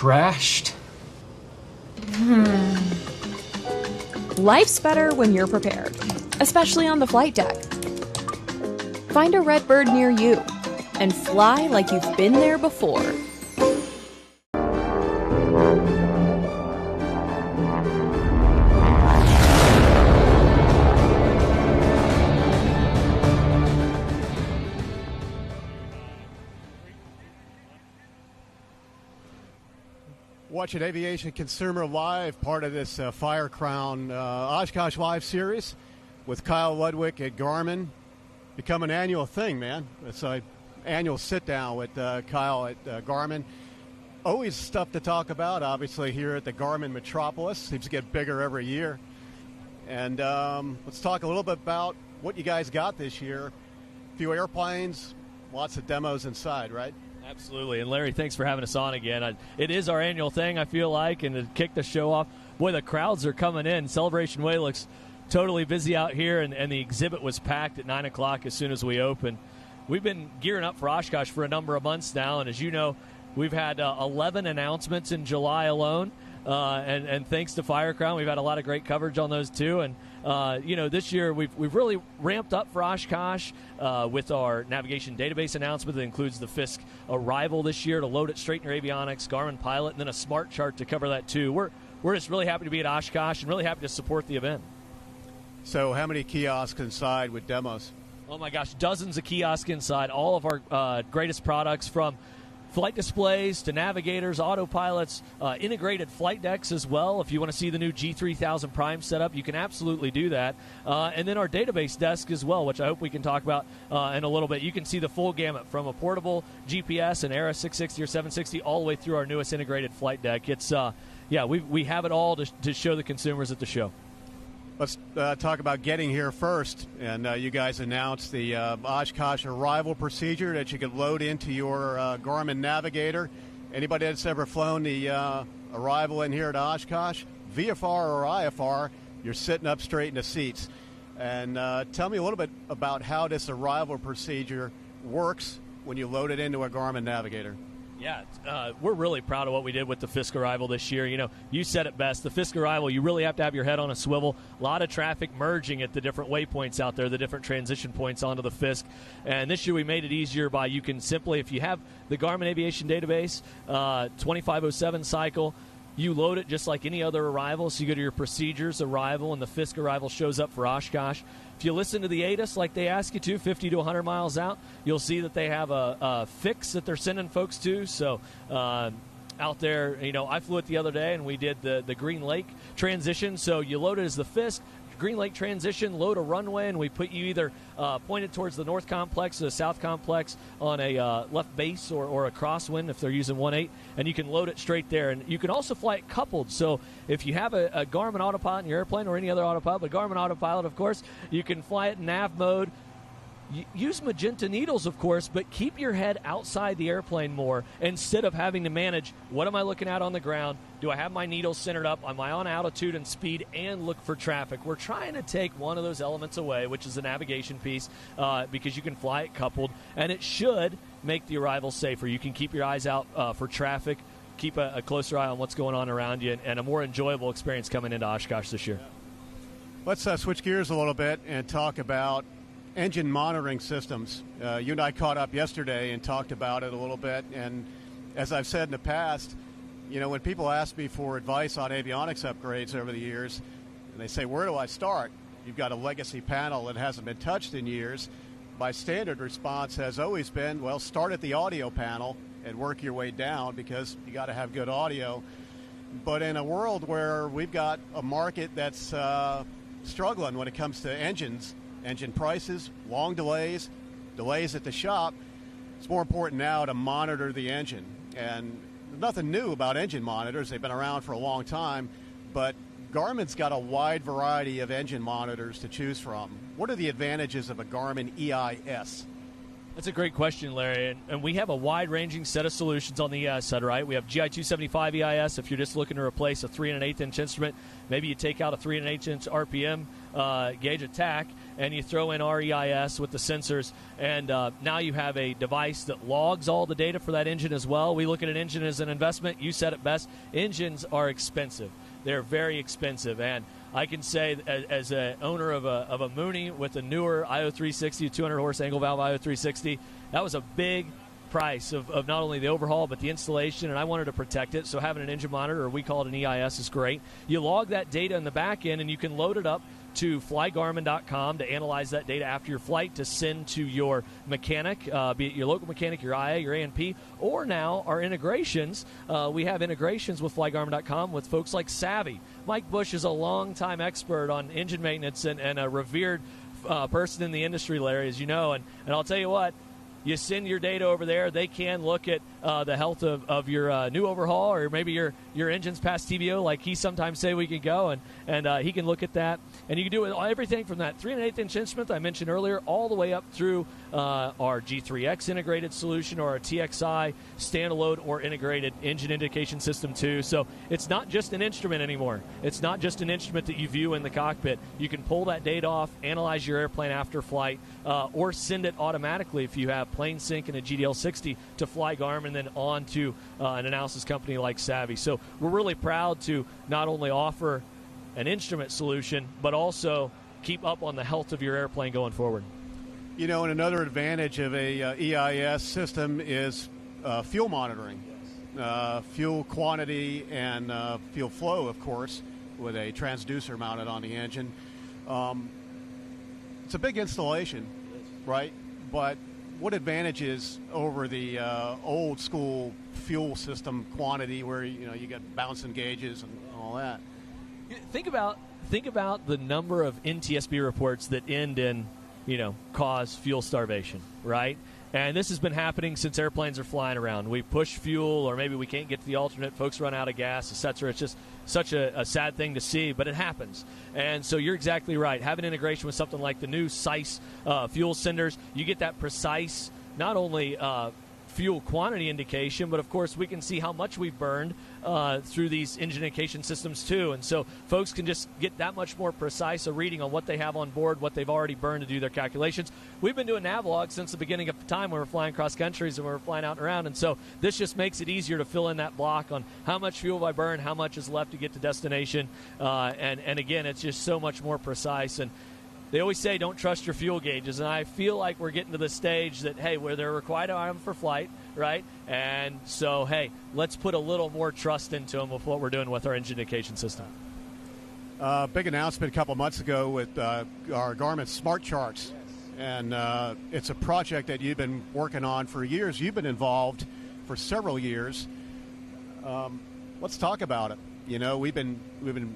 crashed? Life's better when you're prepared, especially on the flight deck. Find a Redbird near you and fly like you've been there before. Watching Aviation Consumer Live, part of this Fire Crown Oshkosh Live series with Kyle Ludwig at Garmin. Become an annual thing, man. It's an annual sit-down with Kyle at Garmin. Always stuff to talk about, obviously, here at the Garmin Metropolis. Seems to get bigger every year. And let's talk a little bit about what you guys got this year. A few airplanes, lots of demos inside, right? Absolutely. And Larry, thanks for having us on again. It is our annual thing, I feel like, and to kick the show off, boy, the crowds are coming in. Celebration Way looks totally busy out here, and the exhibit was packed at 9 o'clock as soon as we opened. We've been gearing up for Oshkosh for a number of months now, and as you know, we've had 11 announcements in July alone, and thanks to Fire Crown, we've had a lot of great coverage on those too. And this year we've really ramped up for Oshkosh with our navigation database announcement that includes the Fisk arrival this year to load it straight in your avionics, Garmin Pilot, and then a smart chart to cover that too. We're just really happy to be at Oshkosh and really happy to support the event. So how many kiosks inside with demos? Oh my gosh, dozens of kiosks inside. All of our greatest products, from flight displays to navigators, autopilots, integrated flight decks as well. If you want to see the new G3000 Prime setup, you can absolutely do that. And then our database desk as well, which I hope we can talk about in a little bit. You can see the full gamut from a portable GPS, an Era 660 or 760, all the way through our newest integrated flight deck. It's we have it all to show the consumers at the show. Let's talk about getting here first. And you guys announced the Oshkosh arrival procedure that you could load into your Garmin Navigator. Anybody that's ever flown the arrival in here at Oshkosh, VFR or IFR, you're sitting up straight in the seats. And tell me a little bit about how this arrival procedure works when you load it into a Garmin Navigator. Yeah, we're really proud of what we did with the Fisk arrival this year. You know, you said it best. The Fisk arrival, you really have to have your head on a swivel. A lot of traffic merging at the different waypoints out there, the different transition points onto the Fisk. And this year we made it easier by, you can simply, if you have the Garmin Aviation database, 2507 cycle, you load it just like any other arrival. So you go to your procedures arrival, and the Fisk arrival shows up for Oshkosh. If you listen to the ATIS like they ask you to, 50 to 100 miles out, you'll see that they have a fix that they're sending folks to. So out there, you know, I flew it the other day, and we did the Green Lake transition. So you load it as the Fisk, Green Lake transition, load a runway, and we put you either pointed towards the north complex or the south complex on a left base or a crosswind if they're using 1.8, and you can load it straight there. And you can also fly it coupled. So if you have a Garmin autopilot in your airplane, or any other autopilot, but Garmin autopilot, of course, you can fly it in nav mode. Use magenta needles, of course, but keep your head outside the airplane more instead of having to manage, what am I looking at on the ground? Do I have my needles centered up? Am I on altitude and speed? And look for traffic. We're trying to take one of those elements away, which is the navigation piece, because you can fly it coupled, and it should make the arrival safer. You can keep your eyes out for traffic, keep a closer eye on what's going on around you, and a more enjoyable experience coming into Oshkosh this year. Let's switch gears a little bit and talk about engine monitoring systems. You and I caught up yesterday and talked about it a little bit. And as I've said in the past, you know, when people ask me for advice on avionics upgrades over the years, and they say, where do I start? You've got a legacy panel that hasn't been touched in years. My standard response has always been, well, start at the audio panel and work your way down, because you got to have good audio. But in a world where we've got a market that's struggling when it comes to engines, engine prices, long delays at the shop, it's more important now to monitor the engine. And there's nothing new about engine monitors. They've been around for a long time, but Garmin's got a wide variety of engine monitors to choose from. What are the advantages of a Garmin EIS? That's a great question, Larry, and we have a wide-ranging set of solutions on the EIS side, right? We have GI 275 EIS if you're just looking to replace a 3 1/8 inch instrument. Maybe you take out a 3 1/8 inch RPM gauge attack, and you throw in REIS with the sensors, and now you have a device that logs all the data for that engine as well. We look at an engine as an investment. You said it best. Engines are expensive. They're very expensive, and I can say as an owner of a Mooney with a newer IO360, a 200-horse angle valve IO360, that was a big price of not only the overhaul but the installation, and I wanted to protect it, so having an engine monitor, or we call it an EIS, is great. You log that data in the back end, and you can load it up to flygarmin.com to analyze that data after your flight to send to your mechanic, be it your local mechanic, your IA, your A&P, or now our integrations. We have integrations with flygarmin.com with folks like Savvy. Mike Bush is a longtime expert on engine maintenance and a revered person in the industry, Larry, as you know, and I'll tell you what, you send your data over there, they can look at the health of your new overhaul, or maybe your engine's past TBO, like he sometimes say we can go, and he can look at that. And you can do everything from that 3 1/8-inch instrument I mentioned earlier all the way up through our G3X integrated solution, or our TXI standalone or integrated engine indication system too. So it's not just an instrument anymore. It's not just an instrument that you view in the cockpit. You can pull that data off, analyze your airplane after flight, or send it automatically if you have plane sync and a GDL60 to Fly Garmin, then on to an analysis company like Savvy. So we're really proud to not only offer an instrument solution, but also keep up on the health of your airplane going forward. You know, and another advantage of a EIS system is fuel monitoring, fuel quantity and fuel flow, of course, with a transducer mounted on the engine. It's a big installation, right? But what advantages over the old school fuel system quantity, where you got bouncing gauges and all that? Think about the number of NTSB reports that end in cause fuel starvation, right? And this has been happening since airplanes are flying around. We push fuel, or maybe we can't get to the alternate, folks run out of gas, etc. It's just such a sad thing to see, but it happens. And so you're exactly right. Having integration with something like the new SICE fuel senders, you get that precise, not only fuel quantity indication, but of course we can see how much we've burned through these engine indication systems too. And so folks can just get that much more precise a reading on what they have on board, what they've already burned to do their calculations. We've been doing navlog since the beginning of time when we were flying cross countries and we were flying out and around, and so this just makes it easier to fill in that block on how much fuel have I burned, how much is left to get to destination, and again, it's just so much more precise. And they always say don't trust your fuel gauges, and I feel like we're getting to the stage that, hey, where they're required to arm for flight, right? And so, hey, let's put a little more trust into them with what we're doing with our engine indication system. Big announcement a couple months ago with our Garmin Smart Charts, and it's a project that you've been working on for years. You've been involved for several years. Let's talk about it. We've been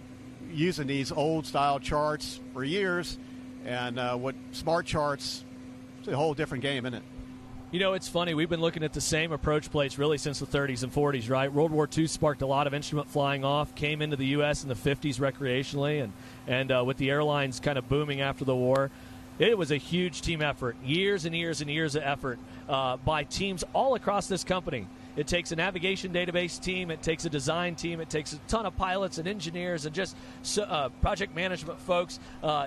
using these old style charts for years. And what Smart Charts, it's a whole different game, isn't it? It's funny. We've been looking at the same approach plates really since the 30s and 40s, right? World War II sparked a lot of instrument flying off, came into the U.S. in the 50s recreationally, and with the airlines kind of booming after the war. It was a huge team effort, years and years and years of effort by teams all across this company. It takes a navigation database team. It takes a design team. It takes a ton of pilots and engineers and just project management folks,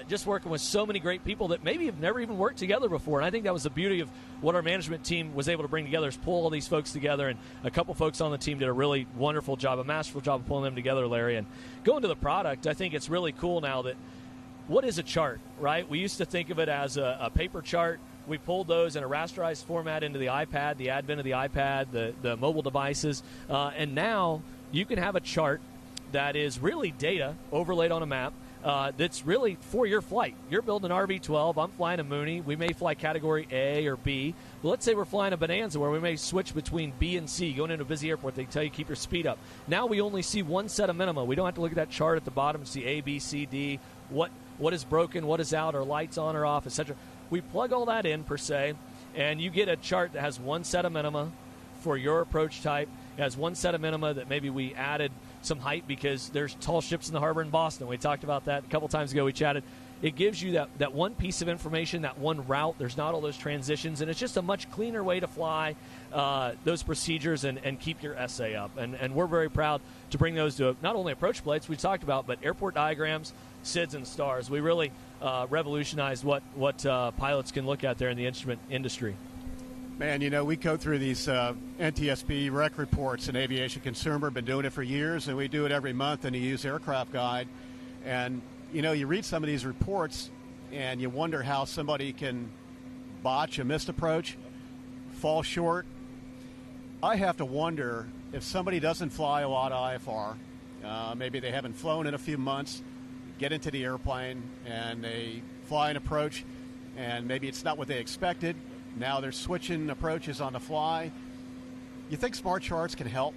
just working with so many great people that maybe have never even worked together before. And I think that was the beauty of what our management team was able to bring together, is pull all these folks together. And a couple folks on the team did a really wonderful job, a masterful job of pulling them together, Larry. And going to the product, I think it's really cool now that what is a chart, right? We used to think of it as a paper chart. We pulled those in a rasterized format into the iPad, the advent of the iPad, the mobile devices, and now you can have a chart that is really data overlaid on a map that's really for your flight. You're building an RV-12. I'm flying a Mooney. We may fly Category A or B. But let's say we're flying a Bonanza where we may switch between B and C. Going into a busy airport, they tell you keep your speed up. Now we only see one set of minima. We don't have to look at that chart at the bottom and see A, B, C, D, what is broken, what is out, or lights on or off, etc. We plug all that in, per se, and you get a chart that has one set of minima for your approach type. It has one set of minima that maybe we added some height because there's tall ships in the harbor in Boston. We talked about that a couple times ago. We chatted. It gives you that one piece of information, that one route. There's not all those transitions, and it's just a much cleaner way to fly those procedures and keep your essay up. And we're very proud to bring those to not only approach plates we talked about, but airport diagrams, SIDS, and stars. We really revolutionized what pilots can look at there in the instrument industry. Man, we go through these NTSB rec reports in Aviation Consumer. Been doing it for years, and we do it every month in the Used Aircraft Guide. And, you read some of these reports, and you wonder how somebody can botch a missed approach, fall short. I have to wonder if somebody doesn't fly a lot of IFR, maybe they haven't flown in a few months, get into the airplane, and they fly an approach, and maybe it's not what they expected. Now they're switching approaches on the fly. You think smart charts can help?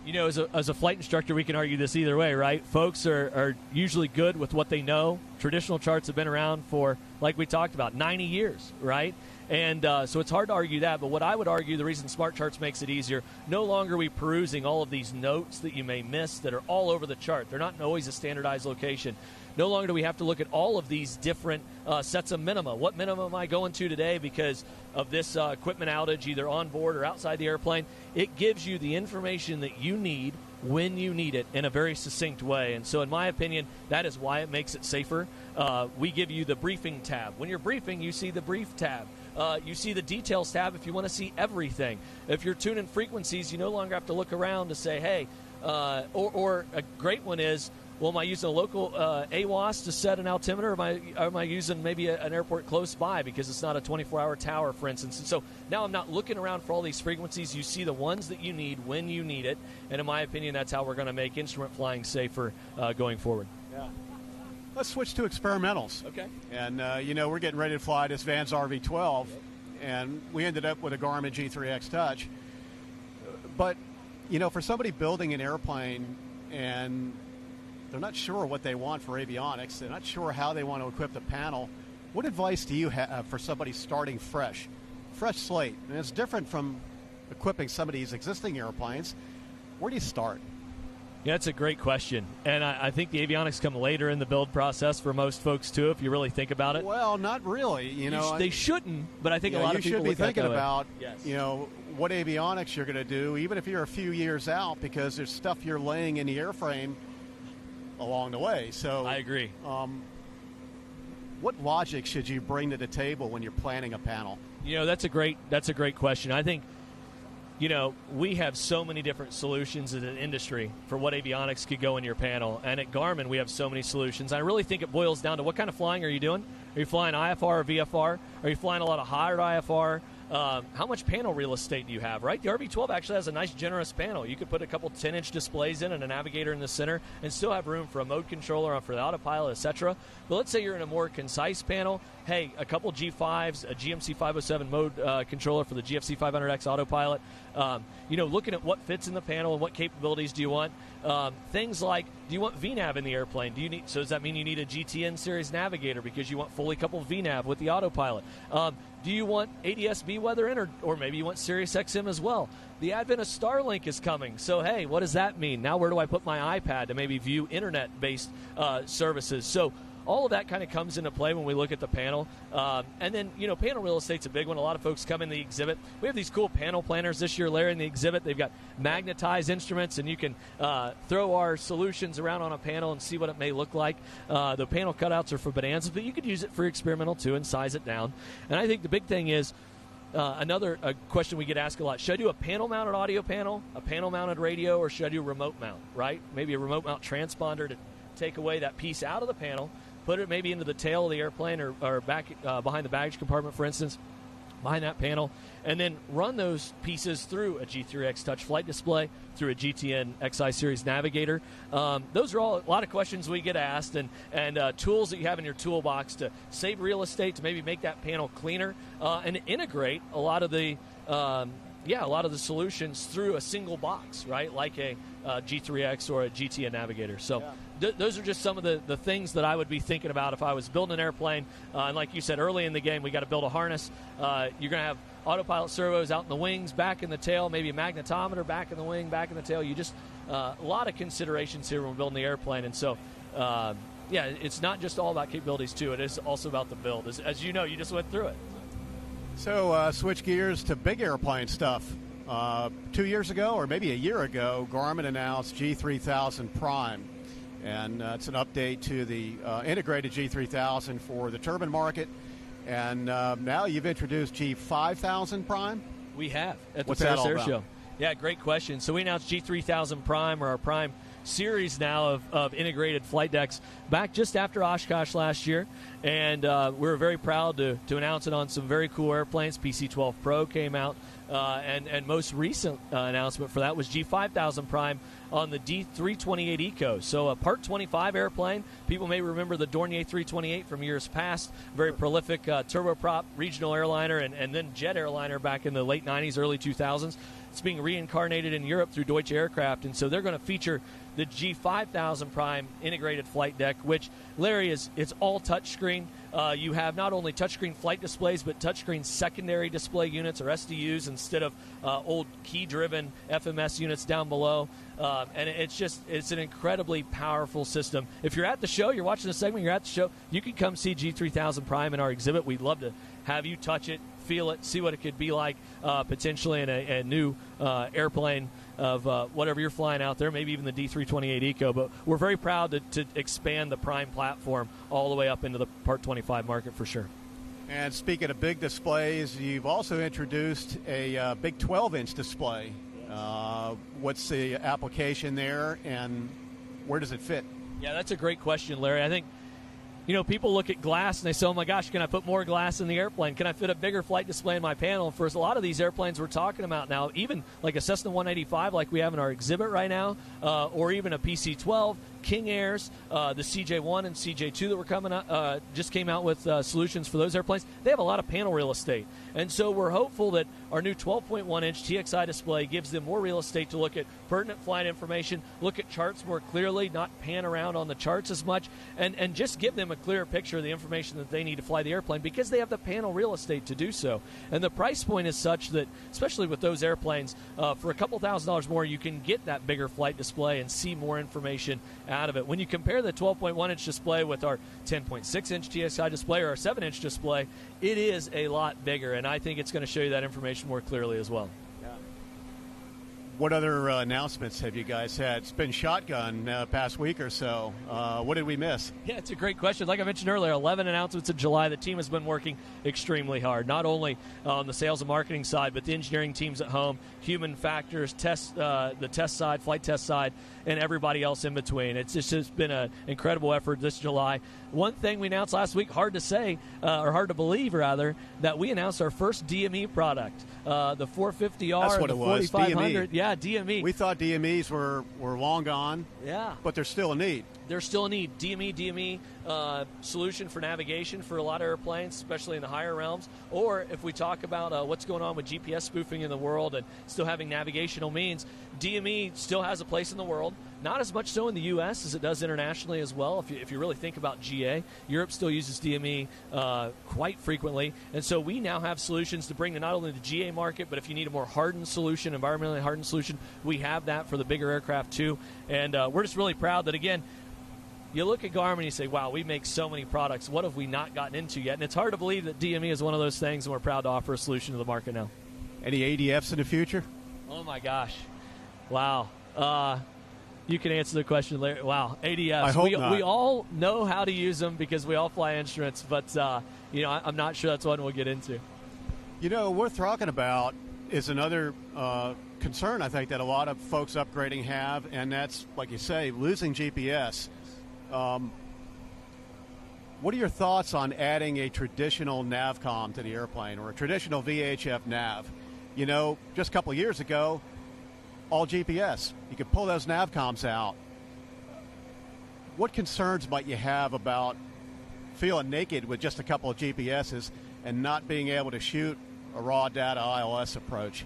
As a flight instructor, we can argue this either way, right? Folks are usually good with what they know. Traditional charts have been around for, like we talked about, 90 years, right? And so it's hard to argue that. But what I would argue, the reason smart charts makes it easier, no longer are we perusing all of these notes that you may miss that are all over the chart. They're not always a standardized location. No longer do we have to look at all of these different sets of minima. What minimum am I going to today because of this equipment outage, either on board or outside the airplane? It gives you the information that you need when you need it in a very succinct way. And so in my opinion, that is why it makes it safer. We give you the briefing tab. When you're briefing, you see the brief tab. You see the details tab if you want to see everything. If you're tuning frequencies, you no longer have to look around to say, hey, or a great one is, well, am I using a local AWAS to set an altimeter, or am I using maybe an airport close by because it's not a 24-hour tower, for instance? And so now I'm not looking around for all these frequencies. You see the ones that you need when you need it. And in my opinion, that's how we're going to make instrument flying safer going forward. Yeah. Let's switch to experimentals. Okay. And, we're getting ready to fly this Vans RV-12, and we ended up with a Garmin G3X Touch. But, for somebody building an airplane and they're not sure what they want for avionics, they're not sure how they want to equip the panel, what advice do you have for somebody starting fresh slate? And it's different from equipping some of these existing airplanes. Where do you start? Yeah, that's a great question. And I think the avionics come later in the build process for most folks, too, if you really think about it. Well, not really. They shouldn't, but I think a lot of people should be thinking about, yes, what avionics you're going to do, even if you're a few years out, because there's stuff you're laying in the airframe along the way. So I agree. What logic should you bring to the table when you're planning a panel? That's a great question. I think, we have so many different solutions in an industry for what avionics could go in your panel. And at Garmin, we have so many solutions. I really think it boils down to what kind of flying are you doing? Are you flying IFR or VFR? Are you flying a lot of higher IFR? How much panel real estate do you have, right? The RV-12 actually has a nice, generous panel. You could put a couple 10-inch displays in and a navigator in the center and still have room for a mode controller, for the autopilot, etc. But let's say you're in a more concise panel. Hey, a couple G5s, a GMC 507 mode controller for the GFC 500X autopilot. Looking at what fits in the panel and what capabilities do you want. Things like, do you want VNAV in the airplane? So does that mean you need a GTN series navigator because you want fully coupled VNAV with the autopilot? Do you want ADS-B weather in, or maybe you want Sirius XM as well? The advent of Starlink is coming. So, hey, what does that mean? Now where do I put my iPad to maybe view internet-based services? So all of that kind of comes into play when we look at the panel. And then, panel real estate's a big one. A lot of folks come in the exhibit. We have these cool panel planners this year, Larry, in the exhibit. They've got magnetized instruments, and you can throw our solutions around on a panel and see what it may look like. The panel cutouts are for bonanzas, but you could use it for experimental, too, and size it down. And I think the big thing is, another question we get asked a lot, should I do a panel-mounted audio panel, a panel-mounted radio, or should I do a remote mount, right? Maybe a remote mount transponder to take away that piece out of the panel, put it maybe into the tail of the airplane or back behind the baggage compartment, for instance, behind that panel, and then run those pieces through a G3X Touch flight display, through a GTN XI Series navigator. Those are all a lot of questions we get asked, and tools that you have in your toolbox to save real estate, to maybe make that panel cleaner, and integrate a lot of the solutions through a single box, right, like a G3X or a GTN navigator. So those are just some of the things that I would be thinking about if I was building an airplane. And like you said, early in the game, we got to build a harness. You're going to have autopilot servos out in the wings, back in the tail, maybe a magnetometer back in the wing, back in the tail. You just a lot of considerations here when we're building the airplane. And so, it's not just all about capabilities, too. It is also about the build. As you know, you just went through it. So switch gears to big airplane stuff. 2 years ago, or maybe a year ago, Garmin announced G3000 Prime. And it's an update to the integrated G3000 for the turbine market. And now you've introduced G5000 Prime? We have at the What's that Paris all Air about? Show. Yeah, great question. So we announced G3000 Prime, or our Prime series now of integrated flight decks, back just after Oshkosh last year. And we're very proud to announce it on some very cool airplanes. PC-12 Pro came out. And most recent announcement for that was G5000 Prime on the D328 Eco. So a Part 25 airplane. People may remember the Dornier 328 from years past. Very prolific turboprop regional airliner and then jet airliner back in the late 90s, early 2000s. It's being reincarnated in Europe through Deutsche Aircraft, and so they're going to feature the G5000 Prime integrated flight deck, which, Larry, it's all touchscreen. You have not only touchscreen flight displays, but touchscreen secondary display units, or SDUs, instead of old key-driven FMS units down below. And it's an incredibly powerful system. If you're at the show, you're watching the segment, you're at the show, you can come see G3000 Prime in our exhibit. We'd love to have you touch it, feel it, see what it could be like potentially in a new airplane of whatever you're flying out there, maybe even the D328 Eco. But we're very proud to expand the Prime platform all the way up into the Part 25 market for sure. And speaking of big displays, you've also introduced a big 12-inch display. What's the application there, and where does it fit? Yeah, that's a great question, Larry. I think, people look at glass and they say, oh my gosh, can I put more glass in the airplane? Can I fit a bigger flight display in my panel? For a lot of these airplanes we're talking about now, even like a Cessna 185 like we have in our exhibit right now, or even a PC-12, King Airs, the CJ1 and CJ2 that were coming up, just came out with solutions for those airplanes. They have a lot of panel real estate. And so we're hopeful that our new 12.1-inch TXI display gives them more real estate to look at pertinent flight information, look at charts more clearly, not pan around on the charts as much, and just give them a clearer picture of the information that they need to fly the airplane, because they have the panel real estate to do so. And the price point is such that, especially with those airplanes, for a couple $1,000s more, you can get that bigger flight display and see more information out of it. When you compare the 12.1-inch display with our 10.6-inch TSI display or our 7-inch display, it is a lot bigger, and I think it's going to show you that information more clearly as well. What other announcements have you guys had? It's been shotgun past week or so. What did we miss? Yeah, it's a great question. Like I mentioned earlier, 11 announcements in July. The team has been working extremely hard, not only on the sales and marketing side, but the engineering teams at home, human factors, the test side, flight test side, and everybody else in between. It's just been an incredible effort this July. One thing we announced last week, hard to say, or hard to believe, rather, that we announced our first DME product, the 450R That's and what the it was, 4500. DME. Yeah, DME. We thought DMEs were long gone. Yeah. But they're still a need. There's still a need. DME solution for navigation for a lot of airplanes, especially in the higher realms. Or if we talk about what's going on with GPS spoofing in the world and still having navigational means, DME still has a place in the world. Not as much so in the U.S. as it does internationally as well. If you really think about GA, Europe still uses DME quite frequently. And so we now have solutions to bring to not only the GA market, but if you need a more hardened solution, environmentally hardened solution, we have that for the bigger aircraft too. And we're just really proud that, again, you look at Garmin and you say, wow, we make so many products. What have we not gotten into yet? And it's hard to believe that DME is one of those things, and we're proud to offer a solution to the market now. Any ADFs in the future? Oh, my gosh. Wow. You can answer the question, Larry. Wow, ADFs. I hope not. We all know how to use them because we all fly instruments, but I'm not sure that's one we'll get into. What we're talking about is another concern, I think, that a lot of folks upgrading have, and that's, like you say, losing GPS. What are your thoughts on adding a traditional NavCom to the airplane, or a traditional VHF nav? Just a couple of years ago, all GPS. You could pull those NavComs out. What concerns might you have about feeling naked with just a couple of GPSs and not being able to shoot a raw data ILS approach?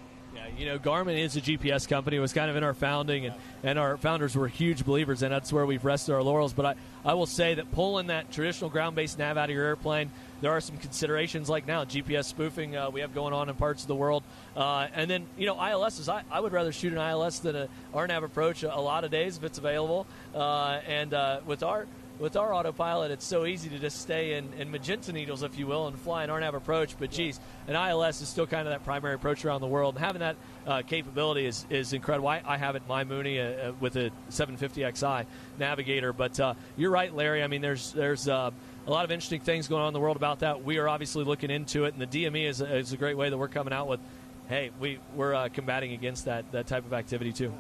Yeah, Garmin is a GPS company. It was kind of in our founding, and our founders were huge believers, and that's where we've rested our laurels. But I will say that pulling that traditional ground-based nav out of your airplane, there are some considerations like now GPS spoofing we have going on in parts of the world. And then, ILSs, I would rather shoot an ILS than a RNAV approach a lot of days if it's available. And with our with our autopilot, it's so easy to just stay in magenta needles, if you will, and fly an RNAV approach. But, geez, an ILS is still kind of that primary approach around the world. And having that capability is incredible. I have it in my Mooney with a 750XI Navigator. But you're right, Larry. I mean, there's a lot of interesting things going on in the world about that. We are obviously looking into it, and the DME is a great way that we're coming out with, hey, we're combating against that type of activity too.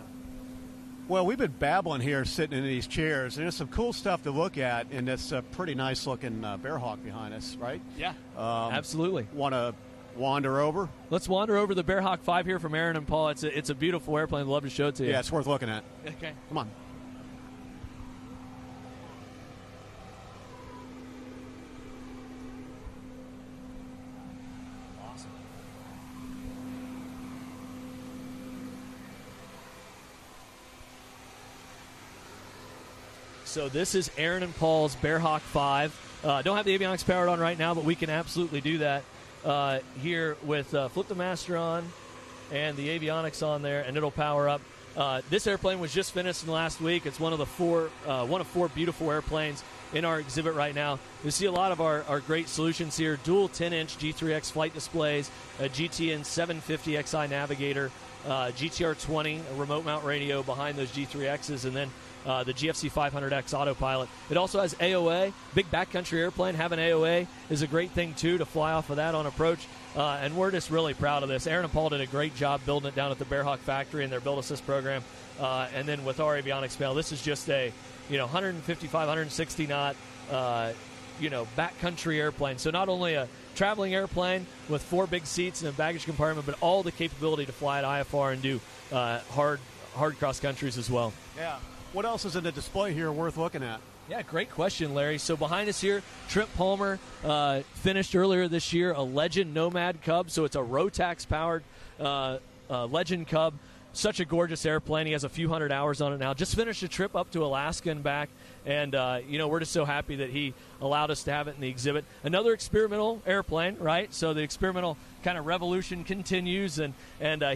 Well, we've been babbling here sitting in these chairs, and there's some cool stuff to look at in this pretty nice-looking Bearhawk behind us, right? Yeah, absolutely. Want to wander over? Let's wander over the Bearhawk 5 here from Aaron and Paul. It's a beautiful airplane. I'd love to show it to you. Yeah, it's worth looking at. Okay. Come on. So this is Aaron and Paul's Bearhawk 5. Don't have the avionics powered on right now, but we can absolutely do that here with Flip the Master on and the avionics on there, and it'll power up. This airplane was just finished in the last week. It's one of four beautiful airplanes in our exhibit right now. You see a lot of our great solutions here. Dual 10-inch G3X flight displays, a GTN 750XI Navigator, GTR 20, a remote mount radio behind those G3Xs, and then the GFC 500X autopilot. It also has AOA, big backcountry airplane. Having AOA is a great thing, too, to fly off of that on approach. And we're just really proud of this. Aaron and Paul did a great job building it down at the Bearhawk factory in their Build Assist program. And then with our avionics panel, this is just a 155, 160 knot backcountry airplane. So not only a traveling airplane with 4 big seats and a baggage compartment, but all the capability to fly at IFR and do hard cross countries as well. Yeah. What else is in the display here worth looking at? Yeah, great question, Larry. So behind us here, Trip Palmer finished earlier this year a Legend Nomad Cub. So it's a Rotax-powered Legend Cub. Such a gorgeous airplane. He has a few hundred hours on it now. Just finished a trip up to Alaska and back. And, we're just so happy that he allowed us to have it in the exhibit. Another experimental airplane, right? So the experimental kind of revolution continues, and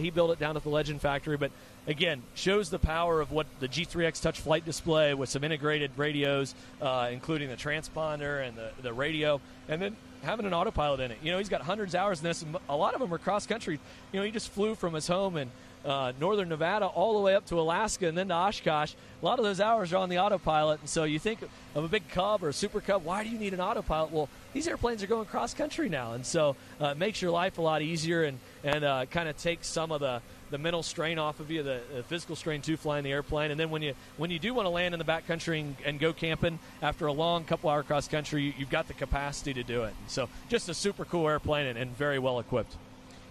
he built it down at the Legend factory. But, again, shows the power of what the G3X touch flight display with some integrated radios, including the transponder and the radio, and then having an autopilot in it. He's got hundreds of hours in this, and a lot of them are cross-country. He just flew from his home in northern Nevada all the way up to Alaska and then to Oshkosh. A lot of those hours are on the autopilot, and so you think of a big Cub or a Super Cub, why do you need an autopilot? Well, these airplanes are going cross-country now, and so it makes your life a lot easier and kind of takes some of the mental strain off of you, the physical strain too, flying the airplane. And then when you do want to land in the backcountry and go camping after a long couple-hour cross-country, you've got the capacity to do it. And so just a super cool airplane and very well equipped.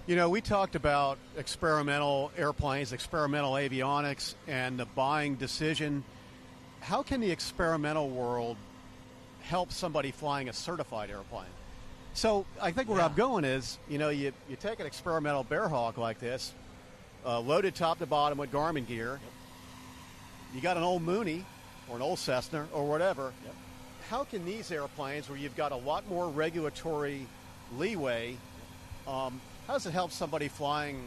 We talked about experimental airplanes, experimental avionics, and the buying decision. How can the experimental world help somebody flying a certified airplane? So I think where I'm going is, you take an experimental Bearhawk like this, loaded top to bottom with Garmin gear. Yep. You got an old Mooney or an old Cessna or whatever. Yep. How can these airplanes, where you've got a lot more regulatory leeway, how does it help somebody flying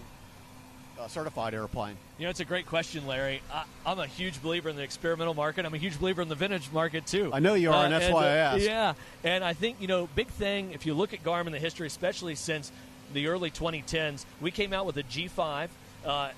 a certified airplane? It's a great question, Larry. I'm a huge believer in the experimental market. I'm a huge believer in the vintage market, too. I know you are, and that's why I asked. Yeah, and I think, big thing, if you look at Garmin, the history, especially since the early 2010s, we came out with a G5,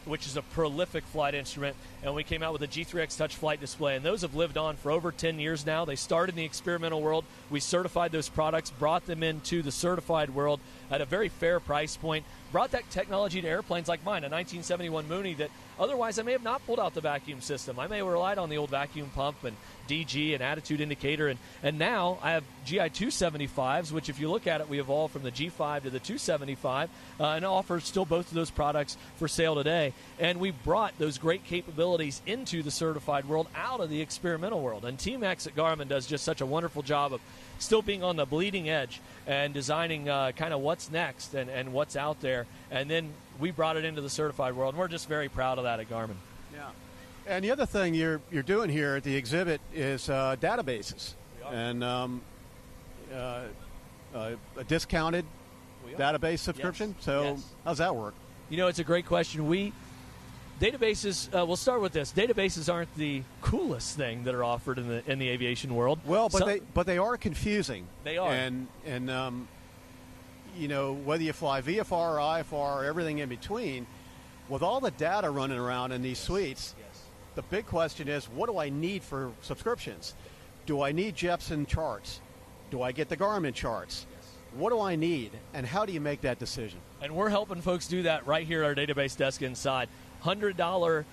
which is a prolific flight instrument, and we came out with a G3X touch flight display, and those have lived on for over 10 years now. They started in the experimental world. We certified those products, brought them into the certified world at a very fair price point, brought that technology to airplanes like mine, a 1971 Mooney that otherwise I may have not pulled out the vacuum system. I may have relied on the old vacuum pump and DG and attitude indicator, and now I have GI 275s, which if you look at it, we evolved from the G5 to the 275, and offer still both of those products for sale today. And we brought those great capabilities into the certified world out of the experimental world. And Team X at Garmin does just such a wonderful job of still being on the bleeding edge and designing kind of what's next and what's out there. And then we brought it into the certified world, and we're just very proud of that at Garmin. Yeah. And the other thing you're doing here at the exhibit is databases and a discounted database subscription. Yes. So yes. How's that work? It's a great question. databases. We'll start with this. Databases aren't the coolest thing that are offered in the aviation world. Well, but they are confusing. They are. And you know, whether you fly VFR or IFR or everything in between, with all the data running around in these suites, Yes. the big question is, what do I need for subscriptions? Do I need Jeppson charts? Do I get the Garmin charts? Yes. What do I need, and how do you make that decision? And we're helping folks do that right here at our database desk inside. $100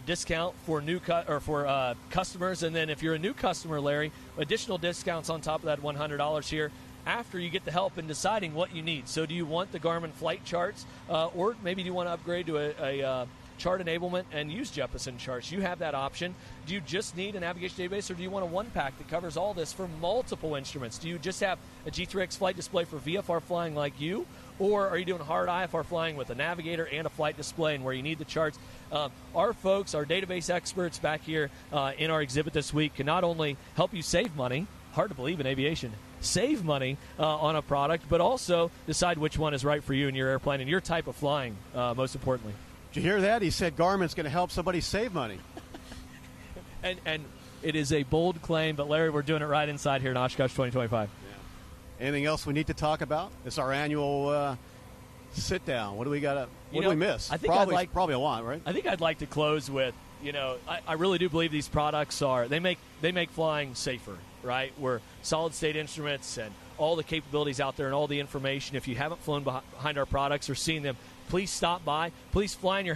discount for customers, and then if you're a new customer, Larry, additional discounts on top of that $100 here after you get the help in deciding what you need. So do you want the Garmin flight charts, or maybe do you want to upgrade to a chart enablement and use Jeppson charts? You have that option. Do you just need a navigation database, or do you want a one-pack that covers all this for multiple instruments? Do you just have a G3X flight display for VFR flying like you, or are you doing hard IFR flying with a navigator and a flight display and where you need the charts? Our folks, our database experts back here in our exhibit this week can not only help you save money, hard to believe in aviation, save money on a product, but also decide which one is right for you and your airplane and your type of flying, most importantly. Did you hear that? He said Garmin's going to help somebody save money. And it is a bold claim, but Larry, we're doing it right inside here in Oshkosh 2025. Yeah. Anything else we need to talk about? It's our annual sit down. What do we got? What do we miss? I think probably a lot, right? I think I'd like to close with, I really do believe these products they make flying safer, right? We're solid state instruments and all the capabilities out there and all the information. If you haven't flown behind our products or seen them, please stop by. Please fly in your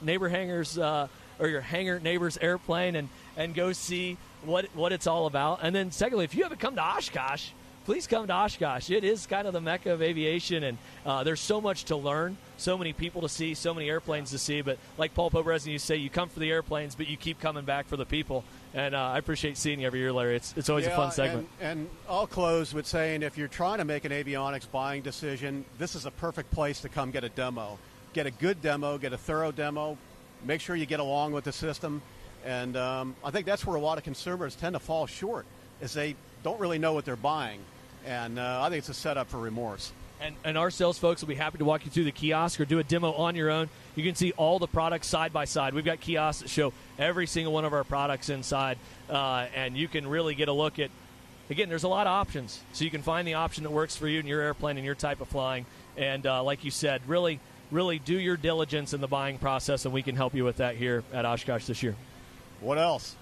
neighbor hangers or your hangar neighbor's airplane and go see what it's all about. And then secondly, if you haven't come to Oshkosh, please come to Oshkosh. It is kind of the mecca of aviation, and there's so much to learn, so many people to see, so many airplanes to see. But like Paul Poberez, you say, you come for the airplanes, but you keep coming back for the people. And I appreciate seeing you every year, Larry. It's always a fun segment. And I'll close with saying, if you're trying to make an avionics buying decision, this is a perfect place to come get a demo. Get a good demo, get a thorough demo, make sure you get along with the system. And I think that's where a lot of consumers tend to fall short, is they don't really know what they're buying. And I think it's a setup for remorse. And our sales folks will be happy to walk you through the kiosk or do a demo on your own. You can see all the products side by side. We've got kiosks that show every single one of our products inside, and you can really get a look at, again, there's a lot of options. So you can find the option that works for you and your airplane and your type of flying. And like you said, really do your diligence in the buying process, and we can help you with that here at Oshkosh this year. What else?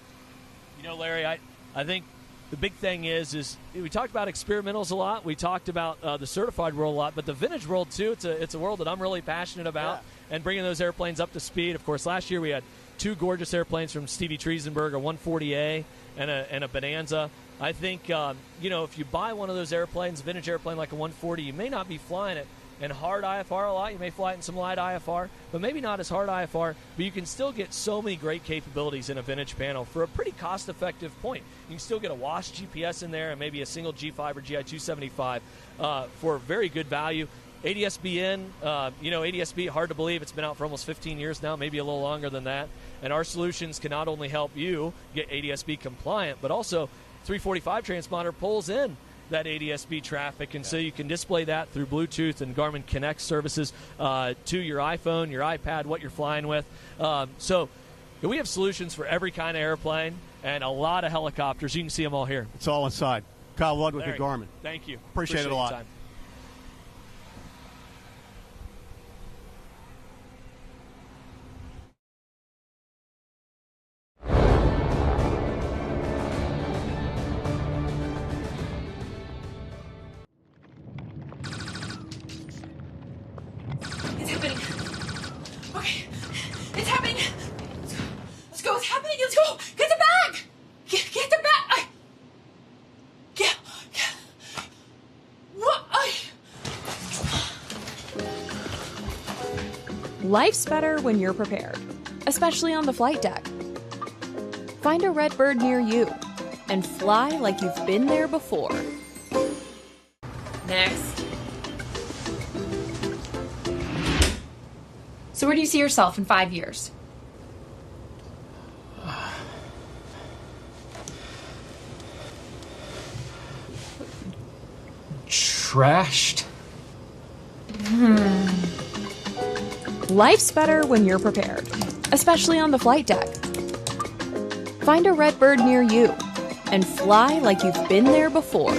Larry, I think the big thing is we talked about experimentals a lot. We talked about the certified world a lot, but the vintage world too. It's a world that I'm really passionate about, and bringing those airplanes up to speed. Of course, last year we had two gorgeous airplanes from Stevie Triesenberg, a 140A and a Bonanza. I think if you buy one of those airplanes, a vintage airplane like a 140, you may not be flying it in hard IFR a lot. You may fly it in some light IFR, but maybe not as hard IFR, but you can still get so many great capabilities in a vintage panel for a pretty cost-effective point. You can still get a WASH GPS in there and maybe a single G5 or GI-275 for very good value. ADSB ADSB, hard to believe, it's been out for almost 15 years now, maybe a little longer than that. And our solutions can not only help you get ADSB compliant, but also 345 transponder pulls in that ADSB traffic, and so you can display that through Bluetooth and Garmin Connect services to your iPhone, your iPad, what you're flying with. So we have solutions for every kind of airplane and a lot of helicopters. You can see them all here. It's all inside. Kyle Ludwig Larry, at Garmin. Thank you. Appreciate it a lot. Time. It's happening. Okay. It's happening. Let's go. It's happening. Let's go. Get the bag. Get the bag. Get. What? Life's better when you're prepared, especially on the flight deck. Find a red bird near you and fly like you've been there before. Next. So where do you see yourself in 5 years? Trashed. Life's better when you're prepared, especially on the flight deck. Find a red bird near you and fly like you've been there before.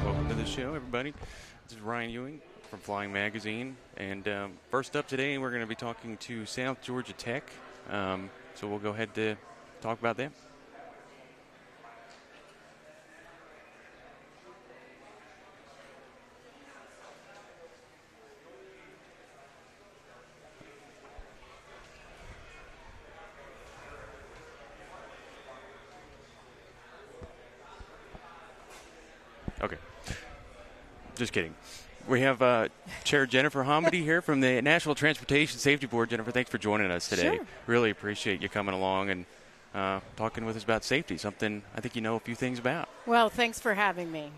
Welcome to the show, everybody. This is Ryan Ewing from Flying Magazine, and first up today we're going to be talking to South Georgia Tech, so we'll go ahead to talk about them. Okay. Just kidding. We have Chair Jennifer Hamady here from the National Transportation Safety Board. Jennifer, thanks for joining us today. Sure. Really appreciate you coming along and talking with us about safety, something I think you know a few things about. Well, thanks for having me.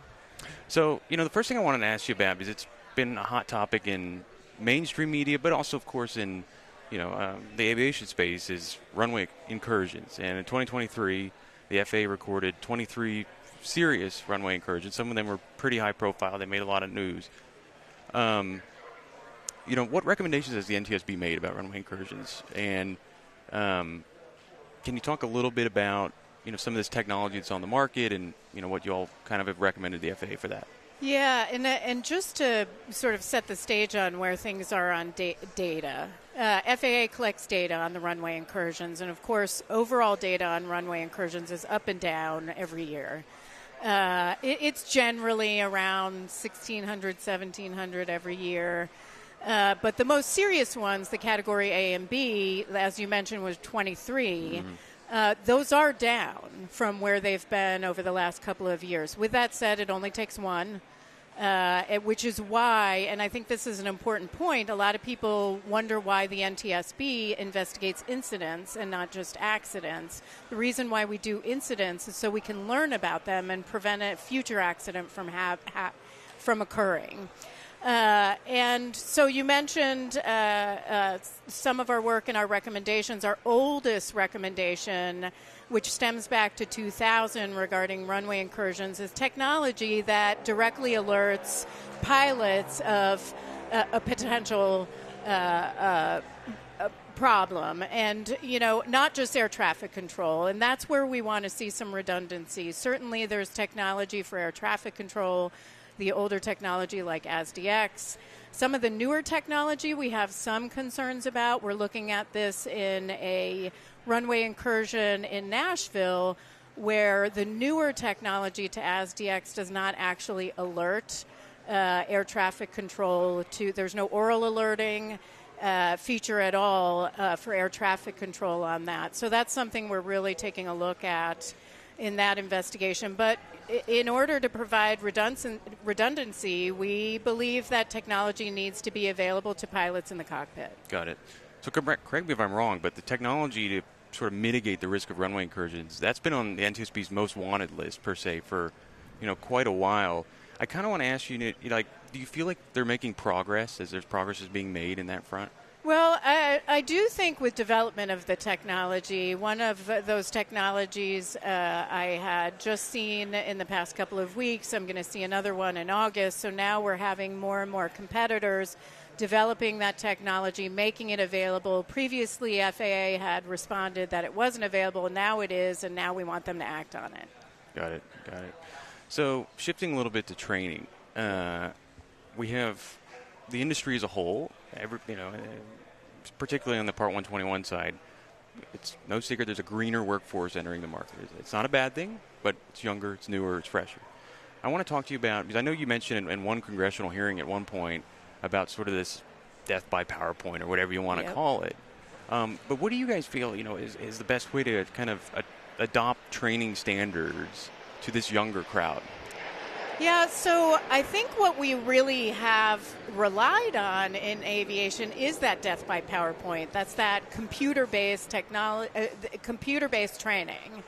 So, the first thing I wanted to ask you about, because it's been a hot topic in mainstream media, but also, of course, in the aviation space, is runway incursions. And in 2023, the FAA recorded 23 serious runway incursions. Some of them were pretty high profile. They made a lot of news. What recommendations has the NTSB made about runway incursions? And can you talk a little bit about some of this technology that's on the market and what you all kind of have recommended the FAA for that? Yeah, and just to sort of set the stage on where things are on data, FAA collects data on the runway incursions, and of course, overall data on runway incursions is up and down every year. It's generally around 1,600, 1,700 every year. But the most serious ones, the Category A and B, as you mentioned, was 23. Those are down from where they've been over the last couple of years. With that said, it only takes one, which is why, and I think this is an important point, a lot of people wonder why the NTSB investigates incidents and not just accidents. The reason why we do incidents is so we can learn about them and prevent a future accident from occurring. And so you mentioned some of our work and our recommendations. Our oldest recommendation, which stems back to 2000 regarding runway incursions, is technology that directly alerts pilots of a potential problem. And, not just air traffic control. And that's where we want to see some redundancy. Certainly there's technology for air traffic control, the older technology like ASDX. Some of the newer technology we have some concerns about. We're looking at this in a runway incursion in Nashville where the newer technology to ASDX does not actually alert air traffic control there's no oral alerting feature at all for air traffic control on that. So that's something we're really taking a look at in that investigation. But in order to provide redundancy, we believe that technology needs to be available to pilots in the cockpit. Got it. So correct me if I'm wrong, but the technology to sort of mitigate the risk of runway incursions, that's been on the NTSB's most wanted list, per se, for quite a while. I kind of want to ask you, do you feel like they're making progress, as there's progress is being made in that front? Well, I do think with development of the technology, one of those technologies I had just seen in the past couple of weeks, I'm going to see another one in August. So now we're having more and more competitors developing that technology, making it available. Previously, FAA had responded that it wasn't available. Now it is, and now we want them to act on it. Got it. So shifting a little bit to training, we have the industry as a whole, particularly on the Part 121 side. It's no secret there's a greener workforce entering the market. It's not a bad thing, but it's younger, it's newer, it's fresher. I want to talk to you about, because I know you mentioned in one congressional hearing at one point about sort of this death by PowerPoint or whatever you want to call it. But what do you guys feel, is the best way to kind of adopt training standards to this younger crowd? Yeah, so I think what we really have relied on in aviation is that death by PowerPoint. That's that computer-based training.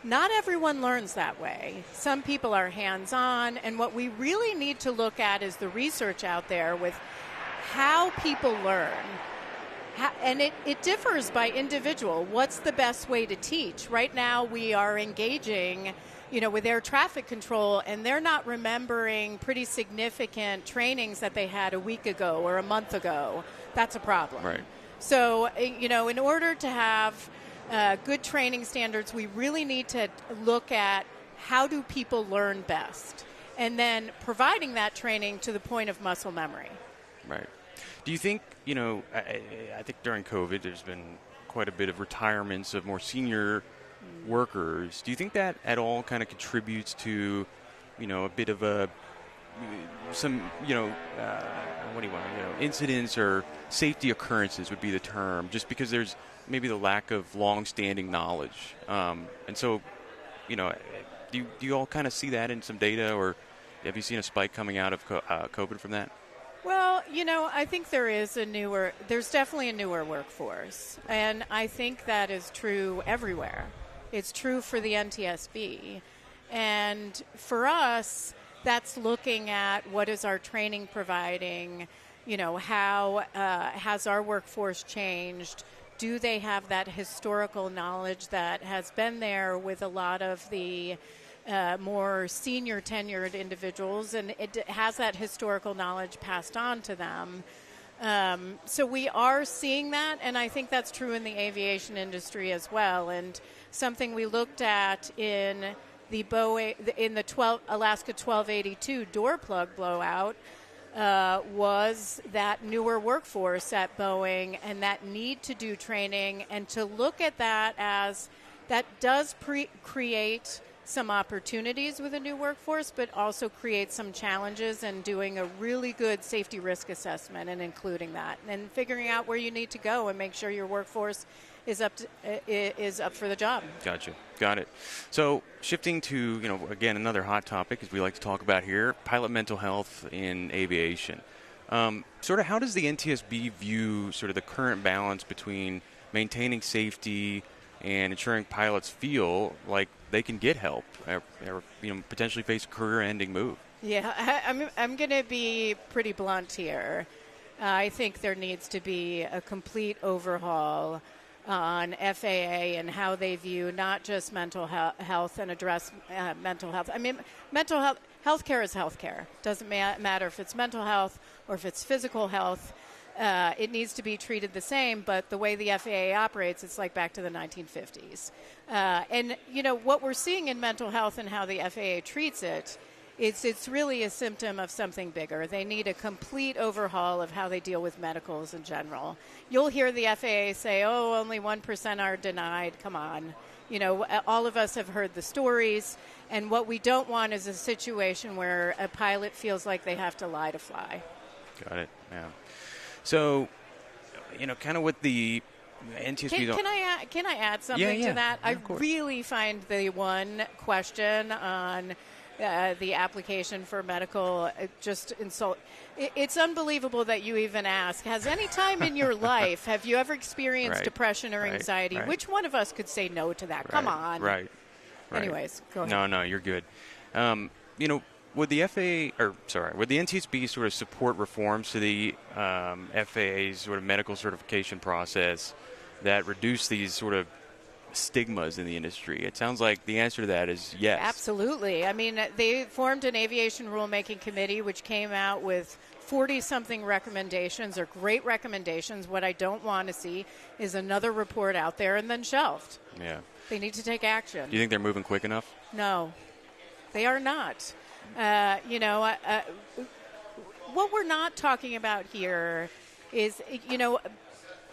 Not everyone learns that way. Some people are hands-on, and what we really need to look at is the research out there with how people learn. And it differs by individual. What's the best way to teach? Right now we are engaging with air traffic control, and they're not remembering pretty significant trainings that they had a week ago or a month ago. That's a problem. Right. So, in order to have good training standards, we really need to look at how do people learn best, and then providing that training to the point of muscle memory. Right. Do you think, I think during COVID there's been quite a bit of retirements of more senior workers. Do you think that at all kind of contributes to, a bit of some incidents or safety occurrences would be the term, just because there's maybe the lack of long-standing knowledge. And so, do you all kind of see that in some data, or have you seen a spike coming out of COVID from that? Well, I think there's definitely a newer workforce, and I think that is true everywhere. It's true for the NTSB, and for us, that's looking at what is our training providing, how has our workforce changed? Do they have that historical knowledge that has been there with a lot of the more senior tenured individuals, and it has that historical knowledge passed on to them. So we are seeing that, and I think that's true in the aviation industry as well. And something we looked at in the Alaska 1282 door plug blowout was that newer workforce at Boeing and that need to do training, and to look at that as that does create some opportunities with a new workforce, but also create some challenges, and doing a really good safety risk assessment and including that, and figuring out where you need to go and make sure your workforce is up for the job. Gotcha. Got it. So shifting to, again, another hot topic, as we like to talk about here, pilot mental health in aviation. Sort of how does the NTSB view sort of the current balance between maintaining safety and ensuring pilots feel like they can get help or potentially face a career-ending move? Yeah, I'm going to be pretty blunt here. I think there needs to be a complete overhaul on FAA and how they view not just mental health and address mental health. I mean, mental health, healthcare is healthcare. Doesn't matter if it's mental health or if it's physical health. It needs to be treated the same, but the way the FAA operates, it's like back to the 1950s. And, what we're seeing in mental health and how the FAA treats it, it's really a symptom of something bigger. They need a complete overhaul of how they deal with medicals in general. You'll hear the FAA say, only 1% are denied. Come on. All of us have heard the stories, and what we don't want is a situation where a pilot feels like they have to lie to fly. Got it, yeah. So, kind of with the NTSB... Can I add something to that? Yeah, I really find the one question on the application for medical just insult. It's unbelievable that you even ask. Has any time in your life have you ever experienced depression or anxiety? Right. Which one of us could say no to that? Come on. Right. Anyways, go ahead. No, you're good. Would the would the NTSB sort of support reforms to the FAA's sort of medical certification process that reduce these sort of stigmas in the industry? It sounds like the answer to that is yes. Absolutely. I mean, they formed an aviation rulemaking committee which came out with 40-something recommendations, or great recommendations. What I don't want to see is another report out there and then shelved. Yeah. They need to take action. Do you think they're moving quick enough? No, they are not. What we're not talking about here is,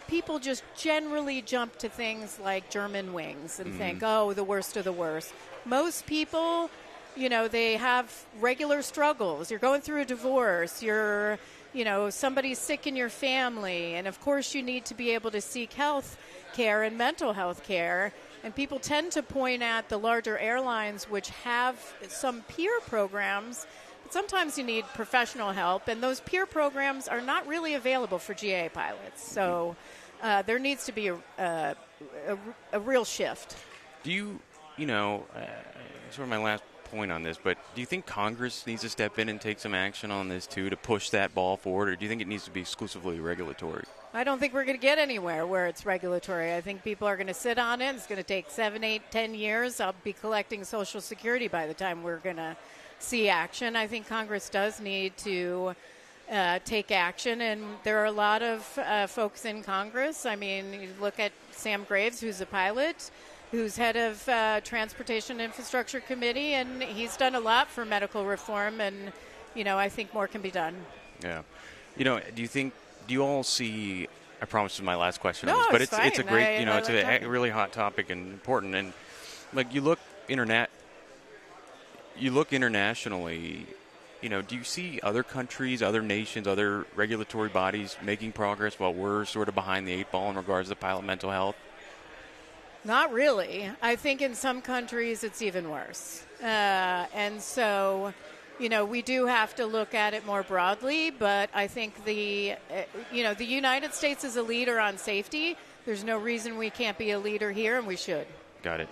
people just generally jump to things like German wings and think, the worst of the worst. Most people, they have regular struggles. You're going through a divorce. You're, somebody's sick in your family. And, of course, you need to be able to seek health care and mental health care. And people tend to point at the larger airlines, which have some peer programs, but sometimes you need professional help, and those peer programs are not really available for GA pilots. So there needs to be a real shift. Do you, sort of my last point on this, but do you think Congress needs to step in and take some action on this too to push that ball forward, or do you think it needs to be exclusively regulatory? I don't think we're going to get anywhere where it's regulatory. I think people are going to sit on it. It's going to take 7, 8, 10 years. I'll be collecting Social Security by the time we're going to see action. I think Congress does need to take action, and there are a lot of folks in Congress. I mean, you look at Sam Graves, who's a pilot, who's head of Transportation Infrastructure Committee, and he's done a lot for medical reform, and, I think more can be done. Yeah. Do you all see, I promise this is my last question No, on this, but it's it's a fine. great, I it's like a talking. really hot topic and important, and like you look internationally, do you see other countries, other nations, other regulatory bodies making progress while we're sort of behind the 8 ball in regards to pilot mental health? Not really. I think in some countries it's even worse. And so, we do have to look at it more broadly, but I think the United States is a leader on safety. There's no reason we can't be a leader here, and we should. Got it.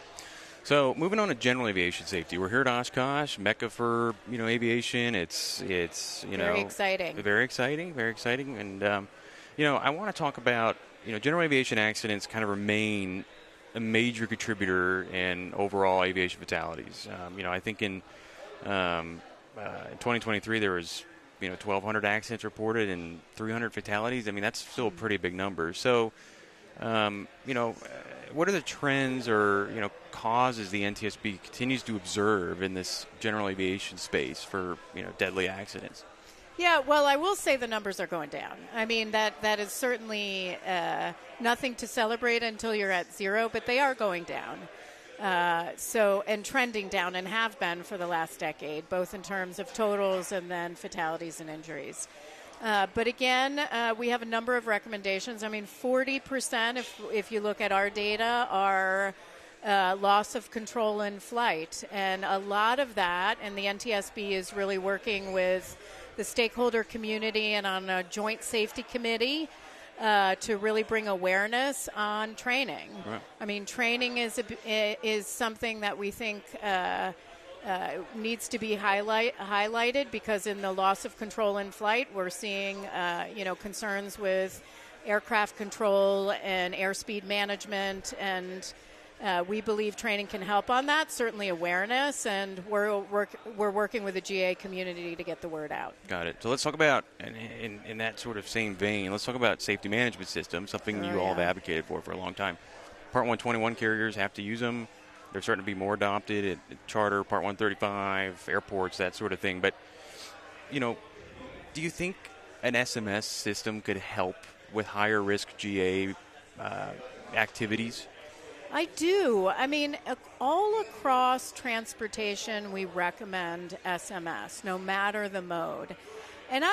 So moving on to general aviation safety, we're here at Oshkosh, Mecca for aviation. It's very exciting. Very exciting. And I want to talk about general aviation accidents kind of remain a major contributor in overall aviation fatalities. I think in 2023 there was 1,200 accidents reported and 300 fatalities. I mean, that's still a pretty big number. So what are the trends or causes the NTSB continues to observe in this general aviation space for deadly accidents? Yeah, well, I will say the numbers are going down. I mean, that is certainly nothing to celebrate until you're at zero, but they are going down. And trending down, and have been for the last decade, both in terms of totals and then fatalities and injuries. But again, we have a number of recommendations. I mean, 40%, if you look at our data, are loss of control in flight. And a lot of that, and the NTSB is really working with the stakeholder community and on a joint safety committee to really bring awareness on training. Right. I mean, training is something that we think needs to be highlighted, because in the loss of control in flight, we're seeing concerns with aircraft control and airspeed management, and we believe training can help on that. Certainly awareness, and we're working with the GA community to get the word out. Got it. So let's talk about, in that sort of same vein, let's talk about safety management systems, something you all have advocated for a long time. Part 121 carriers have to use them. They're starting to be more adopted at charter, Part 135, airports, that sort of thing. But, do you think an SMS system could help with higher risk GA activities? I do. I mean, all across transportation, we recommend SMS, no matter the mode. And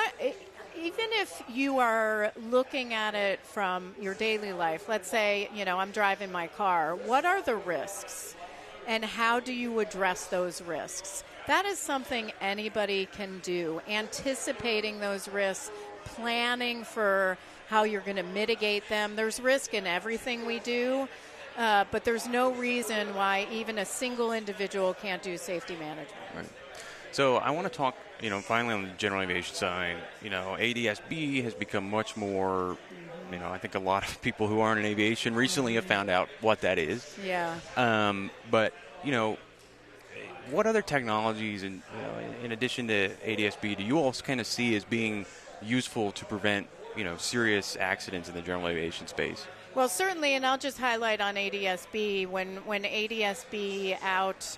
even if you are looking at it from your daily life, let's say, I'm driving my car, what are the risks? And how do you address those risks? That is something anybody can do, anticipating those risks, planning for how you're going to mitigate them. There's risk in everything we do. But there's no reason why even a single individual can't do safety management. Right. So I want to talk, finally on the general aviation side, ADSB has become much more, I think a lot of people who aren't in aviation recently have found out what that is. Yeah. But, what other technologies, in addition to ADSB, do you all kind of see as being useful to prevent, serious accidents in the general aviation space? Well, certainly, and I'll just highlight on ADSB, when ADSB out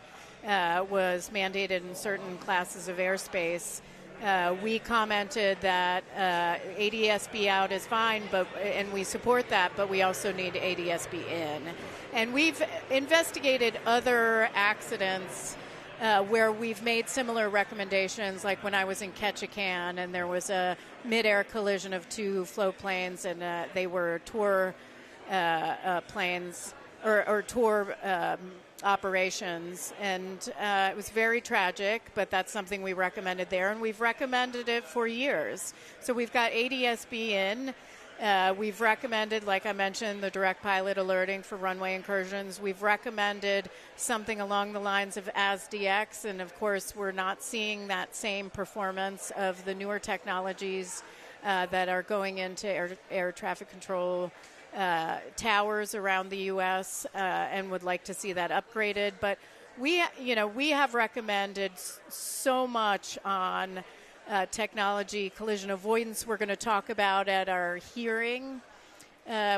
was mandated in certain classes of airspace, we commented that ADSB out is fine, and we support that, but we also need ADSB in. And we've investigated other accidents where we've made similar recommendations, like when I was in Ketchikan, and there was a mid-air collision of 2 float planes, and they were tour planes or tour operations, and it was very tragic, but that's something we recommended there, and we've recommended it for years. So we've got ADSB in. We've recommended, like I mentioned, the direct pilot alerting for runway incursions. We've recommended something along the lines of ASDX, and of course we're not seeing that same performance of the newer technologies that are going into air traffic control towers around the U.S. And would like to see that upgraded. But we have recommended so much on technology, collision avoidance. We're going to talk about at our hearing,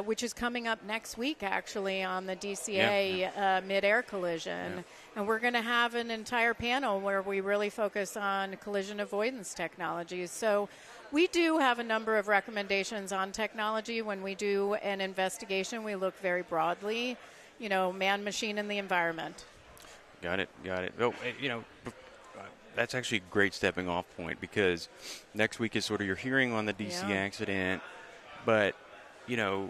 which is coming up next week, actually, on the DCA mid-air collision. Yeah. And we're going to have an entire panel where we really focus on collision avoidance technologies. So we do have a number of recommendations on technology. When we do an investigation, we look very broadly, man, machine, and the environment. Got it. Oh, that's actually a great stepping off point, because next week is sort of your hearing on the DC accident. But, I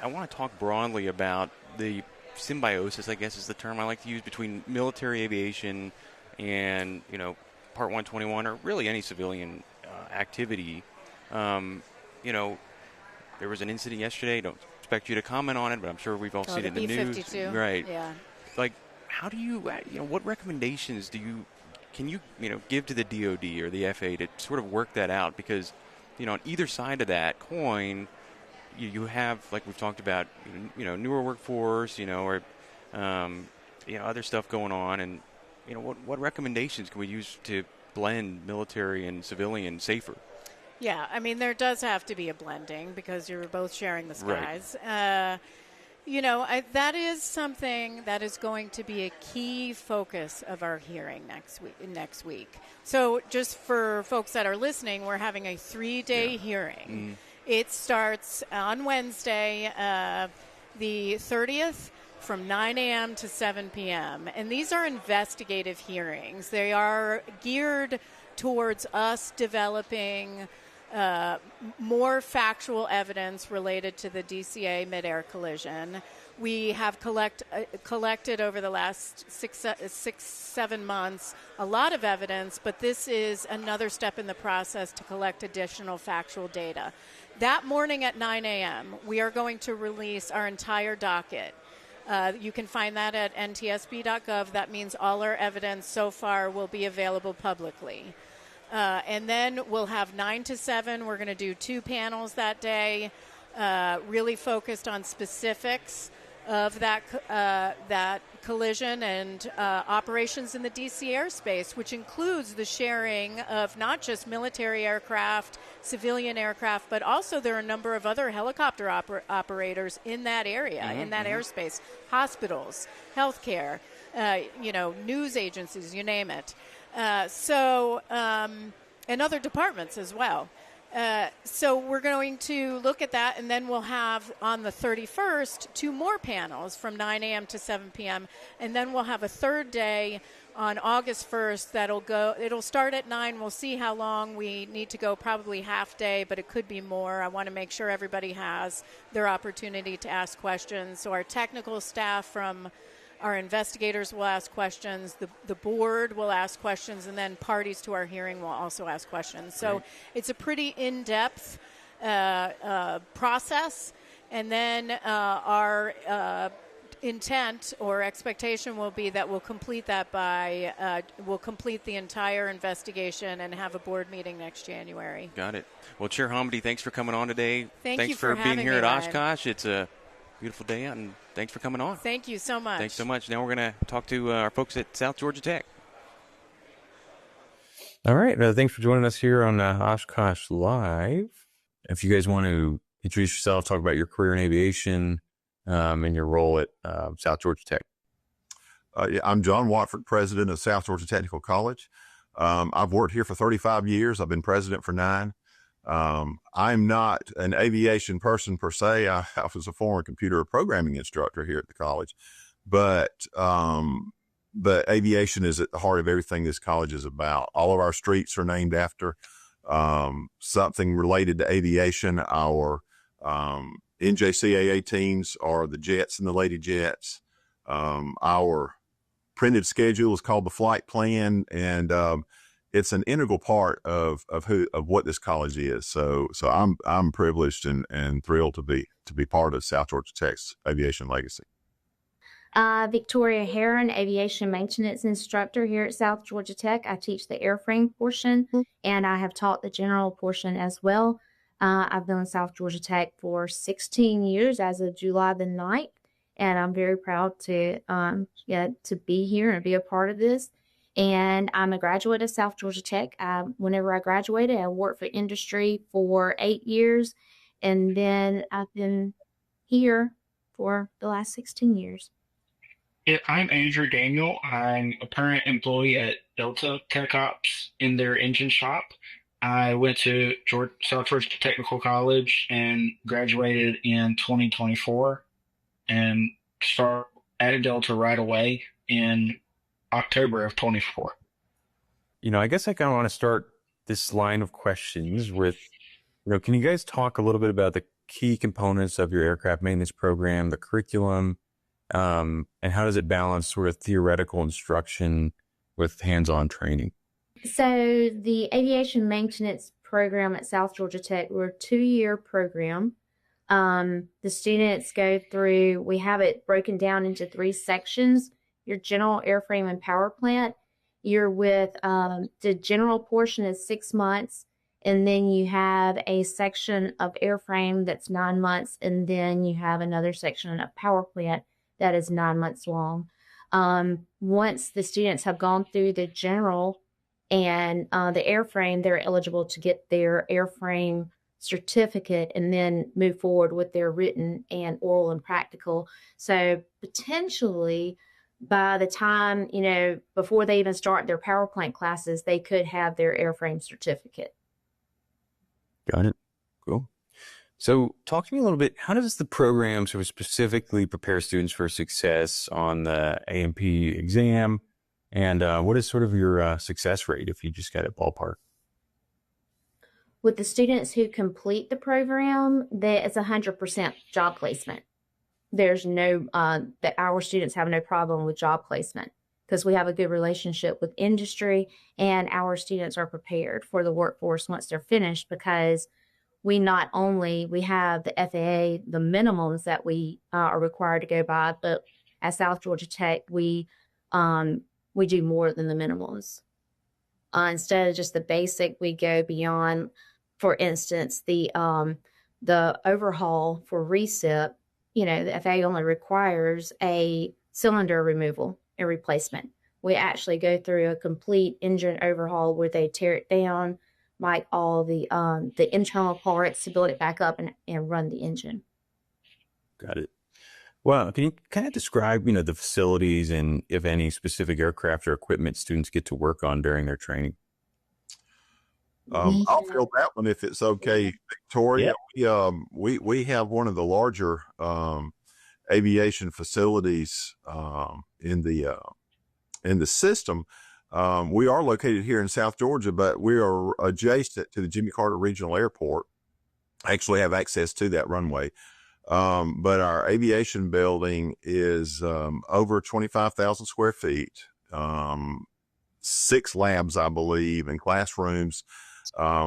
want to talk broadly about the symbiosis, I guess is the term I like to use, between military aviation and, Part 121, or really any civilian activity. There was an incident yesterday. Don't expect you to comment on it, but I'm sure we've all seen it in the news. B-52. Right. Yeah. Like, how do you, what recommendations can you give to the DoD or the FAA to sort of work that out? Because, on either side of that coin, you have, like we've talked about, newer workforce, or other stuff going on, and what recommendations can we use to blend military and civilian safer? Yeah, I mean, there does have to be a blending because you're both sharing the skies. Right. That is something that is going to be a key focus of our hearing next week. So just for folks that are listening, we're having a 3-day hearing. It starts on Wednesday, the 30th, from 9 a.m. to 7 p.m. And these are investigative hearings. They are geared towards us developing more factual evidence related to the DCA mid-air collision. We have collected over the last 6-7 months a lot of evidence, but this is another step in the process to collect additional factual data. That morning at 9 a.m., we are going to release our entire docket. You can find that at ntsb.gov. That means all our evidence so far will be available publicly. And then we'll have 9 to 7. We're going to do 2 panels that day, really focused on specifics of that collision and operations in the DC airspace, which includes the sharing of not just military aircraft, civilian aircraft, but also there are a number of other helicopter operators in that area, in that airspace, hospitals, healthcare, news agencies, you name it. And other departments as well. So we're going to look at that, and then we'll have on the 31st 2 more panels from 9 a.m. to 7 p.m., and then we'll have a third day on August 1st it'll start at 9. We'll see how long we need to go, probably half day, but it could be more. I want to make sure everybody has their opportunity to ask questions. So our technical staff from our investigators will ask questions, the board will ask questions, and then parties to our hearing will also ask questions. So it's a pretty in-depth process. And then our intent or expectation will be that we'll complete that we'll complete the entire investigation and have a board meeting next January. Got it. Well, Chair Hamady, thanks for coming on today. Thanks for being here at Ryan. Oshkosh. It's a beautiful day out, and thanks for coming on. Thank you so much. Thanks so much. Now we're going to talk to our folks at South Georgia Tech. All right. Thanks for joining us here on Oshkosh Live. If you guys want to introduce yourself, talk about your career in aviation and your role at South Georgia Tech. I'm John Watford, president of South Georgia Technical College. I've worked here for 35 years. I've been president for 9. I'm not an aviation person per se. I was a former computer programming instructor here at the college, but aviation is at the heart of everything this college is about. All of our streets are named after something related to aviation. Our NJCAA teams are the Jets and the Lady Jets. Our printed schedule is called the flight plan, and it's an integral part of what this college is. So I'm privileged and thrilled to be part of South Georgia Tech's aviation legacy. Victoria Heron, aviation maintenance instructor here at South Georgia Tech. I teach the airframe portion, and I have taught the general portion as well. I've been in South Georgia Tech for 16 years as of July the 9th, and I'm very proud to be here and be a part of this. And I'm a graduate of South Georgia Tech. Whenever I graduated, I worked for industry for 8 years, and then I've been here for the last 16 years. I'm Andrew Daniel. I'm a current employee at Delta Tech Ops in their engine shop. I went to South Georgia Technical College and graduated in 2024 and started at Delta right away in October of 24. I guess I kind of want to start this line of questions with, can you guys talk a little bit about the key components of your aircraft maintenance program, the curriculum, and how does it balance sort of theoretical instruction with hands-on training? So the aviation maintenance program at South Georgia Tech, we're a 2-year program. The students go through, we have it broken down into 3 sections. Your general airframe and power plant. You're with the general portion is 6 months. And then you have a section of airframe that's 9 months. And then you have another section of power plant that is 9 months long. Once the students have gone through the general and the airframe, they're eligible to get their airframe certificate and then move forward with their written and oral and practical. So potentially by the time, before they even start their power plant classes, they could have their airframe certificate. Got it. Cool. So talk to me a little bit, how does the program sort of specifically prepare students for success on the A&P exam? And what is sort of your success rate if you just got it ballpark? With the students who complete the program, it's 100% job placement. There's no, that our students have no problem with job placement because we have a good relationship with industry and our students are prepared for the workforce once they're finished because we have the FAA, the minimums that we are required to go by, but at South Georgia Tech, we do more than the minimums. Instead of just the basic, we go beyond. For instance, the overhaul for recip, the FAA only requires a cylinder removal and replacement. We actually go through a complete engine overhaul where they tear it down, like all the internal parts to build it back up and run the engine. Got it. Well, can you kind of describe, the facilities and if any specific aircraft or equipment students get to work on during their training? I'll fill that one if it's okay, Victoria. Yeah. We have one of the larger aviation facilities in the system. We are located here in South Georgia, but we are adjacent to the Jimmy Carter Regional Airport. I actually have access to that runway. But our aviation building is over 25,000 square feet, 6 labs, I believe, and classrooms.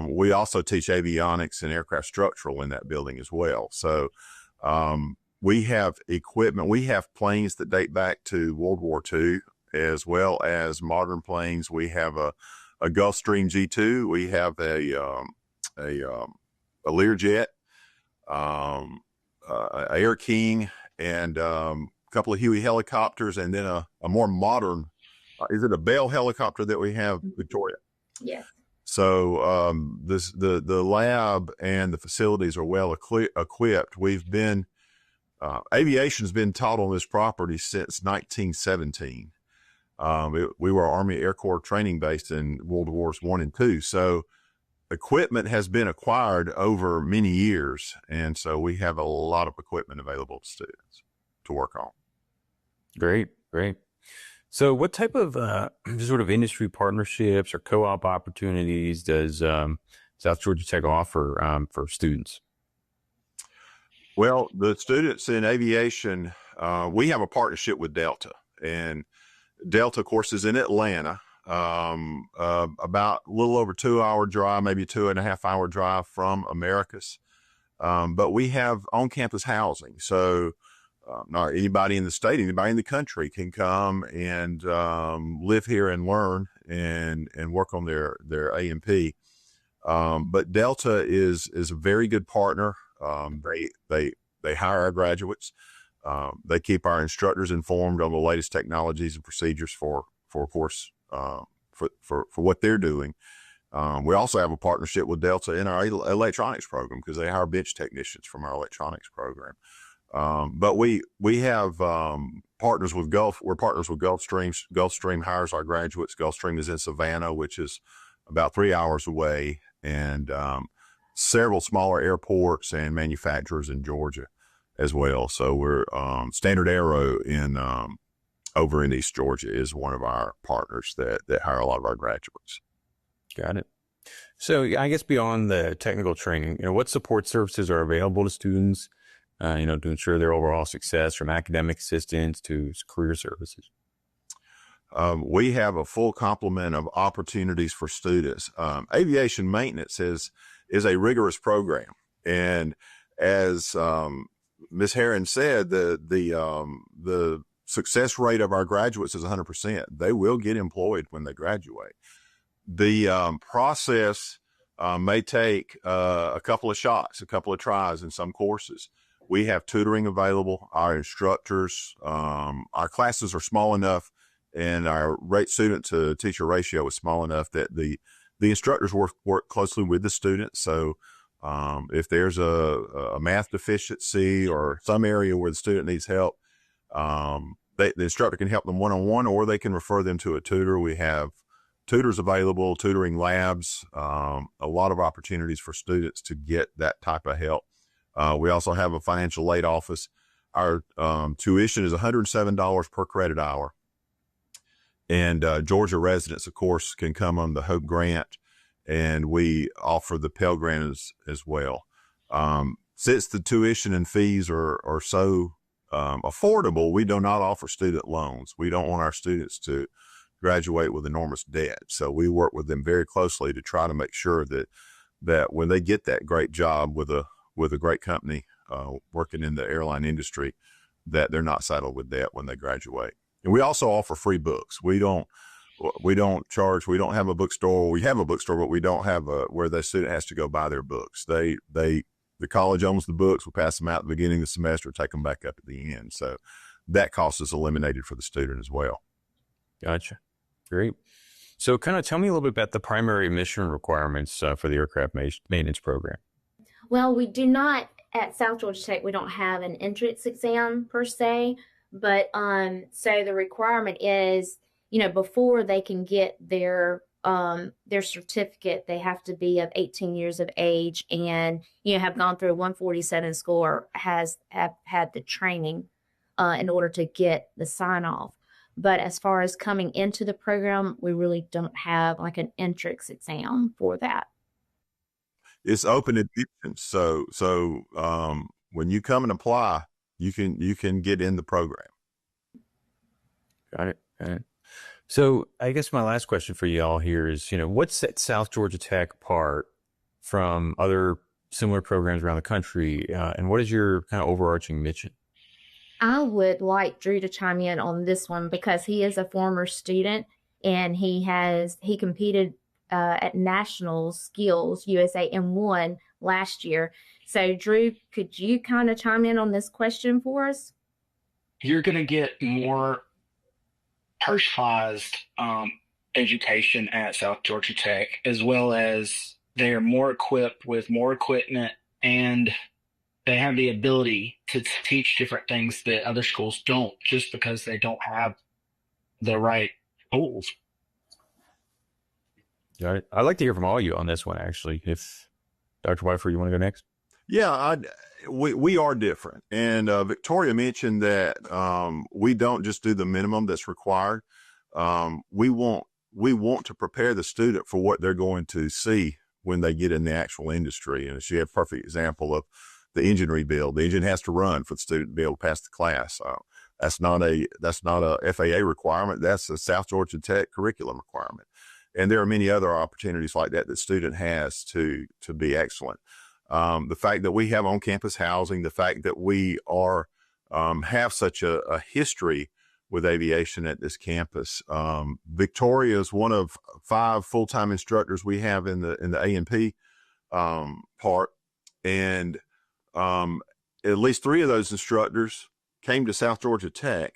We also teach avionics and aircraft structural in that building as well. So we have equipment. We have planes that date back to World War II, as well as modern planes. We have a Gulfstream G2. We have a Learjet, Air King, and a couple of Huey helicopters, and then a more modern, is it a Bell helicopter that we have, Victoria? Yes. So the lab and the facilities are well equipped. We've been aviation's been taught on this property since 1917. We were Army Air Corps training base in World Wars I and II. So equipment has been acquired over many years, and so we have a lot of equipment available to students to work on. Great. So what type of sort of industry partnerships or co-op opportunities does South Georgia Tech offer for students? Well, the students in aviation, we have a partnership with Delta, and Delta, of course, is in Atlanta. about a little over 2-hour drive, maybe 2.5-hour drive from Americus. But we have on-campus housing. So not anybody in the state, anybody in the country can come and live here and learn and work on their A&P. But Delta is a very good partner. They hire our graduates. They keep our instructors informed on the latest technologies and procedures for course, for what they're doing. We also have a partnership with Delta in our electronics program because they hire bench technicians from our electronics program. But we have partners with Gulf. We're partners with Gulfstream. Gulfstream hires our graduates. Gulfstream is in Savannah, which is about 3 hours away, and several smaller airports and manufacturers in Georgia as well. So we're Standard Aero in over in East Georgia is one of our partners that hire a lot of our graduates. Got it. So I guess beyond the technical training, what support services are available to students, to ensure their overall success, from academic assistance to career services? We have a full complement of opportunities for students. Aviation maintenance is a rigorous program. And as Ms. Herron said, the success rate of our graduates is 100%. They will get employed when they graduate. The process may take a couple of shots, a couple of tries in some courses. We have tutoring available. Our instructors, our classes are small enough, and our student to teacher ratio is small enough that the instructors work closely with the students. So if there's a math deficiency or some area where the student needs help, the instructor can help them one-on-one, or they can refer them to a tutor. We have tutors available, tutoring labs, a lot of opportunities for students to get that type of help. We also have a financial aid office. Our tuition is $107 per credit hour. And Georgia residents, of course, can come on the Hope Grant, and we offer the Pell Grant as well. Since the tuition and fees are so affordable, we do not offer student loans. We don't want our students to graduate with enormous debt. So we work with them very closely to try to make sure that when they get that great job with a great company working in the airline industry, that they're not saddled with debt when they graduate. And we also offer free books. We don't charge. We don't have a bookstore. We have a bookstore, but we don't have where the student has to go buy their books. The college owns the books. We pass them out at the beginning of the semester, take them back up at the end. So that cost is eliminated for the student as well. Gotcha. Great. So kind of tell me a little bit about the primary mission requirements for the aircraft maintenance program. Well, we do not, at South Georgia Tech, we don't have an entrance exam per se, but so the requirement is, before they can get their certificate, they have to be of 18 years of age and, have gone through a 147 score, have had the training in order to get the sign off. But as far as coming into the program, we really don't have like an entrance exam for that. It's open admission. So when you come and apply, you can get in the program. Got it. So I guess my last question for y'all here is, what sets South Georgia Tech apart from other similar programs around the country, and what is your kind of overarching mission? I would like Drew to chime in on this one because he is a former student and he competed at National Skills USA and won last year. So Drew, could you kind of chime in on this question for us? You're going to get more personalized education at South Georgia Tech, as well as they're more equipped with more equipment, and they have the ability to teach different things that other schools don't, just because they don't have the right tools. Got it. I'd like to hear from all of you on this one, actually. If Dr. Wyfer, you want to go next? Yeah, we are different. And Victoria mentioned that we don't just do the minimum that's required. We want to prepare the student for what they're going to see when they get in the actual industry. And she had a perfect example of the engine rebuild. The engine has to run for the student to be able to pass the class. That's not a FAA requirement. That's a South Georgia Tech curriculum requirement. And there are many other opportunities like that student has to be excellent. The fact that we have on-campus housing, the fact that we have such a history with aviation at this campus. Victoria is one of 5 full-time instructors we have in the A&P part, and at least 3 of those instructors came to South Georgia Tech.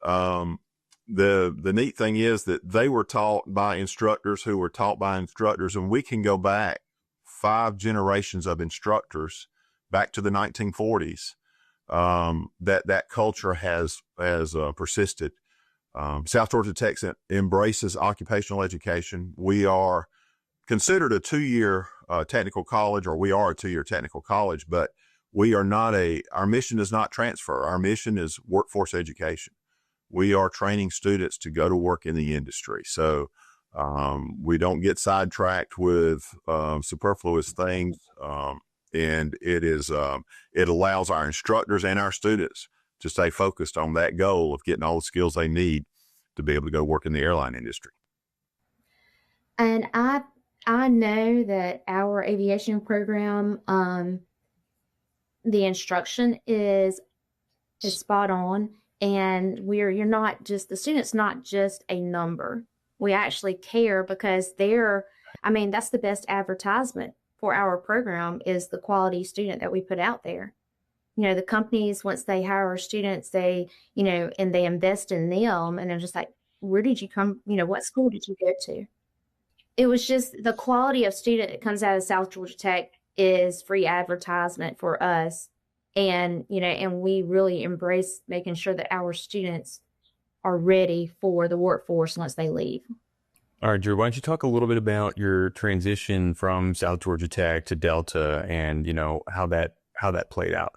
The neat thing is that they were taught by instructors who were taught by instructors, and we can go back 5 generations of instructors back to the 1940s. That culture has persisted. South Georgia Tech embraces occupational education. We are considered a 2-year technical college, or we are a 2-year technical college, but we are not our mission is not transfer. Our mission is workforce education. We are training students to go to work in the industry. So we don't get sidetracked with superfluous things. And it allows our instructors and our students to stay focused on that goal of getting all the skills they need to be able to go work in the airline industry. And I know that our aviation program, the instruction is spot on, and the student's not just a number. We actually care, because that's the best advertisement for our program is the quality student that we put out there. The companies, once they hire our students, they invest in them, and they're just like, where did you come? What school did you go to? It was just the quality of student that comes out of South Georgia Tech is free advertisement for us. And, and we really embrace making sure that our students are ready for the workforce once they leave. All right, Drew, why don't you talk a little bit about your transition from South Georgia Tech to Delta, and, how that played out?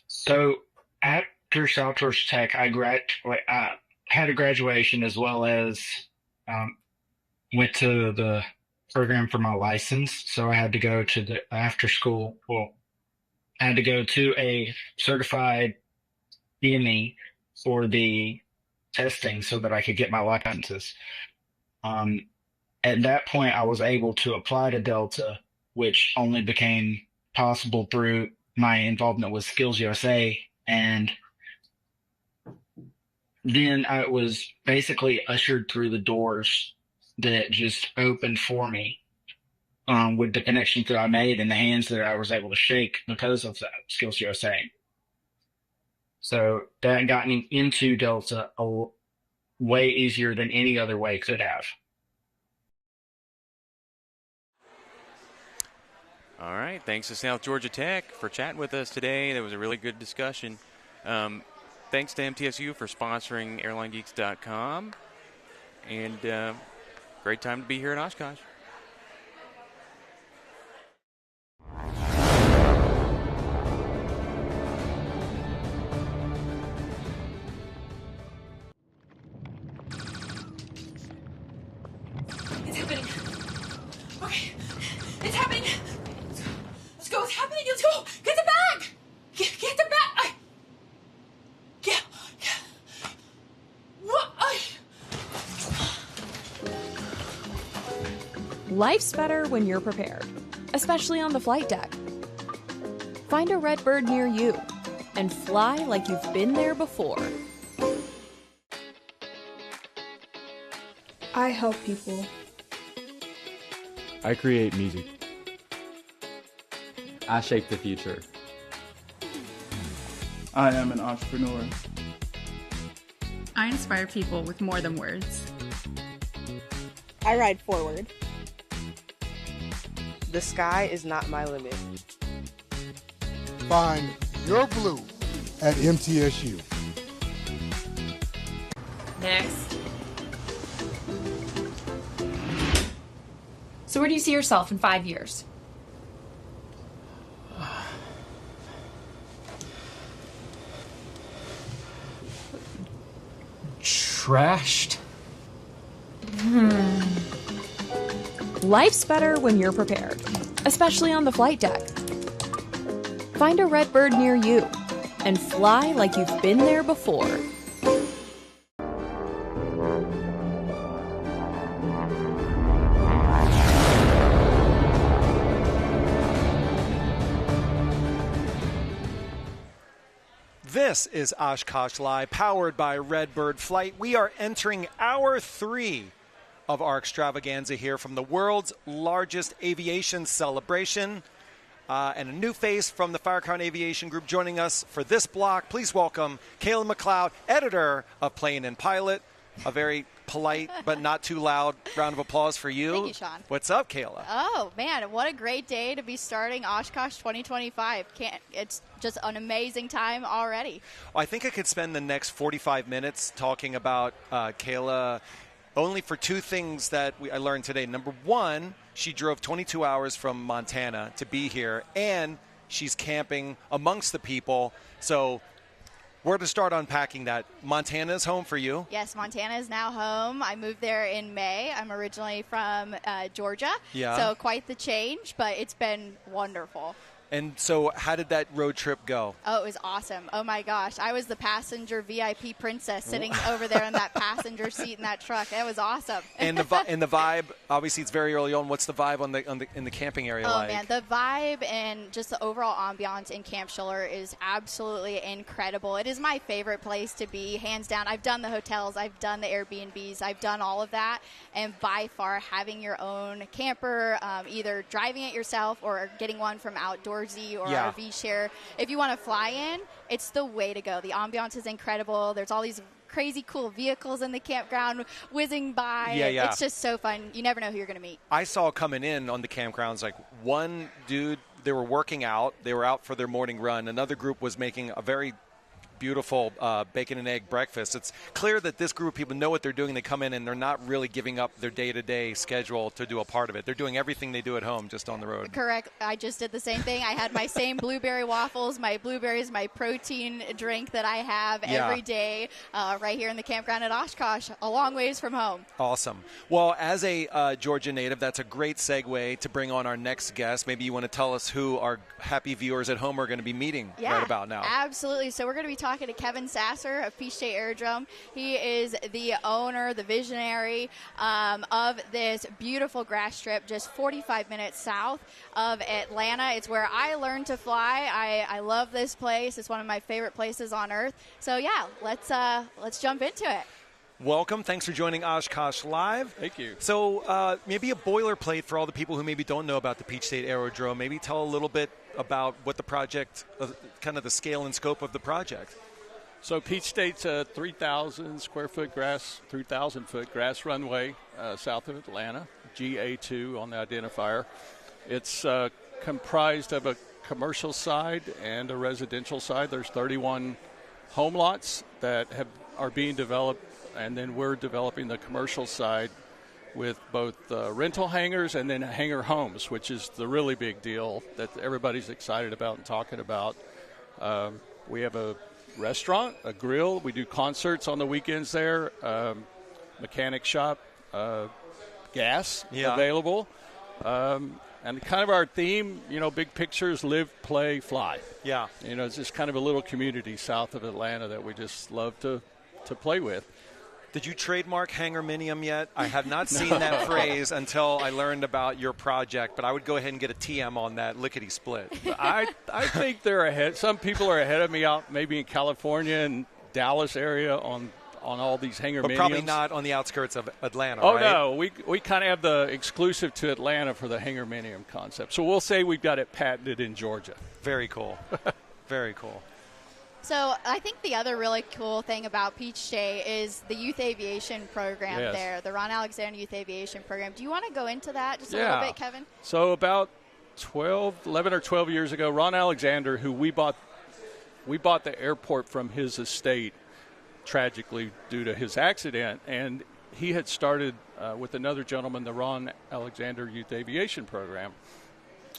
So after South Georgia Tech, I had a graduation, as well as went to the program for my license. So I had to go to the after school. Well, I had to go to a certified DME for the testing so that I could get my licenses. At that point, I was able to apply to Delta, which only became possible through my involvement with Skills USA. And then I was basically ushered through the doors that just opened for me, with the connections that I made and the hands that I was able to shake because of that Skills USA. So that got me into Delta way easier than any other way could have. All right. Thanks to South Georgia Tech for chatting with us today. That was a really good discussion. Thanks to MTSU for sponsoring AirlineGeeks.com. And great time to be here in Oshkosh. It's happening. Okay. It's happening. Let's go. It's happening. Let's go. Get the bag. Get the bag. Yeah. What? Life's better when you're prepared, especially on the flight deck. Find a red bird near you and fly like you've been there before. I help people. I create music. I shape the future. I am an entrepreneur. I inspire people with more than words. I ride forward. The sky is not my limit. Find your blue at MTSU. Next. So where do you see yourself in 5 years? Trashed. Life's better when you're prepared, especially on the flight deck. Find a red bird near you and fly like you've been there before. This is Oshkosh Live, powered by Redbird Flight. We are entering hour 3 of our extravaganza here from the world's largest aviation celebration. And a new face from the Firecrown Aviation Group joining us for this block. Please welcome Kayla McLeod, editor of Plane and Pilot. A very polite but not too loud round of applause for you. Thank you, Sean. What's up, Kayla? Oh, man, what a great day to be starting Oshkosh 2025. It's just an amazing time already. Well, I think I could spend the next 45 minutes talking about Kayla only for two things that I learned today. Number one, she drove 22 hours from Montana to be here, and she's camping amongst the people. So where to start unpacking that? Montana's home for you. Yes, Montana is now home. I moved there in May. I'm originally from Georgia, so quite the change, but it's been wonderful. And so how did that road trip go? Oh, it was awesome. Oh, my gosh. I was the passenger VIP princess sitting over there in that passenger seat in that truck. That was awesome. And the vibe, obviously it's very early on. What's the vibe in the camping area like? Oh, man, the vibe and just the overall ambiance in Camp Schiller is absolutely incredible. It is my favorite place to be, hands down. I've done the hotels. I've done the Airbnbs. I've done all of that. And by far, having your own camper, either driving it yourself or getting one from Outdoorsy or RV Share, if you want to fly in, it's the way to go. The ambiance is incredible. There's all these crazy cool vehicles in the campground whizzing by. It's just so fun. You never know who you're going to meet. I saw coming in on the campgrounds, like one dude, they were working out. They were out for their morning run. Another group was making a very beautiful bacon and egg breakfast. It's clear that this group of people know what they're doing. They come in and they're not really giving up their day-to-day schedule to do a part of it. They're doing everything they do at home just on the road. Correct. I just did the same thing. I had my same blueberry waffles. My blueberries, my protein drink that I have every day right here in the campground at Oshkosh, a long ways from home. Awesome. Well, as a Georgia native, that's a great segue to bring on our next guest. Maybe you want to tell us who our happy viewers at home are going to be meeting right about now. Absolutely. So we're going to be talking to Kevin Sasser of Peach State Aerodrome. He is the owner, the visionary of this beautiful grass strip just 45 minutes south of Atlanta. It's where I learned to fly. I love this place. It's one of my favorite places on earth. So yeah, let's jump into it. Welcome. Thanks for joining Oshkosh Live. Thank you. So maybe a boilerplate for all the people who maybe don't know about the Peach State Aerodrome. Maybe tell a little bit about what the project, kind of the scale and scope of the project. So Peach State's a 3,000 square foot grass, 3,000 foot grass runway south of Atlanta, GA2 on the identifier. It's comprised of a commercial side and a residential side. There's 31 home lots that are being developed, and then we're developing the commercial side with both rental hangars and then hangar homes, which is the really big deal that everybody's excited about and talking about. We have a restaurant, a grill. We do concerts on the weekends there, mechanic shop, gas available. And kind of our theme, big pictures, live, play, fly. Yeah. It's just kind of a little community south of Atlanta that we just love to play with. Did you trademark hangarminium yet? I have not seen that phrase until I learned about your project, but I would go ahead and get a TM on that lickety-split. I think they're ahead. Some people are ahead of me out maybe in California and Dallas area on all these hangarminiums. But probably not on the outskirts of Atlanta, right? Oh, no. We kind of have the exclusive to Atlanta for the hangarminium concept. So we'll say we've got it patented in Georgia. Very cool. Very cool. So I think the other really cool thing about Peach State is the youth aviation program there, the Ron Alexander Youth Aviation Program. Do you want to go into that just a little bit, Kevin? So about 11 or 12 years ago, Ron Alexander, who we bought the airport from his estate, tragically due to his accident, and he had started with another gentleman the Ron Alexander Youth Aviation Program.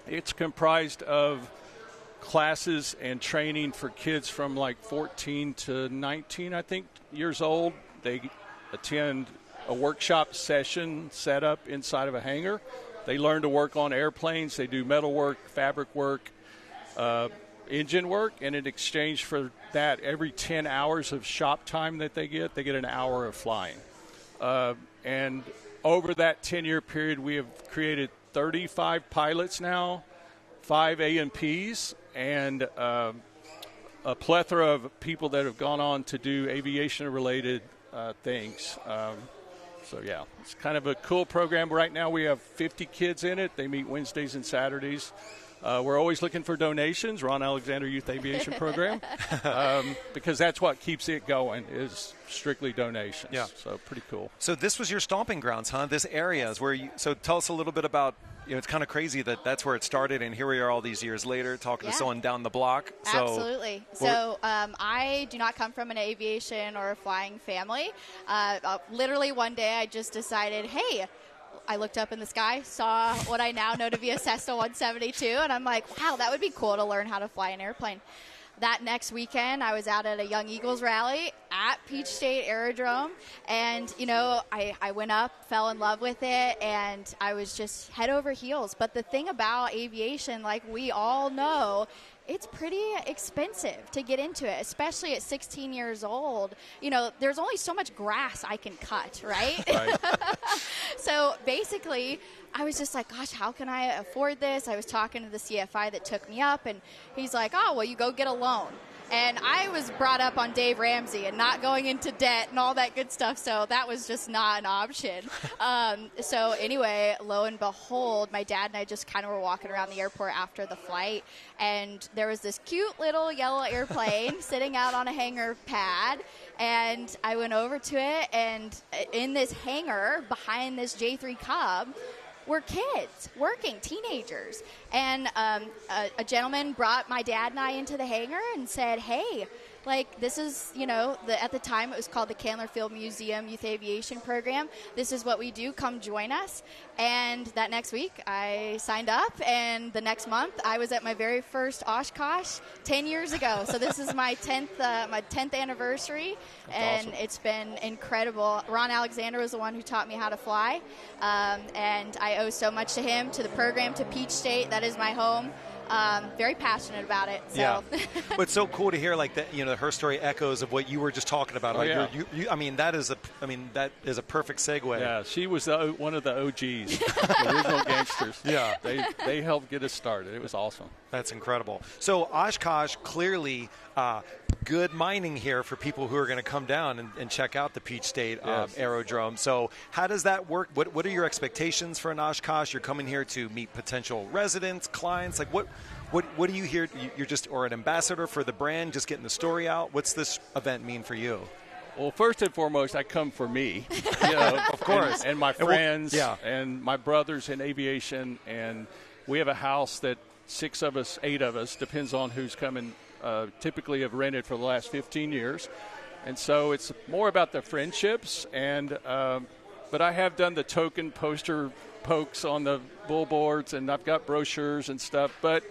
It's comprised of classes and training for kids from like 14 to 19, I think, years old. They attend a workshop session set up inside of a hangar. They learn to work on airplanes. They do metal work, fabric work, engine work, and in exchange for that, every 10 hours of shop time that they get an hour of flying. And over that 10-year period, we have created 35 pilots now, 5 A&Ps, and a plethora of people that have gone on to do aviation-related things. So, yeah, it's kind of a cool program. Right now we have 50 kids in it. They meet Wednesdays and Saturdays. We're always looking for donations, Ron Alexander Youth Aviation Program, because that's what keeps it going is strictly donations. Yeah. So pretty cool. So this was your stomping grounds, huh? This area is where you – so tell us a little bit about – it's kind of crazy that that's where it started, and here we are all these years later talking to someone down the block. So, absolutely. So I do not come from an aviation or a flying family. Literally one day I just decided, hey, I looked up in the sky, saw what I now know to be a Cessna 172, and I'm like, wow, that would be cool to learn how to fly an airplane. That next weekend, I was out at a Young Eagles rally at Peach State Aerodrome, and, I went up, fell in love with it, and I was just head over heels. But the thing about aviation, like we all know, it's pretty expensive to get into it, especially at 16 years old. There's only so much grass I can cut, right? So basically, I was just like, gosh, how can I afford this? I was talking to the CFI that took me up, and he's like, oh, well, you go get a loan. And I was brought up on Dave Ramsey and not going into debt and all that good stuff, so that was just not an option. So anyway, lo and behold, my dad and I just kind of were walking around the airport after the flight, and there was this cute little yellow airplane sitting out on a hangar pad, and I went over to it, and in this hangar behind this J3 Cub were kids, working teenagers. And a gentleman brought my dad and I into the hangar and said, hey, this is, at the time it was called the Candler Field Museum Youth Aviation Program. This is what we do. Come join us. And that next week I signed up, and the next month I was at my very first Oshkosh 10 years ago. So this is my 10th anniversary. That's and awesome. It's been incredible. Ron Alexander was the one who taught me how to fly. And I owe so much to him, to the program, to Peach State. That is my home. Very passionate about it. So. Yeah, but it's so cool to hear that. Her story echoes of what you were just talking about. Oh, like yeah. That is a perfect segue. Yeah, she was one of the OGs, the original gangsters. Yeah, they helped get us started. It was awesome. That's incredible. So Oshkosh, clearly good mining here for people who are going to come down and check out the Peach State Aerodrome. So how does that work? What are your expectations for an Oshkosh? You're coming here to meet potential residents, clients. Like what do you hear? You're just or an ambassador for the brand, just getting the story out. What's this event mean for you? Well, first and foremost, I come for me, of course, and my friends, and my brothers in aviation, and we have a house that 6 of us, 8 of us, depends on who's coming. Typically have rented for the last 15 years, and so it's more about the friendships. And but I have done the token poster pokes on the billboards, and I've got brochures and stuff. But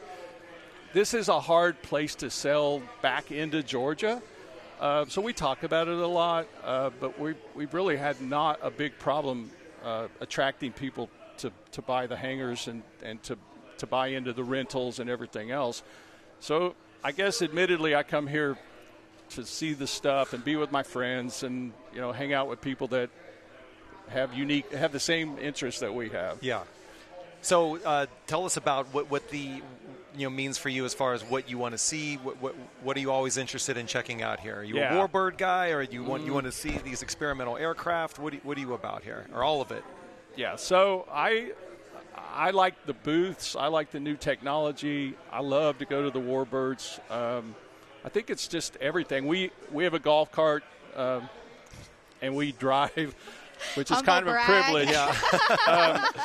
this is a hard place to sell back into Georgia. So we talk about it a lot, but we really had not a big problem attracting people to buy the hangars and to buy into the rentals and everything else. So I guess admittedly I come here to see the stuff and be with my friends and hang out with people that have the same interests that we have. Yeah. So tell us about what the means for you as far as what you want to see. What are you always interested in checking out here? Are you a warbird guy, or you want to see these experimental aircraft? What are you about here, or all of it? Yeah. So I like the booths. I like the new technology. I love to go to the warbirds. I think it's just everything. We have a golf cart, and we drive. Which is kind of a privilege.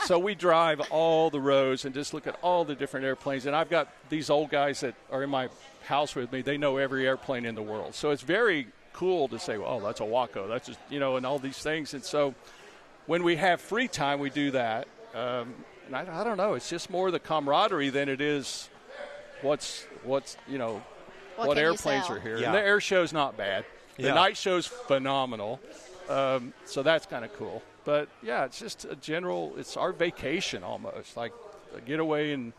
So we drive all the roads and just look at all the different airplanes. And I've got these old guys that are in my house with me. They know every airplane in the world. So it's very cool to say, well, that's a Waco. That's just, and all these things. And so when we have free time, we do that. And I don't know. It's just more the camaraderie than it is what airplanes are here. Yeah. And the air show's not bad. The night show's phenomenal. So that's kind of cool. But, yeah, it's just it's our vacation almost, like a getaway and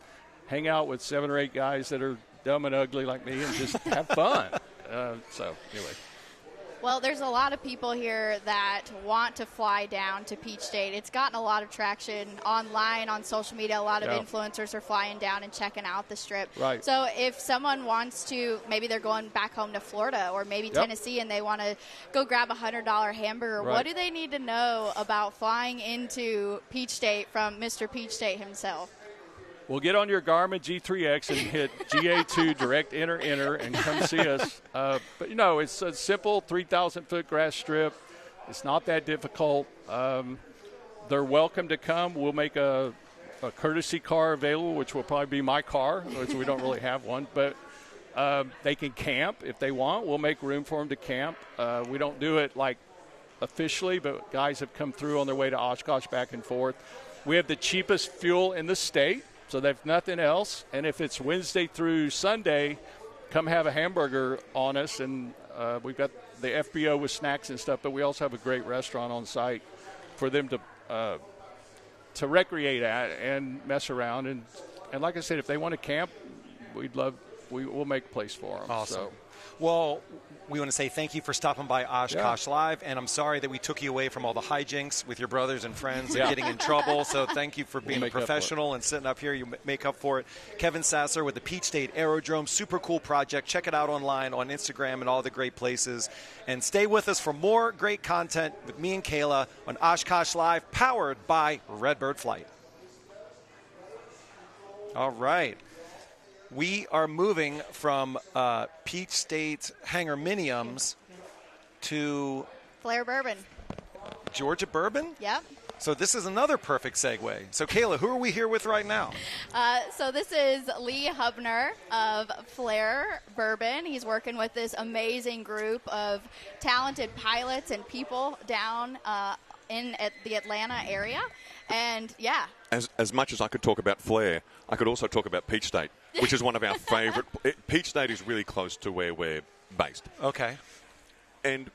hang out with 7 or 8 guys that are dumb and ugly like me and just have fun. So anyway. Well, there's a lot of people here that want to fly down to Peach State. It's gotten a lot of traction online, on social media. A lot of influencers are flying down and checking out the Strip. Right. So if someone wants to, maybe they're going back home to Florida or maybe Tennessee, and they want to go grab a $100 hamburger, what do they need to know about flying into Peach State from Mr. Peach State himself? Well, get on your Garmin G3X and hit GA2 direct enter, and come see us. But, it's a simple 3,000-foot grass strip. It's not that difficult. They're welcome to come. We'll make a courtesy car available, which will probably be my car, which we don't really have one. But they can camp if they want. We'll make room for them to camp. We don't do it, officially, but guys have come through on their way to Oshkosh back and forth. We have the cheapest fuel in the state. So they have nothing else. And if it's Wednesday through Sunday, come have a hamburger on us. And we've got the FBO with snacks and stuff, but we also have a great restaurant on site for them to recreate at and mess around. And like I said, if they want to camp, we'll make a place for them. Awesome. So. Well, we want to say thank you for stopping by Oshkosh Live, and I'm sorry that we took you away from all the hijinks with your brothers and friends and getting in trouble. So thank you for being a professional and sitting up here. You make up for it. Kevin Sasser with the Peach State Aerodrome. Super cool project. Check it out online on Instagram and all the great places. And stay with us for more great content with me and Kayla on Oshkosh Live, powered by Redbird Flight. All right. We are moving from Peach State Hangar Miniums to Flair Bourbon. Georgia Bourbon? Yep. So this is another perfect segue. So, Kayla, who are we here with right now? So this is Lee Hubner of Flair Bourbon. He's working with this amazing group of talented pilots and people down in the Atlanta area. And, As much as I could talk about Flair, I could also talk about Peach State, which is one of our favorite. Peach State is really close to where we're based. Okay. And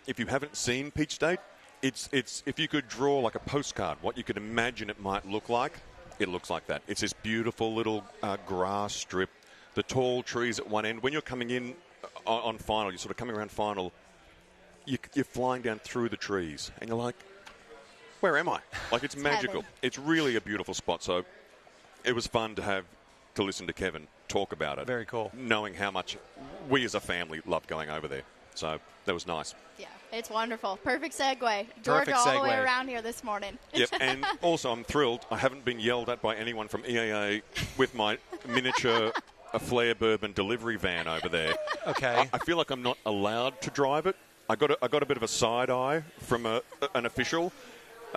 if you haven't seen Peach State, it's if you could draw like a postcard, what you could imagine it might look like, it looks like that. It's this beautiful little grass strip, the tall trees at one end. When you're coming in on final, you're sort of coming around final, you're flying down through the trees, and you're like, where am I? Like, it's magical. It's really a beautiful spot. So it was fun to listen to Kevin talk about it. Very cool. Knowing how much we as a family loved going over there. So that was nice. Yeah, it's wonderful. Perfect segue. Georgia all the way around here this morning. Yep, and also I'm thrilled. I haven't been yelled at by anyone from EAA with my miniature Flair Bourbon delivery van over there. Okay. I feel like I'm not allowed to drive it. I got a bit of a side eye from an official.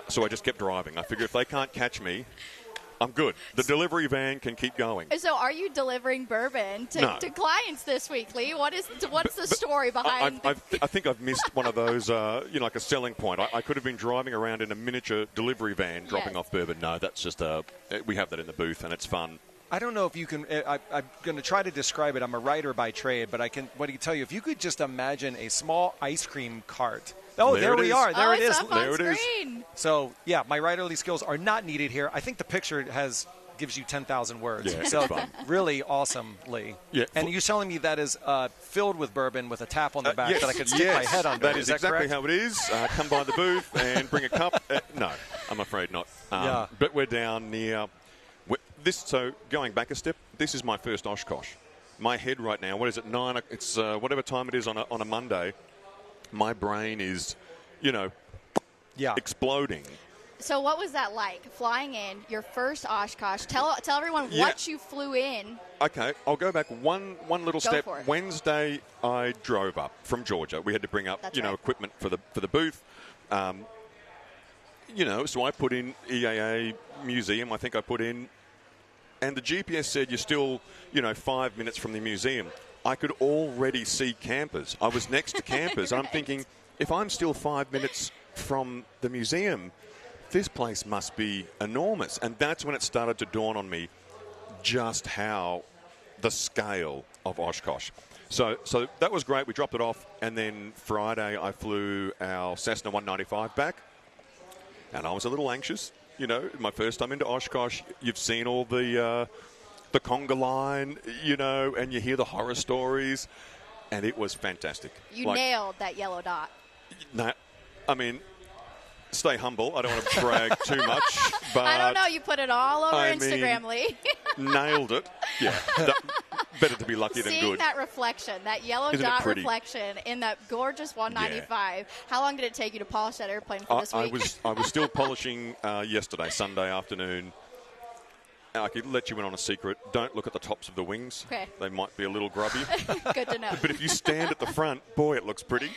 So I just kept driving. I figure if they can't catch me, I'm good. The delivery van can keep going. So are you delivering bourbon to clients this week, Lee? What's the story behind I think I've missed one of those, like a selling point. I could have been driving around in a miniature delivery van dropping off bourbon. No, that's just we have that in the booth, and it's fun. I don't know if you can. I'm going to try to describe it. I'm a writer by trade, but I can tell you, if you could just imagine a small ice cream cart. Oh, there we are. There it is. There it is. So, yeah, my writerly skills are not needed here. I think the picture gives you 10,000 words. Yeah, so really awesome, Lee. Yeah. And you're telling me that is filled with bourbon with a tap on the back that I could stick my head under. That is exactly how it is. Come by the booth and bring a cup. No, I'm afraid not. But we're down near this. So going back a step, this is my first Oshkosh. My head right now, what is it, 9? It's whatever time it is on a Monday. My brain is, exploding. So what was that like, flying in, your first Oshkosh? Tell everyone what you flew in. Okay, I'll go back one little step. For it. Wednesday, I drove up from Georgia. We had to bring up, equipment for the booth. So I put in EAA Museum, I think I put in, and the GPS said you're still, 5 minutes from the museum. I could already see campers. I was next to campers. I'm thinking, if I'm still 5 minutes from the museum, this place must be enormous. And that's when it started to dawn on me just how the scale of Oshkosh. So that was great. We dropped it off. And then Friday, I flew our Cessna 195 back. And I was a little anxious. My first time into Oshkosh, you've seen all the the conga line, you know, and you hear the horror stories, and it was fantastic. You nailed that yellow dot. No, I mean, stay humble. I don't want to brag too much, but I don't know. You put it all over Instagram, Lee. Nailed it. Yeah. Better to be lucky than good. Seeing that reflection, that yellow Isn't dot reflection in that gorgeous 195. Yeah. How long did it take you to polish that airplane for this week? I was still polishing yesterday, Sunday afternoon. I could let you in on a secret. Don't look at the tops of the wings. Okay. They might be a little grubby. Good to know. But if you stand at the front, boy, it looks pretty.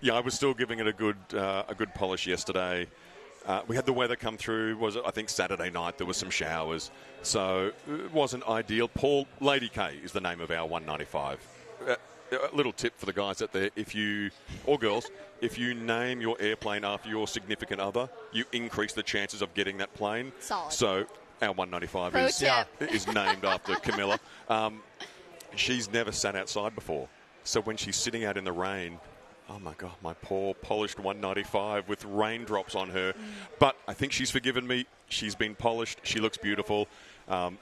Yeah, I was still giving it a good polish yesterday. We had the weather come through. Was it? I think Saturday night there was some showers, so it wasn't ideal. Lady K is the name of our 195. A little tip for the guys out there: or girls, if you name your airplane after your significant other, you increase the chances of getting that plane. Solid. So our 195 is named after Camilla. She's never sat outside before, so when she's sitting out in the rain. Oh, my God, my poor polished 195 with raindrops on her. But I think she's forgiven me. She's been polished. She looks beautiful.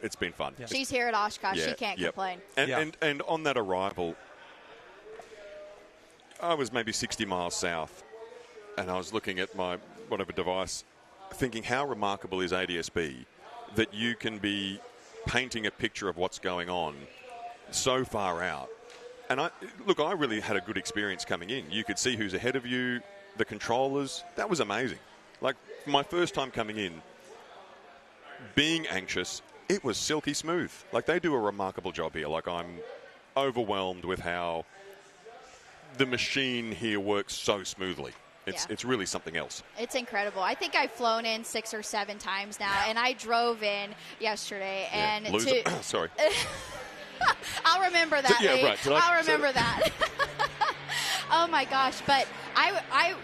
It's been fun. Yeah. She's here at Oshkosh. She can't complain. And on that arrival, I was maybe 60 miles south, and I was looking at my whatever device, thinking how remarkable is ADSB that you can be painting a picture of what's going on so far out. And I really had a good experience coming in. You could see who's ahead of you, the controllers. That was amazing. Like, my first time coming in, being anxious, it was silky smooth. Like, they do a remarkable job here. Like, I'm overwhelmed with how the machine here works so smoothly. It's really something else. It's incredible. I think I've flown in 6 or 7 times now, and I drove in yesterday. And Sorry. I'll remember that. Yeah, right. I'll remember that. Oh my gosh! But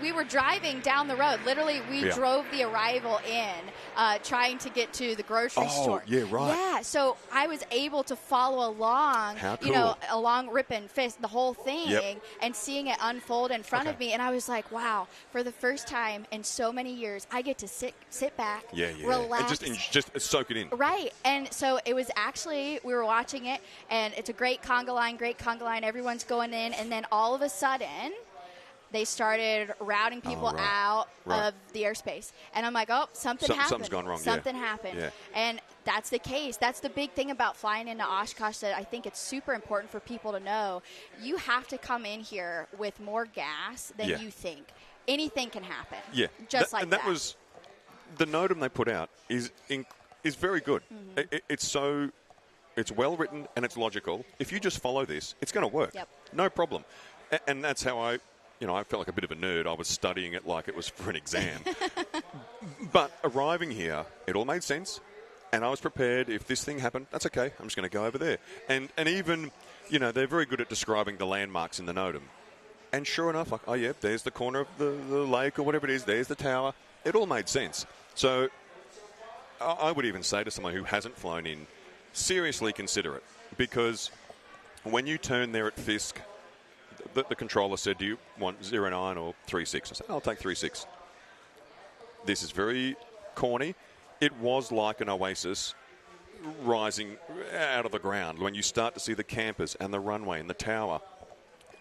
we were driving down the road. Literally, we drove the arrival in, trying to get to the grocery store. Yeah, right. Yeah, so I was able to follow along. How cool. You know, along Rip and Fisk, the whole thing, and seeing it unfold in front of me. And I was like, wow! For the first time in so many years, I get to sit back, relax, and just soak it in. Right, and so it was actually we were watching it, and it's a great conga line. Everyone's going in, and then all of a sudden, they started routing people out of the airspace. And I'm like, oh, something happened. Something's gone wrong. Something happened. Yeah. And that's the case. That's the big thing about flying into Oshkosh that I think it's super important for people to know. You have to come in here with more gas than you think. Anything can happen. Yeah. And that was the NOTAM they put out is very good. Mm-hmm. It's well written and it's logical. If you just follow this, it's going to work. Yep. No problem. And that's how I felt like a bit of a nerd. I was studying it like it was for an exam. But arriving here, it all made sense. And I was prepared. If this thing happened, that's okay. I'm just going to go over there. And even, they're very good at describing the landmarks in the NOTAM. And sure enough, like, oh, yeah, there's the corner of the lake or whatever it is. There's the tower. It all made sense. So I would even say to someone who hasn't flown in, seriously consider it. Because when you turn there at Fisk, the controller said, do you want 09 or 36? I said, I'll take 36. This is very corny. It was like an oasis rising out of the ground when you start to see the campers and the runway and the tower.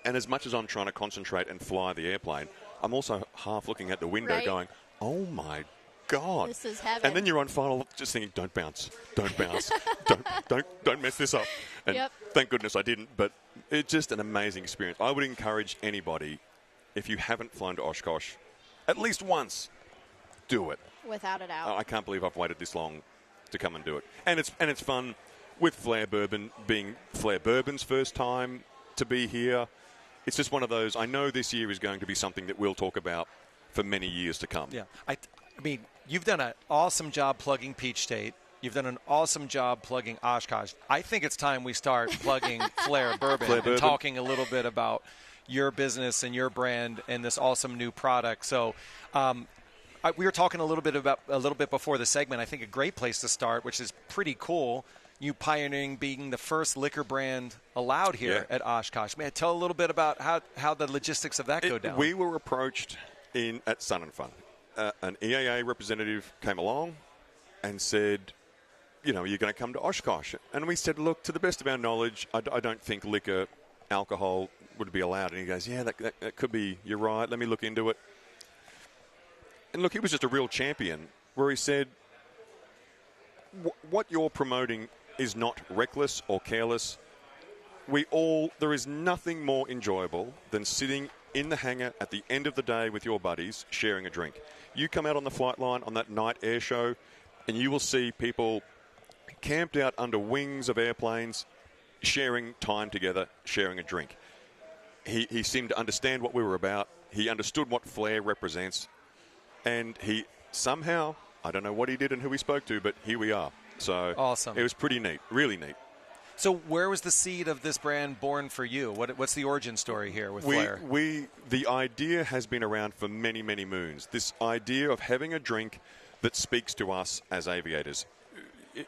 And as much as I'm trying to concentrate and fly the airplane, I'm also half looking at the window going, oh, my God. This is heaven. And then you're on final just thinking, don't bounce, don't mess this up. And thank goodness I didn't, but it's just an amazing experience. I would encourage anybody, if you haven't flown to Oshkosh, at least once, do it. Without a doubt. I can't believe I've waited this long to come and do it. And it's fun with Flair Bourbon being Flair Bourbon's first time to be here. It's just one of those, I know this year is going to be something that we'll talk about for many years to come. Yeah. I mean, you've done an awesome job plugging Peach State. You've done an awesome job plugging Oshkosh. I think it's time we start plugging Flair Bourbon and talking a little bit about your business and your brand and this awesome new product. So we were talking a little bit before the segment. I think a great place to start, which is pretty cool, you pioneering being the first liquor brand allowed here at Oshkosh. May I tell a little bit about how the logistics of that go down? We were approached at Sun and Fun. An EAA representative came along and said, you know, are you going to come to Oshkosh? And we said, look, to the best of our knowledge, I don't think liquor, alcohol would be allowed. And he goes, yeah, that could be, you're right, let me look into it. And look, he was just a real champion where he said, what you're promoting is not reckless or careless. There is nothing more enjoyable than sitting in the hangar at the end of the day with your buddies sharing a drink. You come out on the flight line on that night air show and you will see people camped out under wings of airplanes sharing time together, sharing a drink. He seemed to understand what we were about. He understood what flair represents. And he somehow, I don't know what he did and who he spoke to, but here we are. So awesome. It was pretty neat, really neat. So where was the seed of this brand born for you? What's the origin story here with Flair? The idea has been around for many, many moons. This idea of having a drink that speaks to us as aviators.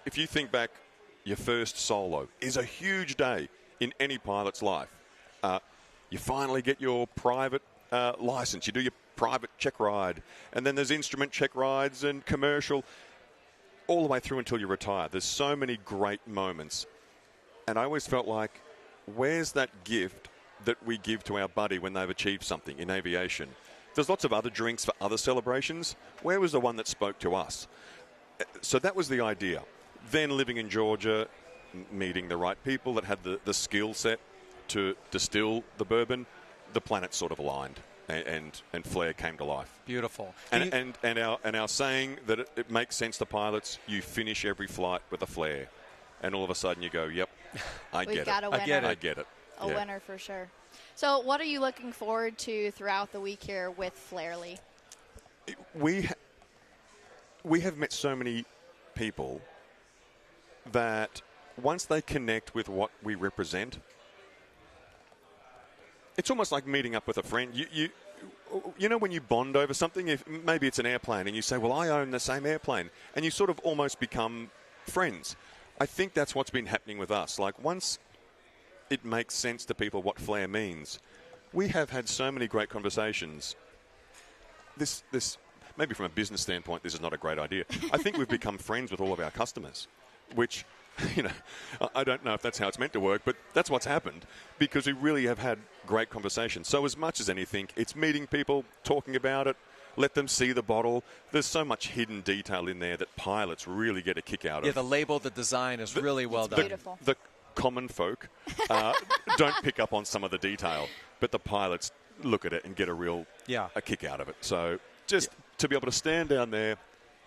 If you think back, your first solo is a huge day in any pilot's life. You finally get your private license. You do your private check ride. And then there's instrument check rides and commercial all the way through until you retire. There's so many great moments. And I always felt like, where's that gift that we give to our buddy when they've achieved something in aviation? There's lots of other drinks for other celebrations. Where was the one that spoke to us? So that was the idea. Then living in Georgia, meeting the right people that had the skill set to distill the bourbon, the planets sort of aligned, and Flair came to life. Beautiful. And our saying that it makes sense to pilots, you finish every flight with a Flair. And all of a sudden you go, yep, I get it. I get it. A winner for sure. So what are you looking forward to throughout the week here with Flair Lee? We have met so many people that once they connect with what we represent, it's almost like meeting up with a friend. You know when you bond over something, maybe it's an airplane, and you say, well, I own the same airplane, and you sort of almost become friends. I think that's what's been happening with us. Like, once it makes sense to people what Flair means, we have had so many great conversations. This maybe from a business standpoint, this is not a great idea. I think we've become friends with all of our customers, which, you know, I don't know if that's how it's meant to work, but that's what's happened because we really have had great conversations. So as much as anything, it's meeting people, talking about it, let them see the bottle. There's so much hidden detail in there that pilots really get a kick out of. Yeah, the label, the design is really well done. Beautiful. The common folk don't pick up on some of the detail, but the pilots look at it and get a kick out of it. So just to be able to stand down there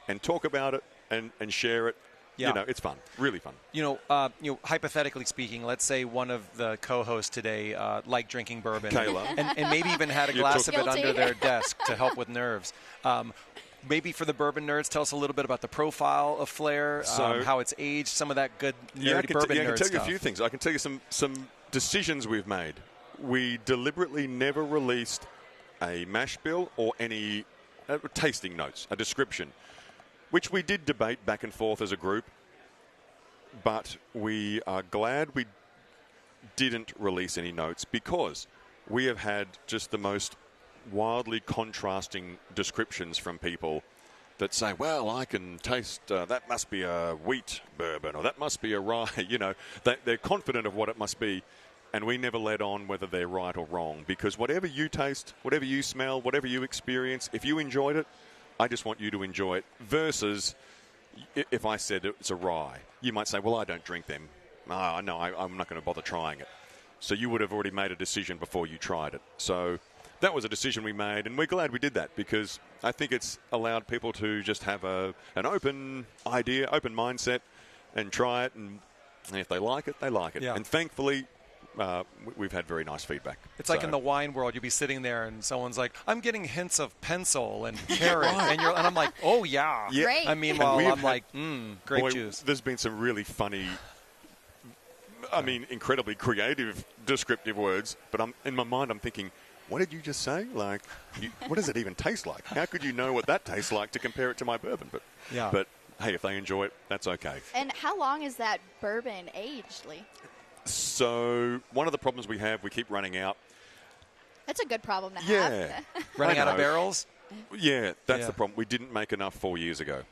and talk about it and share it, you know, it's fun, really fun. You know, hypothetically speaking, let's say one of the co-hosts today liked drinking bourbon, Kayla, and maybe even had a glass of it under their desk to help with nerves. Maybe for the bourbon nerds, tell us a little bit about the profile of Flair, how it's aged, some of that good nerdy bourbon nerd stuff. I can tell you a few things. I can tell you some decisions we've made. We deliberately never released a mash bill or any tasting notes, a description, which we did debate back and forth as a group, but we are glad we didn't release any notes because we have had just the most wildly contrasting descriptions from people that say, well, I can taste, that must be a wheat bourbon or that must be a rye. You know, they're confident of what it must be, and we never let on whether they're right or wrong because whatever you taste, whatever you smell, whatever you experience, if you enjoyed it, I just want you to enjoy it versus if I said it's a rye, you might say, well, I don't drink them. No, I'm not going to bother trying it. So you would have already made a decision before you tried it. So that was a decision we made, and we're glad we did that because I think it's allowed people to just have an open idea, open mindset, and try it. And if they like it, they like it. Yeah. And thankfully, we've had very nice feedback. It's like in the wine world, you'll be sitting there and someone's like, I'm getting hints of pencil and carrot. and I'm like, oh, yeah. Great. I mean, well, I'm like, grape juice. There's been some really funny, incredibly creative, descriptive words. But in my mind, I'm thinking, what did you just say? Like, what does it even taste like? How could you know what that tastes like to compare it to my bourbon? But hey, if they enjoy it, that's okay. And how long is that bourbon aged, Lee? So one of the problems we have, we keep running out. That's a good problem to have. Yeah. Running out of barrels? Yeah, that's the problem. We didn't make enough 4 years ago.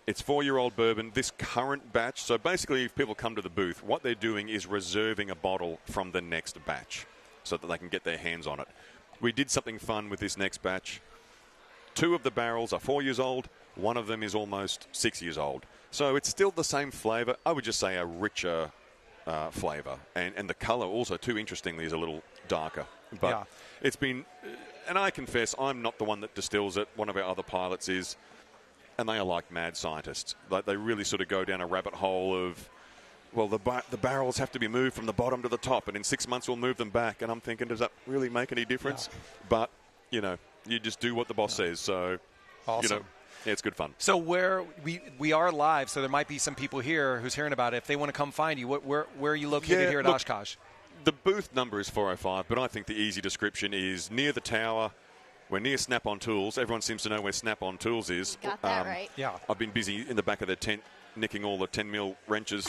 It's 4-year-old bourbon. This current batch, so basically if people come to the booth, what they're doing is reserving a bottle from the next batch so that they can get their hands on it. We did something fun with this next batch. 2 of the barrels are 4 years old. 1 of them is almost 6 years old. So it's still the same flavor. I would just say a richer flavor. And the color also, too, interestingly, is a little darker. But it's been, and I confess, I'm not the one that distills it. One of our other pilots is. And they are like mad scientists. Like they really sort of go down a rabbit hole of, well, the barrels have to be moved from the bottom to the top, and in 6 months we'll move them back. And I'm thinking, does that really make any difference? Yeah. But, you know, you just do what the boss says. So, awesome. You know, yeah, it's good fun. So where we are live, so there might be some people here who's hearing about it. If they want to come find you, where are you located here at Oshkosh? The booth number is 405, but I think the easy description is near the tower. We're near Snap-on Tools. Everyone seems to know where Snap-on Tools is. Got that right. Yeah. I've been busy in the back of their tent nicking all the 10-mil wrenches.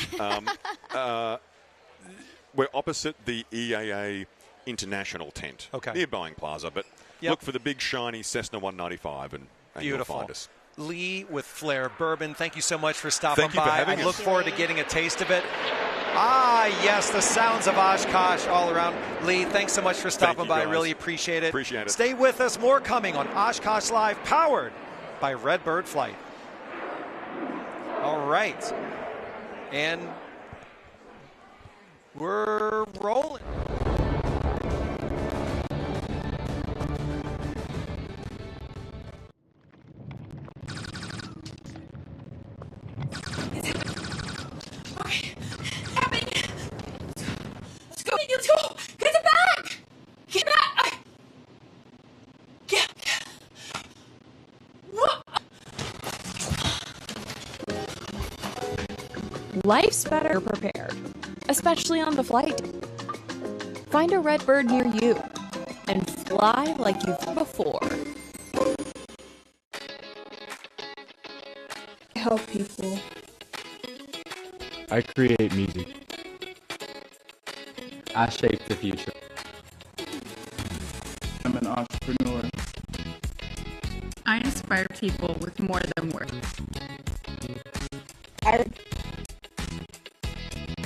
We're opposite the EAA International tent near Boeing Plaza. But look for the big, shiny Cessna 195 and you'll find us. Lee with Flair Bourbon, thank you so much for stopping Thank you for by. having I us. look forward to getting a taste of it. Ah, yes, the sounds of Oshkosh all around. Lee, thanks so much for stopping by. guys. Really appreciate it. Appreciate it. Stay with us. More coming on Oshkosh Live, powered by Redbird Flight. All right. And we're rolling. Let's go! Get the bag! Get back! Get. What? Life's better prepared, especially on the flight. Find a Redbird near you and fly like you've before. Help people. I create music. I shape the future. I'm an entrepreneur. I inspire people with more than words.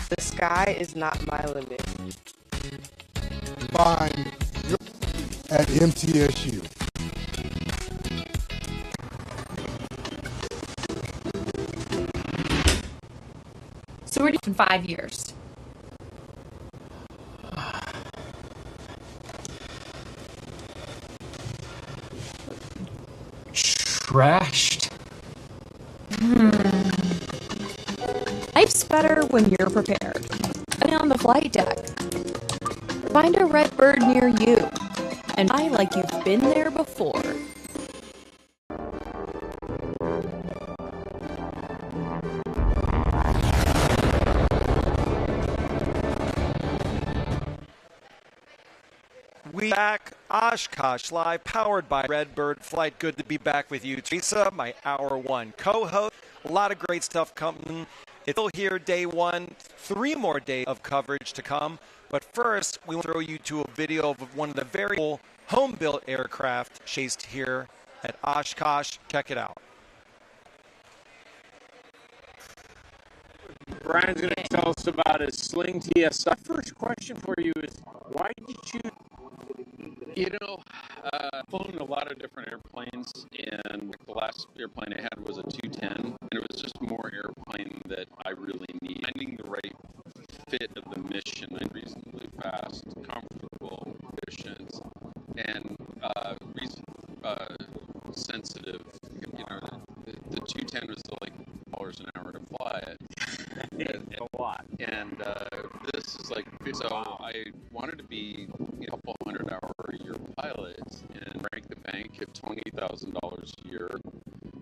The sky is not my limit. Find your at MTSU. So we're in 5 years. Trashed. Life's better when you're prepared. And on the flight deck. Find a Redbird near you and fly like you've been there before. We back, Oshkosh Live, powered by Redbird Flight. Good to be back with you, Teresa, my Hour 1 co-host. A lot of great stuff coming. It's still here, day 1. 3 more days of coverage to come. But first, we will throw you to a video of one of the very cool home-built aircraft chased here at Oshkosh. Check it out. Brian's going to tell us about his Sling TSI. First question for you is, why did you... You know, I've flown a lot of different airplanes, and the last airplane I had was a 210, and it was just more airplane that I really need. Finding the right fit of the mission, and reasonably fast, comfortable, efficient, and sensitive. You know, the 210 was like $1 an hour to fly it. A lot. And this is like, so I wanted to be a couple $100-hour-a-year pilot and break the bank, hit $20,000 a year,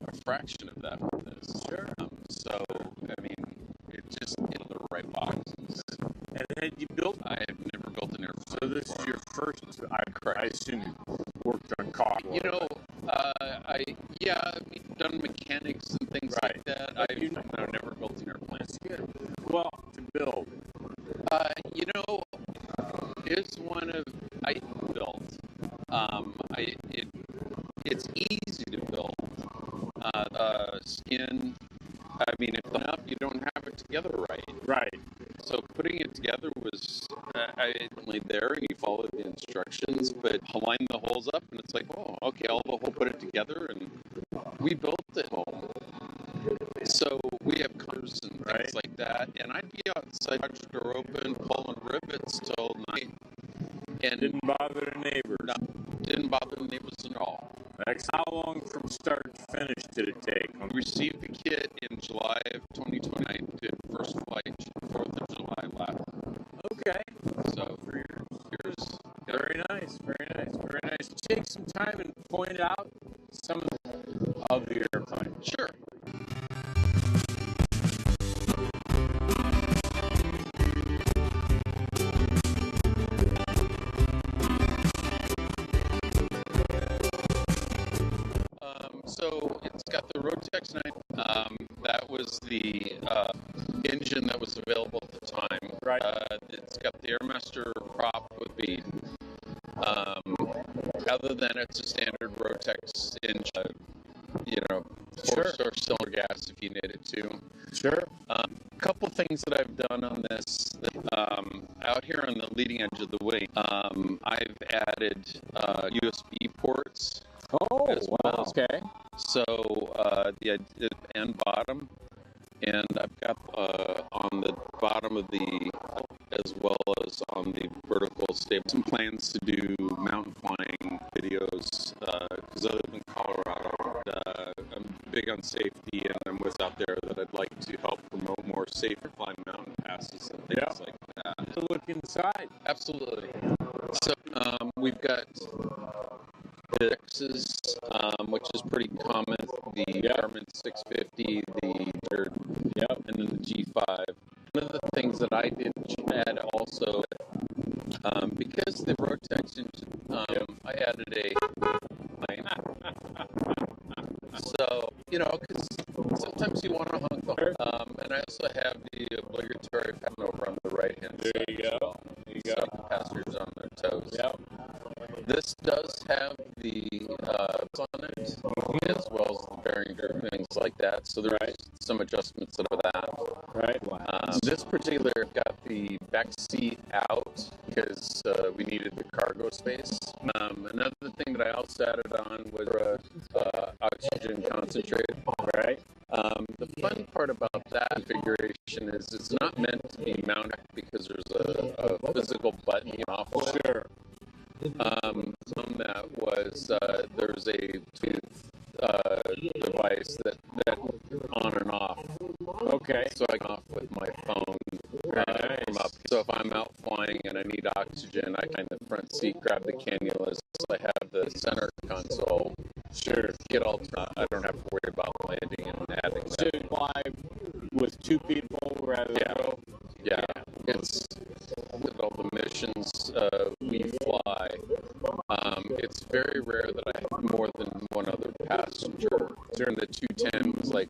a fraction of that with this. Sure. So, I mean, it just hit the right boxes. And had you built? I have never built an airplane. So this is your first, I assume you worked on car. You know, I've done mechanics and things like that. I've never built an airplane. That's good. Well, to build. You know, it's one of I built. It's easy to build. Skin I mean, if it's up, you don't have it together right. Right. So putting it together was I only there, and you followed the instructions, but line the holes up, and it's like, oh, okay, I'll put it together, and we built it home. So we have cars and things like that, and I'd be outside, watch the door open, pulling rivets till night, and didn't bother the neighbors. No, didn't bother the neighbors at all. That's how long from start to finish did it take? We received the kit in July of 2020. I did first flight 4th of July last. Okay. So for years. Very nice, very nice, very nice. Take some time and point out some of the airplane. Sure. So it's got the Rotex 9. That was the engine that was available at the time. Right. It's got the Airmaster prop with the. Other than it's a standard Rotex engine, four-star cylinder gas if you need it to. Sure. A couple things that I've done on this. Out here on the leading edge of the wing, I've added USB ports. Oh, as well. wow. Okay. So the and bottom, and I've got on the bottom of the, as well as on the vertical stable, some plans to do mountain flying videos because I live in Colorado. I'm big on safety, and I was out there that I'd like to help promote more safer flying mountain passes and things like that. To look inside. Absolutely. So we've got X's, which is pretty common. The Garmin 650, and then the G5. One of the things that I did add also, because the Rotex engine, I added a plane. So, because sometimes you want to hunk them. And I also have the obligatory pattern over on the right-hand side. There you go. There you go. So passengers on their toes. Yep. This does have the on it, as well as the bearing grip, things like that. So there's some adjustments of that. Right. This particular got the back seat out because we needed the cargo space. Another thing that I also added on was oxygen concentrate. Right. The fun part about that configuration is it's not meant to be mounted because there's a physical button off of it. Sure. That was there's a device that on and off. Okay. So I can off with my phone. From up. So if I'm out flying and I need oxygen, I can in the front seat grab the cannulas. I have the center console. Sure. Get all. I don't have to worry about landing and adding. So you fly with two people rather than both? Yeah. It's with all the missions we fly. It's very rare that I have more than one other passenger. During the 210s, like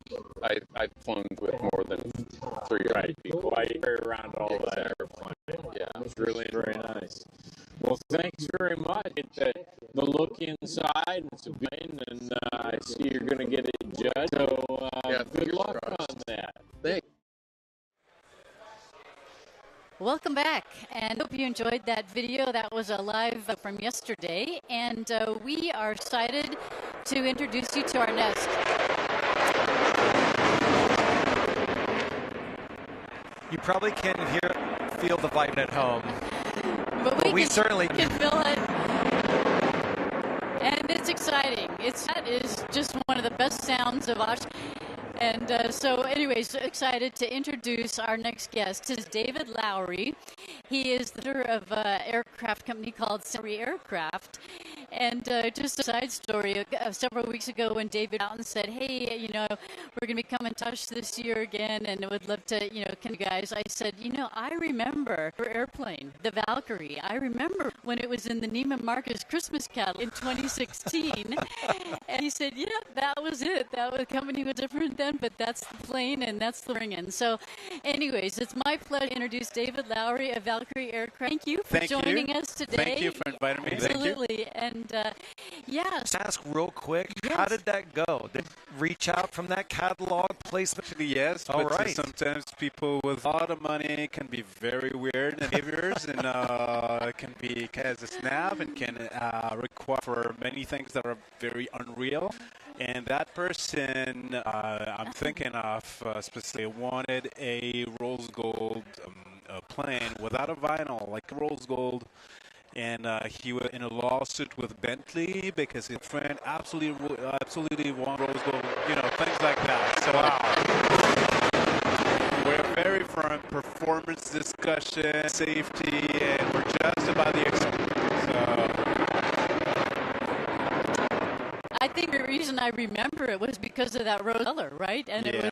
I've flown with more than 3 people. I carry around all that airplane. Yeah, it's really very nice. Well, thanks very much. The look inside, it's a plane, and I see you're going to get it judged. So good luck on that. Thanks. Welcome back, and hope you enjoyed that video. That was a live from yesterday, and we are excited to introduce you to our nest. You probably can't feel the vibe at home, but we certainly can feel it, and it's exciting. That is just one of the best sounds of Oshkosh. And so anyways, excited to introduce our next guest. This is David Lowry. He is the leader of an aircraft company called Valkyrie Aircraft. And just a side story, several weeks ago when David out and said, hey, we're going to be coming to Oshkosh this year again, and I would love to, come you guys. I said, I remember your airplane, the Valkyrie. I remember when it was in the Neiman Marcus Christmas catalog in 2016. And he said, yeah, that was it. The company was different then, but that's the plane and that's the ring. And so anyways, it's my pleasure to introduce David Lowry of Valkyrie Aircraft. Thank you for joining us today. Thank you for inviting me. Absolutely. Thank you. And And yeah. Just ask real quick, how did that go? Did you reach out from that catalog placement? Yes, All but right. sometimes people with a lot of money can be very weird behaviors and can be as a snap and can require for many things that are very unreal. And that person I'm thinking of specifically wanted a rose gold plane without a vinyl, like rose gold. And he was in a lawsuit with Bentley because his friend absolutely won rose gold, things like that. So we're very firm performance discussion, safety, and we're just about the experience. I think the reason I remember it was because of that rose color, right? And Yeah. it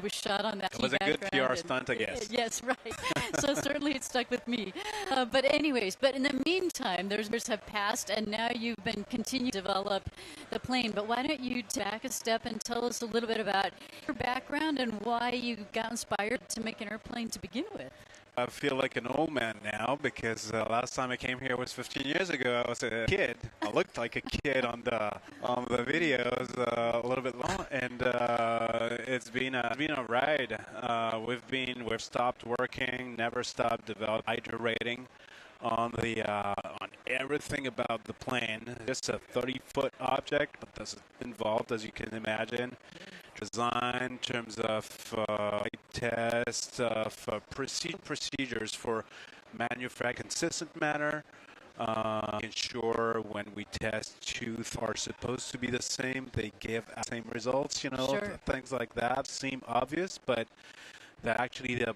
was shot on that. It was a good background PR and- stunt, I guess. Yes, right. So certainly it stuck with me. But anyways, in the meantime, those years have passed, and now you've been continuing to develop the plane. But why don't you back a step and tell us a little bit about your background and why you got inspired to make an airplane to begin with? I feel like an old man now because last time I came here was 15 years ago. I was a kid. I looked like a kid on the videos a little bit long, and it's been a ride. We've stopped working, never stopped developing, iterating on everything about the plane. Just a 30-foot object, but that's involved, as you can imagine. Design in terms of test of procedures for manufacturing consistent manner. Ensure when we test tooth are supposed to be the same, they give the same results. Sure. Things like that seem obvious, but that actually the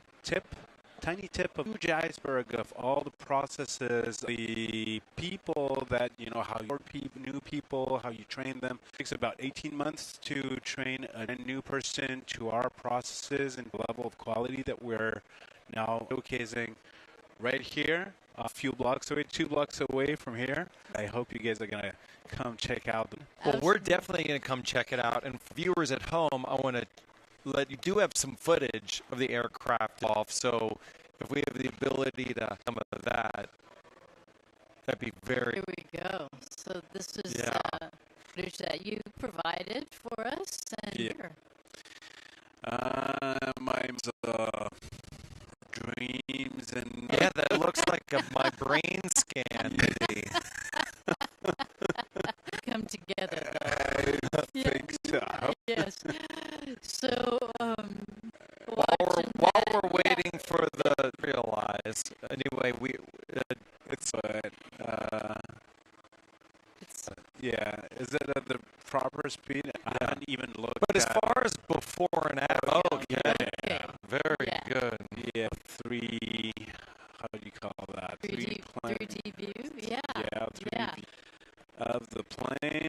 tiny tip of huge iceberg of all the processes, the people that, how your new people, how you train them. It takes about 18 months to train a new person to our processes and the level of quality that we're now showcasing right here, a few blocks away, 2 blocks away from here. I hope you guys are going to come check out. Well, we're definitely going to come check it out. And for viewers at home, I want to you do have some footage of the aircraft off, so if we have the ability to some of that, that'd be very. Here we go. So this is Yeah. footage that you provided for us, and Yeah. here. My dreams and Yeah, that looks like my brain scan. Come together. I think so. Yes. So, while we're waiting for the realize, anyway, yeah. Is it at the proper speed? I haven't even looked. But as at far as before and after, yeah. very good. Yeah, how do you call that? 3D view? Yeah. Yeah, 3D of the plane,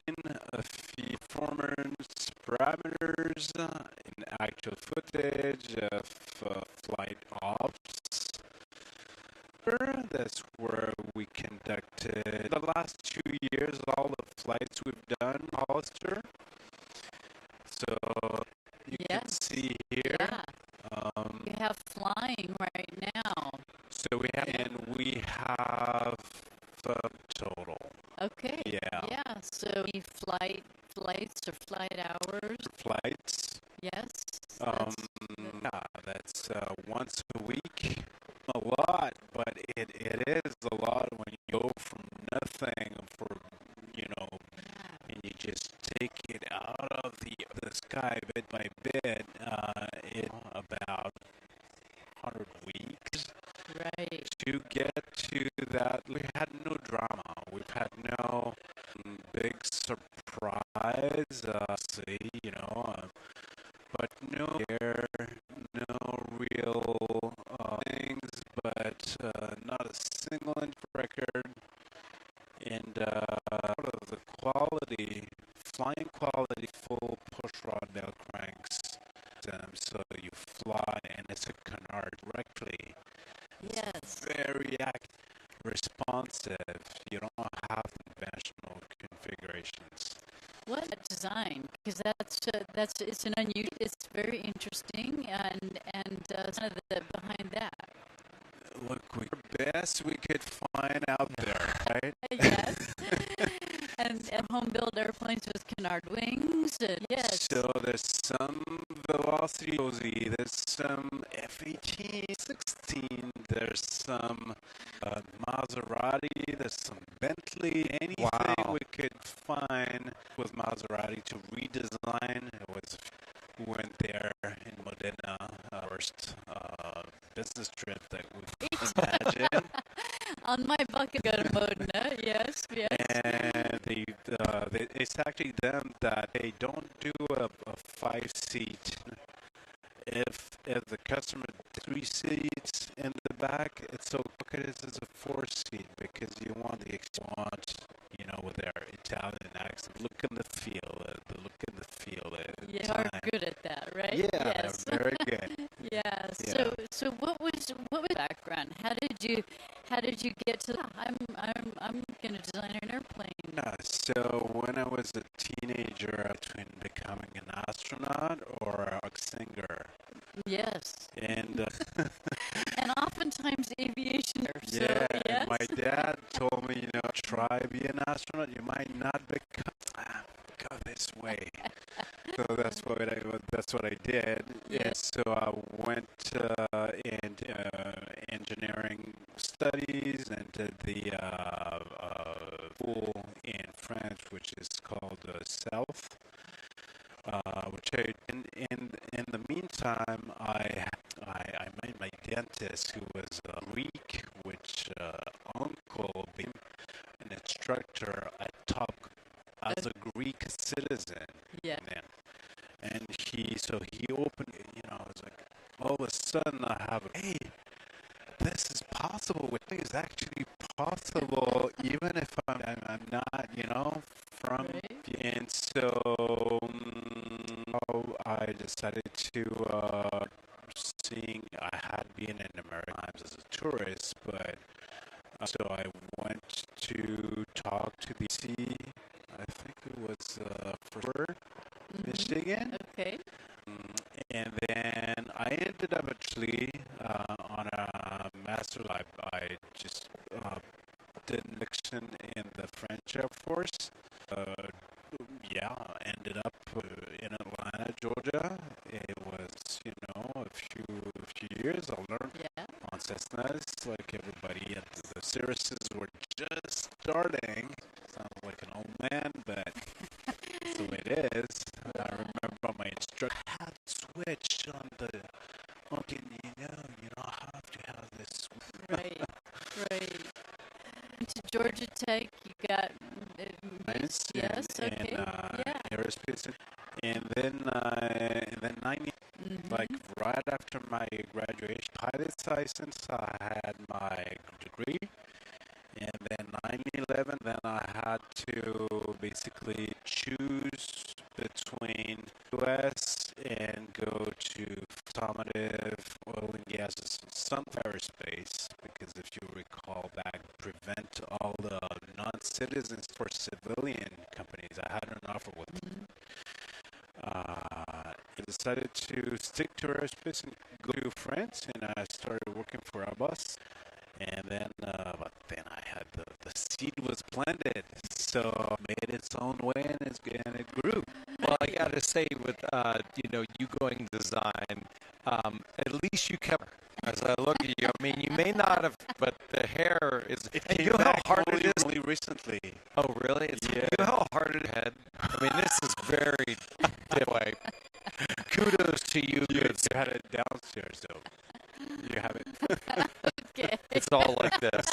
a few performance parameters, and actual footage of flight ops. That's where we conducted the last 2 years, all the flights we've done, Hollister. So you can see here. Yeah. You have flying right now. So we have total. Okay. Yeah. Yeah. So any flights or flight hours? Flights. Yes. That's once a week. A lot, but it is a lot when you go from nothing and you just take it out of the sky bit by bit. In about 100 weeks. Right. To get to that, we had no drama. We've had no big surprise. But no real things. But not a single inch record. And out of the quality, flying quality, full pushrod bell cranks. So you fly and it's a canard directly. Yes. Very responsive. You don't have conventional configurations. What a design? Because it's an unusual. It's very interesting, and kind of the behind that. Look, the best we could find out there, right? Yes. and home-built airplanes with canard wings. And yes. So there's some Velocity Cozy, there's some F-18-16, there's some Maserati, there's some Bentley, anything we could find with Maserati to redesign. It was went there in Modena, first business trip that we could imagine. On my bucket, go to Modena. Yes, yes. And it's actually them that they don't do a 5-seat. If the customer 3 seats in the back, it's so look at it as a 4-seat because you want with their Italian accent, look and the feel, the look and the feel. You are good at that, right? Yeah, yes. they're very good. Yeah. So what was background? How did you get to? I'm going to design an airplane. So when I was a teenager, between becoming an astronaut or a singer. Yes. And and oftentimes aviation. So, yeah. Yes. My dad told me, try be an astronaut. You might not become. Go this way. So that's what I did. Yes. And so I went in engineering studies and did the school in France, which is called South. Which in the meantime, I met my dentist who was Greek, which uncle being an instructor at Top as a Greek citizen. Yeah. And he opened, I was like, all of a sudden I have hey, this is possible. It's actually possible, even if I'm not, from. Right. And so I decided to I had been in America times as a tourist, but so I went to talk to the I think it was Michigan. Okay. And then I ended up actually on a master's. I just did mixing in the French Air Force. Ended up in Atlanta, Georgia. It was, a few years. I learned on Cessnas, like everybody. The services were just starting. Sounds like an old man, but that's the way it is. I remember my instructor had to switch on the. Okay, you have to have this. Right. To Georgia Tech, you got yes, okay, aerospace, and then 90, like right after my graduation, pilot's license, I had my degree, and then 9/11, then I had to basically choose between U.S. and go to automotive, oil and gas, some aerospace, because if you recall back, prevent all the non-citizens for civilian companies. I had an offer with them. I decided to stick to aerospace and go to France, and I started working for Airbus. And then, but then I had the seed was planted, so it made its own way and it grew. Well, I gotta say, with you going design, at least you kept. As I look at you, I mean, you may not have, but the hair is. It you know how hard it is. Only recently. Oh, really? You know how hard it had. I mean, this is very difficult. Kudos to you. You had it downstairs, though. You have it. Okay. It's all like this.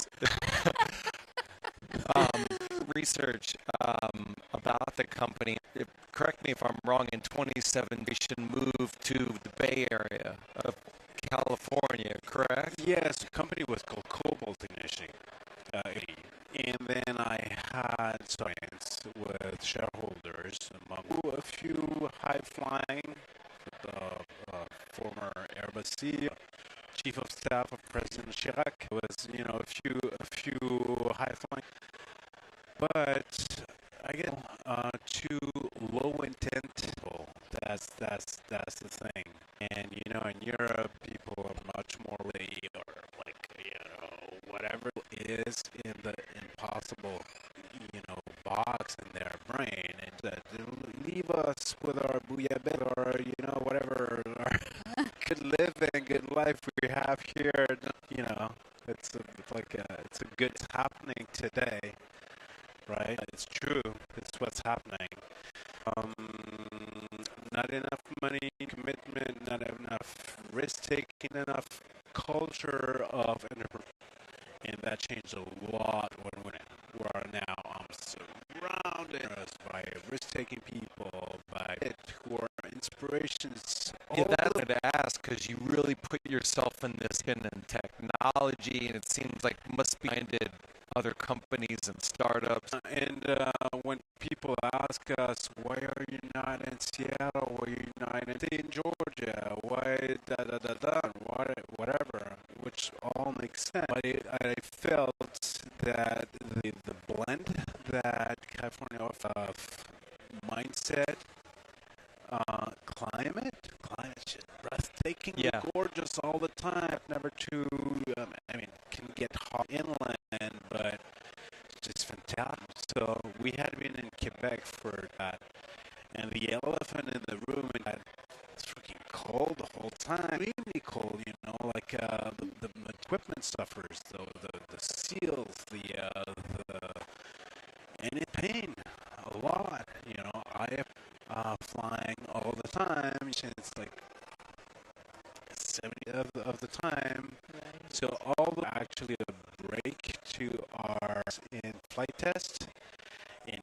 Research about the company. Correct me if I'm wrong. In 2017, we should move to the Bay Area of California. Correct? Yes, the company was called Cobalt Initiating. And then I had science with shareholders, among a few high-flying, former Airbus CEO, Chief of Staff of President Chirac. It was, a few high-flying. But I get too low intent people. That's the thing. And in Europe, people are much more ready, or like whatever is in the impossible box or whatever, or good living, good life we have here. It's it's a good happening today, right? It's true. It's what's happening. Not enough money, commitment, not enough risk taking, enough culture of entrepreneurship. And that changed a lot when we are now. I'm surrounded by risk-taking people, by who are inspirations. Yeah, that's what I ask, because you really put yourself in this in technology, and it seems like must be minded other companies and startups. And when people ask us, why are you not in Seattle? Why are you not in Georgia? Why whatever, which all makes sense. But I felt that the blend that California of mindset, climate just breathtaking, gorgeous all the time. Never too, can get hot inland, but just fantastic. So we had been in Quebec for that, and the elephant in the room, and it's freaking cold the whole time. Really cold, like the equipment suffers, the seals, and it pain a lot. I am flying all the time, and it's like 70 of the time. Right. So all the actually a break to our in flight test, and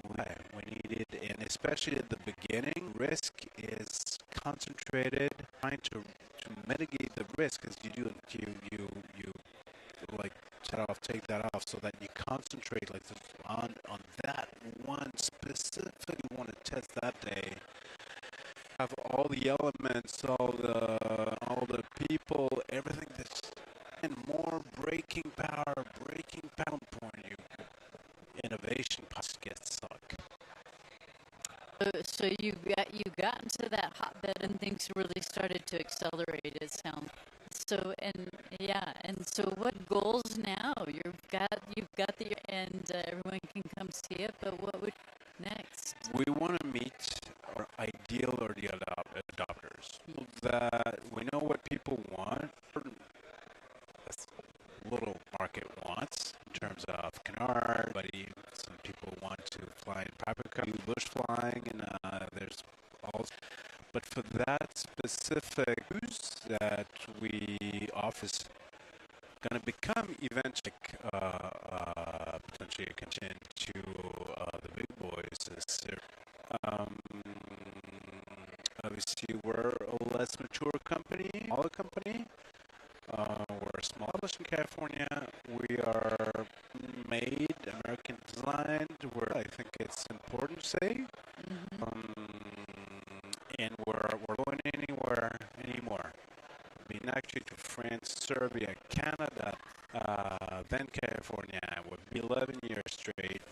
we needed, and especially at the beginning, risk is concentrated, trying to mitigate the risk, as you do, you like take that off, so that you concentrate like this on that one specific you want to test that day. Have all the elements, all the people, everything that's, and more breaking power point. Innovation gets stuck. So you got into that hotbed and things really started to accelerate. It sounds so, and so what goals now? You've got the, and everyone can come see it. But what would next? We want to meet our ideal early adopters. That we know what people want. Little market wants in terms of canard, but some people want to fly in private car, bush flying, and there's also. But for that specific use that we offer is going to become eventually potentially a connection to the big boys. Obviously, we're a less mature company, smaller company. We're small in California. We are made, American designed. I think it's important to say. And we're going anywhere anymore. We've been actually to France, Serbia, Canada, then California. We'll be 11 years straight.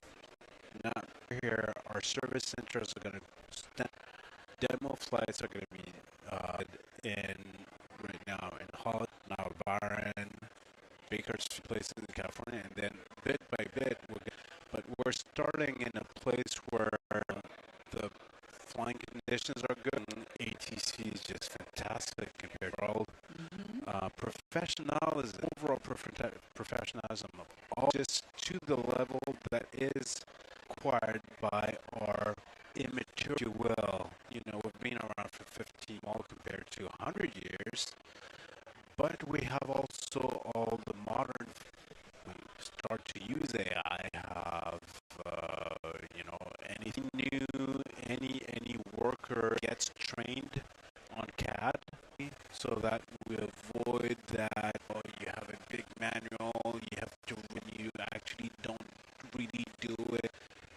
Now here, our service centers are going to demo flights are going to be right now in Holland, now Byron, Bakersfield, places in California, and then bit by bit, but we're starting in a place where the flying conditions are good. ATC is just fantastic compared to all professionalism, overall professionalism of all, just to the level that is required by our immature, if you will. We've been around for 15, all compared to 100 years, but we have also all the modern, we start to use AI, have, anything new, any worker gets trained on CAD, so that we avoid that, you have a big manual, you have to, when you actually don't really do it,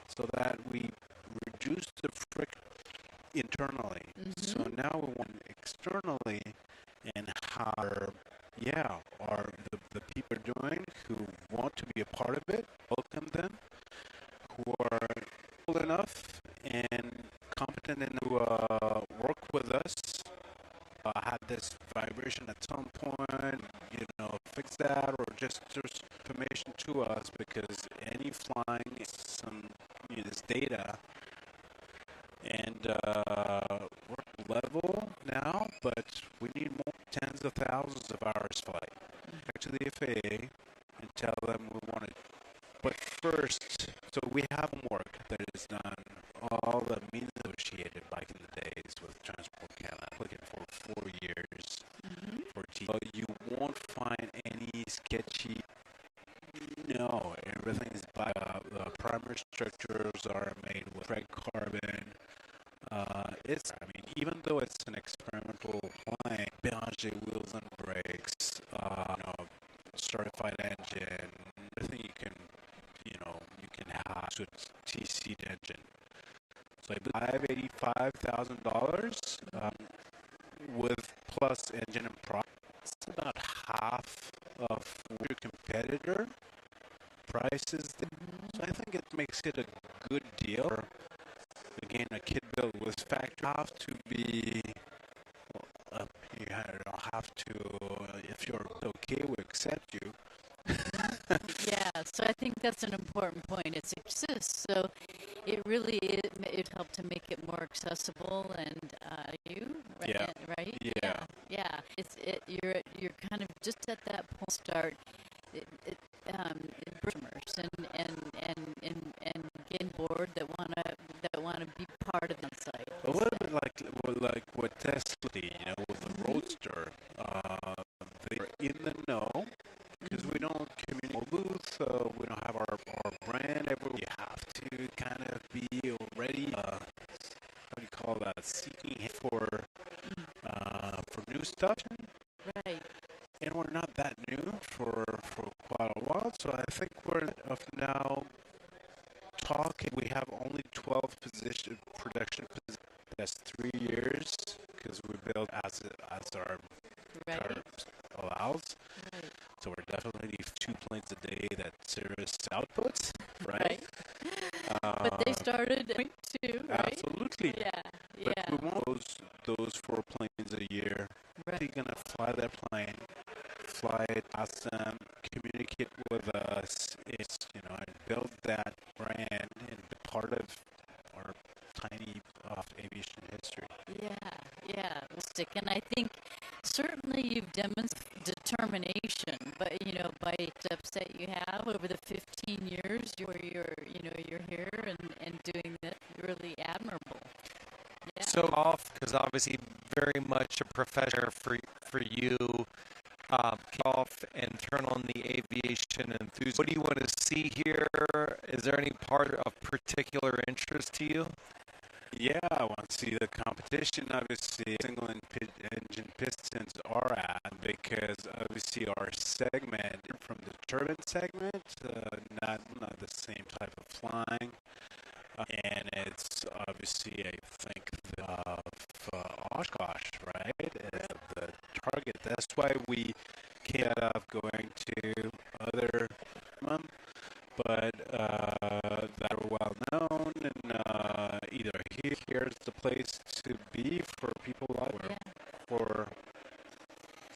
so that we reduce the friction internally. So now we want externally, and how the people are doing who want to be a part of it, welcome them, who are old enough and competent enough to work with us, had this vibration at some point, fix that, or just there's information to us, because any flying is this data, and we're level now, but we need more tens of thousands of hours flight. Back to the FAA and tell them we want it. But first, so we have homework that is done, all the means negotiated back in the days with Transport Canada, looking for 4 years for T. So you won't find any sketchy. No, everything is by the primary structures are made with red carbon. I mean, even though it's an experimental plane, Belgian wheels and brakes, certified engine, everything you can have to TC engine. So I believe $85,000 with plus engine and product. It's about half of your competitor prices. So I think it makes it a good deal. Again, a kit built with factory have to be. You have to, if you're okay, we accept you. Yeah, so I think that's an important point. It exists, so it really it helped to make it more accessible. And right? Yeah. You're kind of just at that point. Start customers and getting board that wanna be part of the site. A little bit like what Tesla did, with the Roadster. They're in the know because we don't communicate booth, so we don't have our brand everywhere. You have to kind of be already, what do you call that, seeking for new stuff. Right. And we're not that new for quite a while, so I think we're now talking. We have only 12 production positions. That's 3 years because we build as our allows. Right. So we're definitely 2 planes a day that service outputs, right? But they started at 2, right? Absolutely. Yeah. But we want those 4 planes a year. Right. You're gonna fly that plane, fly it, ask them, communicate with us. It's and build that brand and be part of our tiny aviation history. Yeah. Stick, and I think certainly you've demonstrated determination, but by steps that you have over the 15 years where you're here and doing this, really admirable. Yeah. So off, because obviously very much a professor for you. Kick off and turn on the aviation enthusiast. What do you want to see here? Is there any part of particular interest to you? Yeah, I want to see the competition. Obviously, single engine pistons are at, because obviously our segment from the turbine segment, not the same type of flying, and it's obviously I think of Oshkosh, right? The target. That's why we came out of going to other, but that are well known, and either here's the place to be for people for.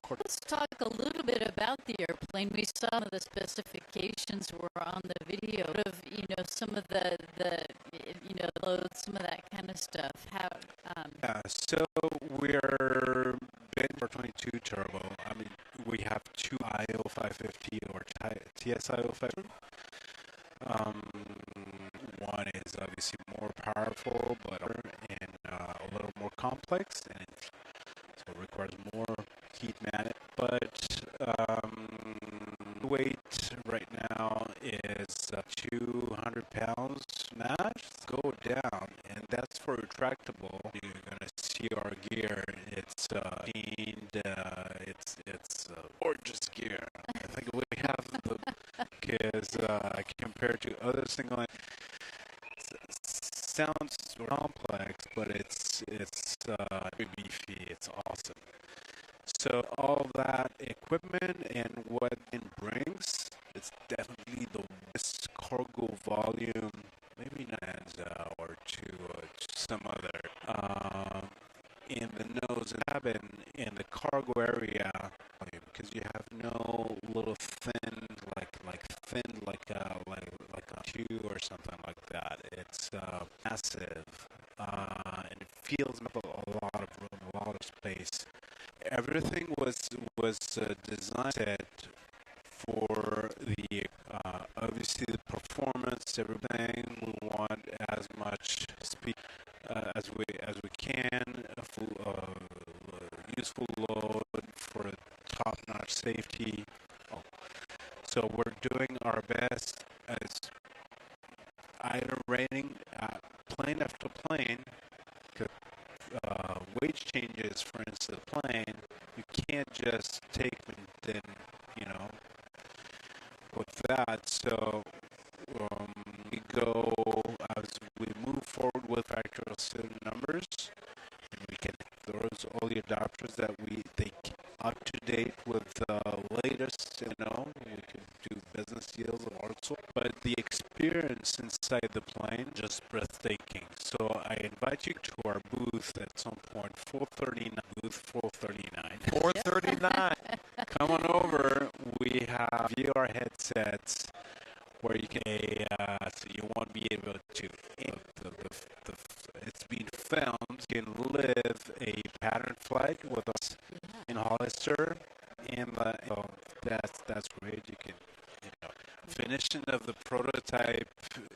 Let's talk a little bit about the airplane. We saw the specifications were on the video of some of the loads, some of that kind of stuff. How? So we're bid for 22 turbo. I mean, we have 2 IO 550 or TSI 550. One is obviously more powerful, but and a little more complex, and so it requires more heat management. But weight right now is 200 pounds max. Go down, and that's for retractable. You're gonna see our gear. It's it's gorgeous gear. I think we have the because compared to other single. Sounds complex, but it's beefy. It's awesome. So all that equipment and what it brings, it's definitely the best cargo volume. Maybe not or to some other in the nose and cabin in the cargo area, because you have no little thin like a shoe or something like that. It's massive, and it feels a lot of room. first place. Everything was designed for the obviously the performance, everything. We want as much speed as we can, a full useful load for top-notch safety. So we're doing our best as iterating plane after plane. Wage changes, for instance, the plane, you can't just take and then, with that. So we go as we move forward with factorial certain numbers, and we can those all the adapters that we think up to date with the latest. We can do business deals and all sorts. But the experience inside the plane just breathtaking. So I invite you to our booth at some point, 439, booth 439. 439. Come on over. We have VR headsets where you can, so you won't be able to, it's being filmed. You can live a pattern flight with us in Hollister, and that's great. You can, finishing of the prototype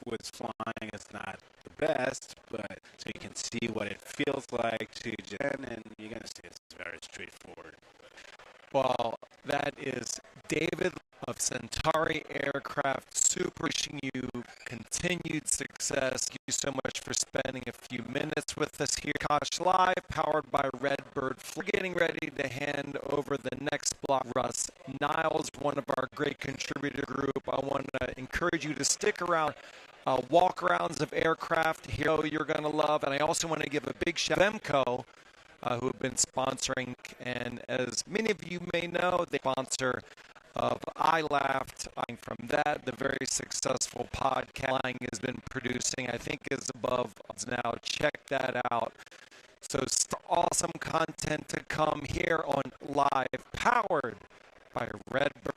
with flying is not the best, but so you can see what it feels like to Jen, and you're gonna see it's very straightforward. Well, that is David of Centauri Aircraft. Super wishing you continued success. Thank you so much for spending a few minutes with us here. Oshkosh Live, powered by Redbird. We're getting ready to hand over the next block. Russ Niles, one of our great contributor group. I want to encourage you to stick around. Walk-arounds of aircraft here you're going to love. And I also want to give a big shout out to Femco, who have been sponsoring. And as many of you may know, they sponsor of I Laughed. From that, the very successful podcast has been producing, I think, is above now. Check that out. So awesome content to come here on Live, powered by Redbird.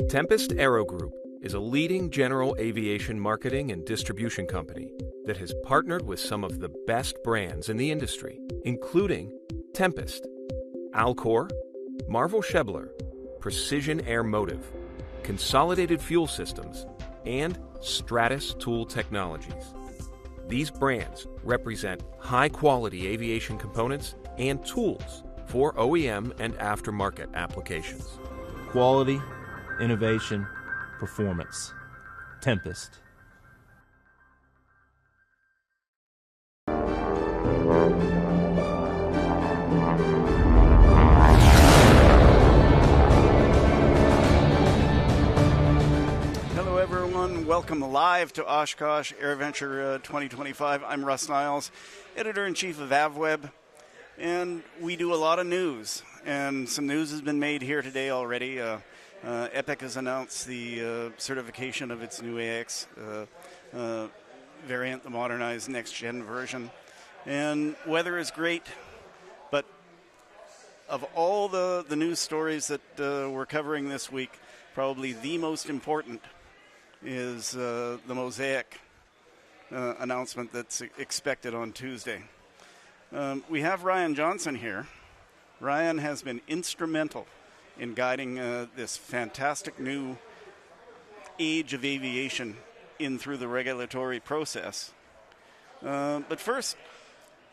Tempest Aero Group is a leading general aviation marketing and distribution company that has partnered with some of the best brands in the industry, including Tempest, Alcor, Marvel Schebler, Precision Air Motive, Consolidated Fuel Systems, and Stratus Tool Technologies. These brands represent high-quality aviation components and tools for OEM and aftermarket applications. Quality, innovation, performance. Tempest. Hello, everyone. Welcome live to Oshkosh AirVenture 2025. I'm Russ Niles, Editor-in-Chief of AvWeb, and we do a lot of news. And some news has been made here today already. Epic has announced the certification of its new AX variant, the modernized next-gen version. And weather is great, but of all the news stories that we're covering this week, probably the most important is the Mosaic announcement that's expected on Tuesday. We have Ryan Johnson here. Ryan has been instrumental in guiding this fantastic new age of aviation in through the regulatory process. But first,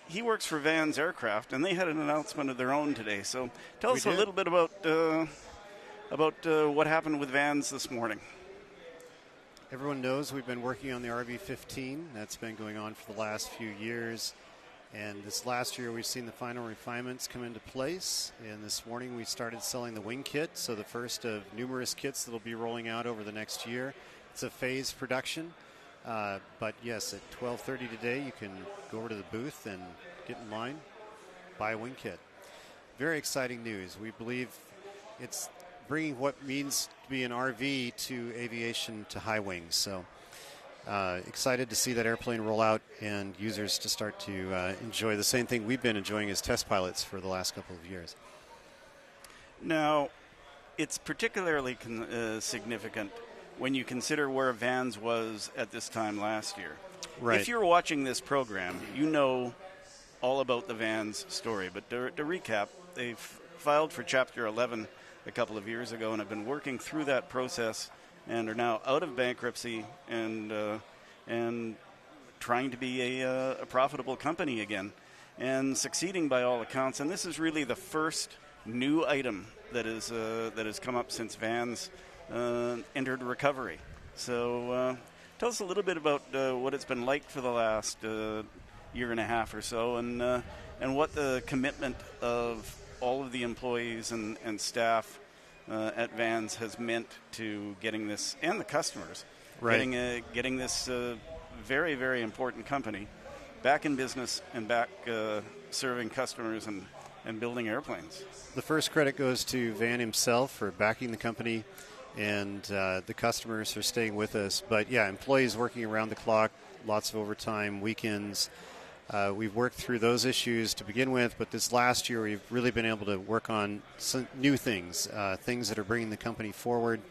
he works for Vans Aircraft, and they had an announcement of their own today. So tell us a little bit about what happened with Vans this morning. Everyone knows we've been working on the RV-15. That's been going on for the last few years. And this last year, we've seen the final refinements come into place. And this morning, we started selling the wing kit, so the first of numerous kits that will be rolling out over the next year. It's a phased production. But yes, at 12:30 today, you can go over to the booth and get in line, buy a wing kit. Very exciting news. We believe it's bringing what means to be an RV to aviation to high wings. So excited to see that airplane roll out and users to start to enjoy the same thing we've been enjoying as test pilots for the last couple of years. Now, it's particularly significant when you consider where Vans was at this time last year. Right. If you're watching this program, you know all about the Vans story. But to recap, they've filed for Chapter 11 a couple of years ago and have been working through that process and are now out of bankruptcy and trying to be a profitable company again and succeeding by all accounts. And this is really the first new item that has come up since Vans entered recovery. So tell us a little bit about what it's been like for the last year and a half or so, and what the commitment of all of the employees and staff at Vans has meant to getting this, and the customers, getting this very, very important company back in business and back serving customers and building airplanes. The first credit goes to Van himself for backing the company, and the customers for staying with us. But yeah, employees working around the clock, lots of overtime, weekends. We've worked through those issues to begin with, but this last year we've really been able to work on some new things, things that are bringing the company forward,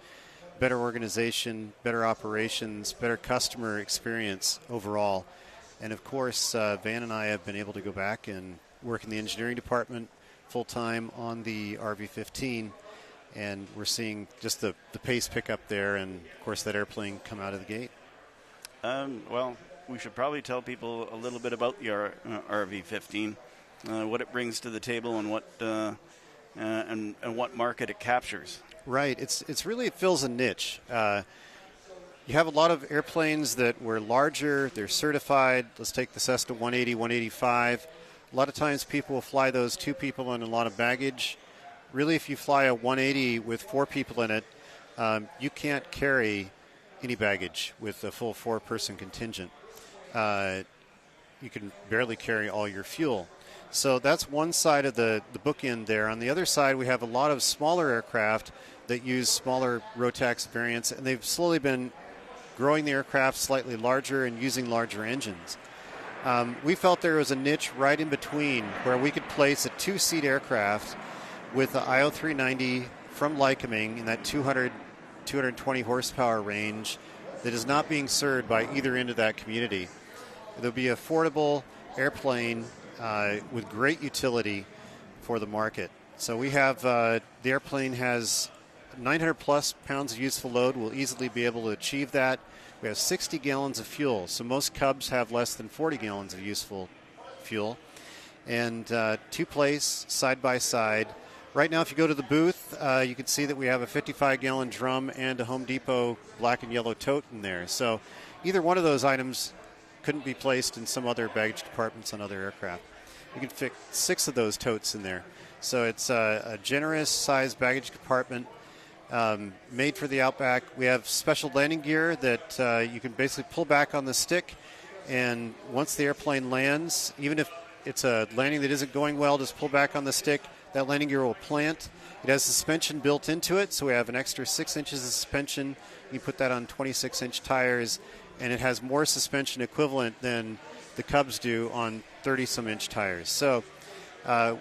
better organization, better operations, better customer experience overall. And of course, Van and I have been able to go back and work in the engineering department full-time on the RV-15. And we're seeing just the pace pick up there, and of course that airplane come out of the gate. Well, we should probably tell people a little bit about the RV-15, what it brings to the table, and what market it captures. Right. It's really, it fills a niche. You have a lot of airplanes that were larger. They're certified. Let's take the Cessna 180, 185. A lot of times people will fly those 2 people and a lot of baggage. Really, if you fly a 180 with 4 people in it, you can't carry any baggage with a full 4-person contingent. You can barely carry all your fuel. So that's one side of the bookend there. On the other side, we have a lot of smaller aircraft that use smaller Rotax variants, and they've slowly been growing the aircraft slightly larger and using larger engines. We felt there was a niche right in between where we could place a 2-seat aircraft with the IO390 from Lycoming in that 220 horsepower range that is not being served by either end of that community. There'll be an affordable airplane with great utility for the market. So we have the airplane has 900 plus pounds of useful load. We'll easily be able to achieve that. We have 60 gallons of fuel. So most Cubs have less than 40 gallons of useful fuel. And two place, side by side. Right now, if you go to the booth, you can see that we have a 55-gallon drum and a Home Depot black and yellow tote in there. So either one of those items couldn't be placed in some other baggage compartments on other aircraft. You can fit 6 of those totes in there. So it's a generous sized baggage compartment made for the Outback. We have special landing gear that you can basically pull back on the stick, and once the airplane lands, even if it's a landing that isn't going well, just pull back on the stick. That landing gear will plant. It has suspension built into it, so we have an extra 6 inches of suspension. You put that on 26-inch tires, and it has more suspension equivalent than the Cubs do on 30-some-inch tires. So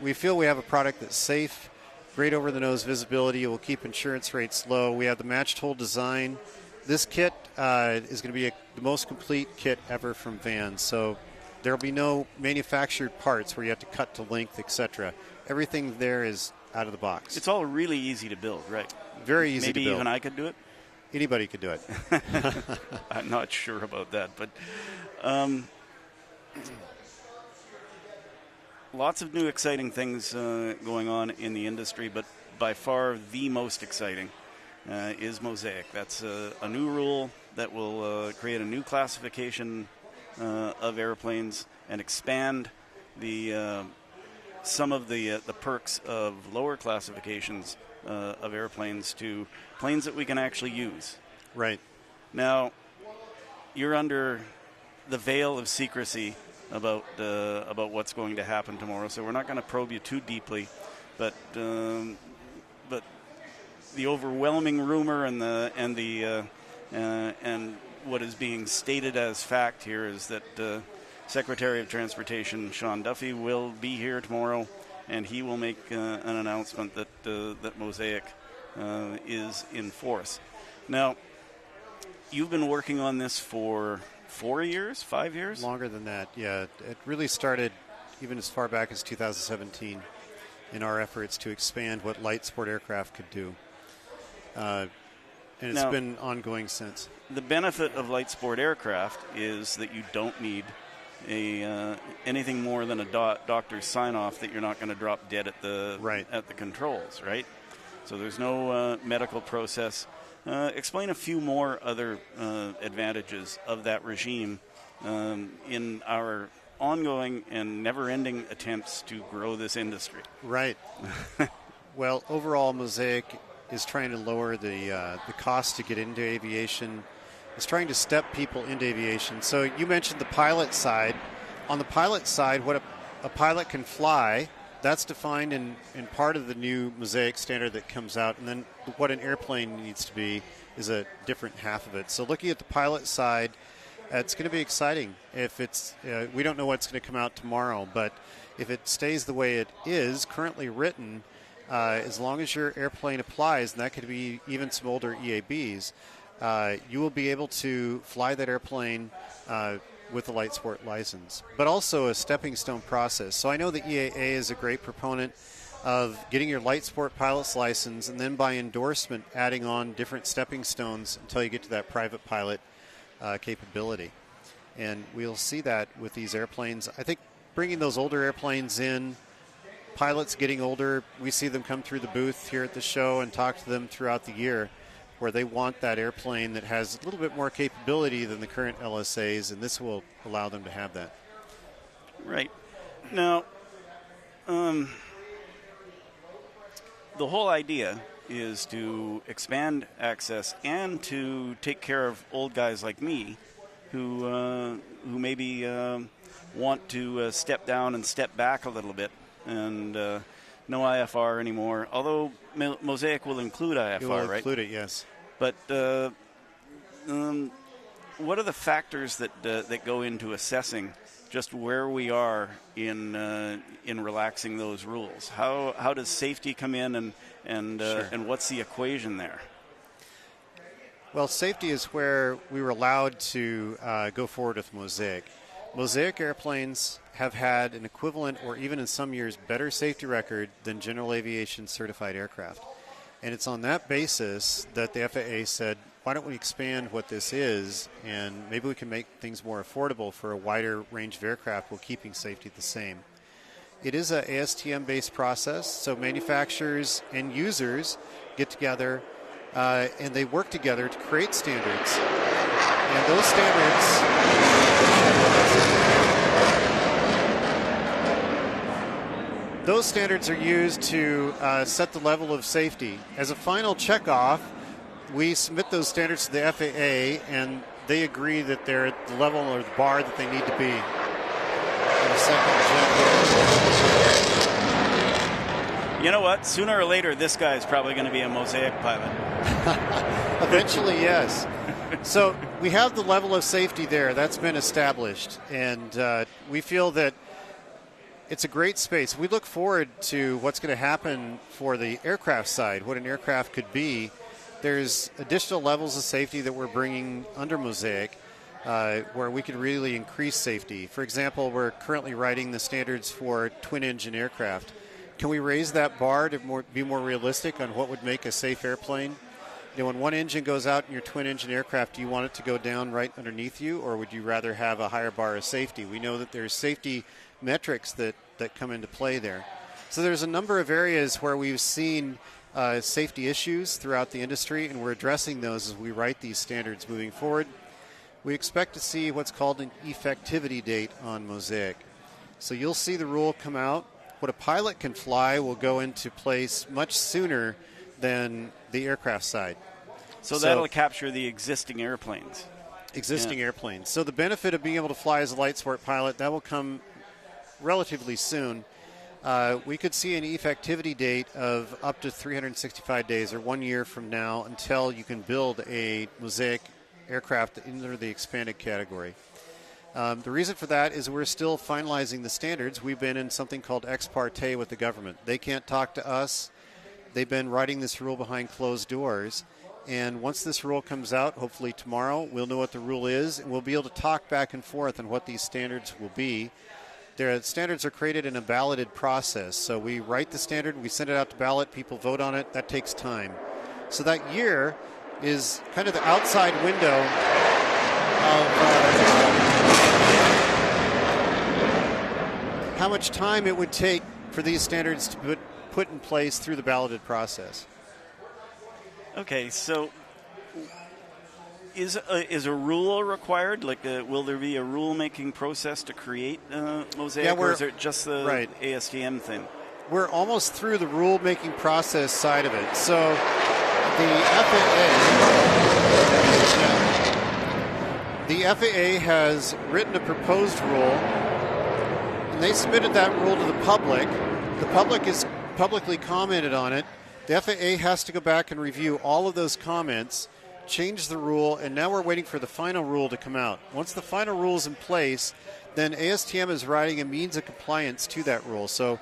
we feel we have a product that's safe, great over-the-nose visibility. It will keep insurance rates low. We have the matched hole design. This kit is going to be the most complete kit ever from Vans. So there will be no manufactured parts where you have to cut to length, etc. Everything there is out of the box. It's all really easy to build, right? Very easy to build. Maybe even I could do it? Anybody could do it. I'm not sure about that, but lots of new exciting things going on in the industry, but by far the most exciting is Mosaic. That's a new rule that will create a new classification of airplanes and expand the some of the perks of lower classifications of airplanes to planes that we can actually use. Right. Now, you're under the veil of secrecy about what's going to happen tomorrow, so we're not going to probe you too deeply, but the overwhelming rumor and what is being stated as fact here is that Secretary of Transportation Sean Duffy will be here tomorrow, and he will make an announcement that Mosaic is in force. Now, you've been working on this for 4 years, 5 years? Longer than that, yeah. It really started even as far back as 2017 in our efforts to expand what light sport aircraft could do. And it's been ongoing since. The benefit of light sport aircraft is that you don't need anything more than a doctor's sign-off that you're not going to drop dead at the controls, right? So there's no medical process. Explain a few more other advantages of that regime in our ongoing and never-ending attempts to grow this industry. Right. Well, overall, Mosaic is trying to lower the cost to get into aviation. It's trying to step people into aviation. So you mentioned the pilot side. On the pilot side, what a pilot can fly, that's defined in part of the new Mosaic standard that comes out. And then what an airplane needs to be is a different half of it. So looking at the pilot side, it's going to be exciting. If it's, we don't know what's going to come out tomorrow, but if it stays the way it is currently written, as long as your airplane applies, and that could be even some older EABs, you will be able to fly that airplane with a light sport license, but also a stepping stone process. So I know the EAA is a great proponent of getting your light sport pilot's license and then by endorsement adding on different stepping stones until you get to that private pilot capability. And we'll see that with these airplanes. I think bringing those older airplanes in, pilots getting older, we see them come through the booth here at the show and talk to them throughout the year, where they want that airplane that has a little bit more capability than the current LSAs, and this will allow them to have that. Right. Now, the whole idea is to expand access and to take care of old guys like me who maybe want to step down and step back a little bit, and no IFR anymore, although Mosaic will include IFR, it will right? Include it, yes. But what are the factors that go into assessing just where we are in relaxing those rules? How does safety come in, and what's the equation there? Well, safety is where we were allowed to go forward with Mosaic. Mosaic airplanes have had an equivalent, or even in some years, better safety record than general aviation certified aircraft. And it's on that basis that the FAA said, why don't we expand what this is, and maybe we can make things more affordable for a wider range of aircraft while keeping safety the same. It is a ASTM-based process, so manufacturers and users get together and they work together to create standards. And those standards are used to set the level of safety. As a final checkoff, we submit those standards to the FAA, and they agree that they're at the level or the bar that they need to be. You know what? Sooner or later, this guy is probably going to be a Mosaic pilot. Eventually, yes. So we have the level of safety there. That's been established. And we feel that it's a great space. We look forward to what's going to happen for the aircraft side, what an aircraft could be. There's additional levels of safety that we're bringing under Mosaic where we could really increase safety. For example, we're currently writing the standards for twin-engine aircraft. Can we raise that bar to be more realistic on what would make a safe airplane? You know, when one engine goes out in your twin-engine aircraft, do you want it to go down right underneath you, or would you rather have a higher bar of safety? We know that there's safety metrics that come into play there. So there's a number of areas where we've seen safety issues throughout the industry, and we're addressing those as we write these standards moving forward. We expect to see what's called an effectivity date on Mosaic. So you'll see the rule come out. What a pilot can fly will go into place much sooner than the aircraft side. So that'll capture the existing airplanes. Airplanes. So the benefit of being able to fly as a light sport pilot, that will come relatively soon. We could see an effectivity date of up to 365 days or 1 year from now until you can build a Mosaic aircraft under the expanded category. The reason for that is we're still finalizing the standards. We've been in something called ex parte with the government. They can't talk to us. They've been writing this rule behind closed doors. And once this rule comes out, hopefully tomorrow, we'll know what the rule is, and we'll be able to talk back and forth on what these standards will be. Their standards are created in a balloted process. So we write the standard, we send it out to ballot, people vote on it. That takes time. So that year is kind of the outside window of how much time it would take for these standards to put in place through the balloted process. Okay, so is a rule required? Like, will there be a rule-making process to create Mosaic, or is it just the ASTM thing? We're almost through the rule-making process side of it. So the FAA has written a proposed rule, and they submitted that rule to the public. The public has publicly commented on it. The FAA has to go back and review all of those comments, change the rule, and now we're waiting for the final rule to come out. Once the final rule is in place, then ASTM is writing a means of compliance to that rule. So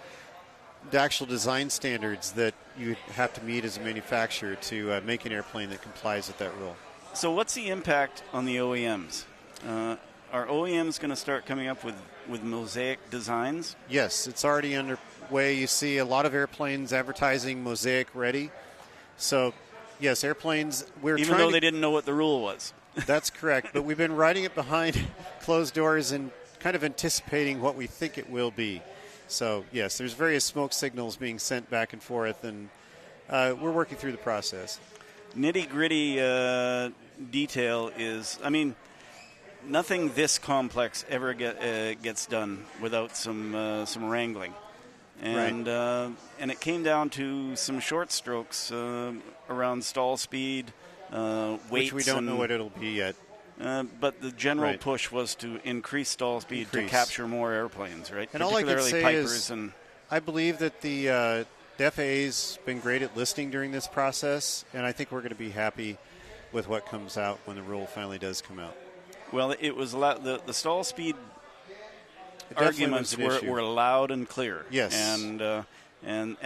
the actual design standards that you have to meet as a manufacturer to make an airplane that complies with that rule. So what's the impact on the OEMs? Are OEMs going to start coming up with Mosaic designs? Yes, it's already underway. You see a lot of airplanes advertising Mosaic ready. So, yes, airplanes... Even though they didn't know what the rule was. That's correct. But we've been writing it behind closed doors and kind of anticipating what we think it will be. So, yes, there's various smoke signals being sent back and forth, and we're working through the process. Nitty-gritty detail is... I mean, nothing this complex ever gets done without some wrangling. And and it came down to some short strokes around stall speed, weights. Which we don't know what it'll be yet. But the general push was to increase stall speed to capture more airplanes, right? And all I can say is I believe that the FAA's been great at listening during this process, and I think we're going to be happy with what comes out when the rule finally does come out. Well, it was the stall speed arguments were loud and clear. Yes, and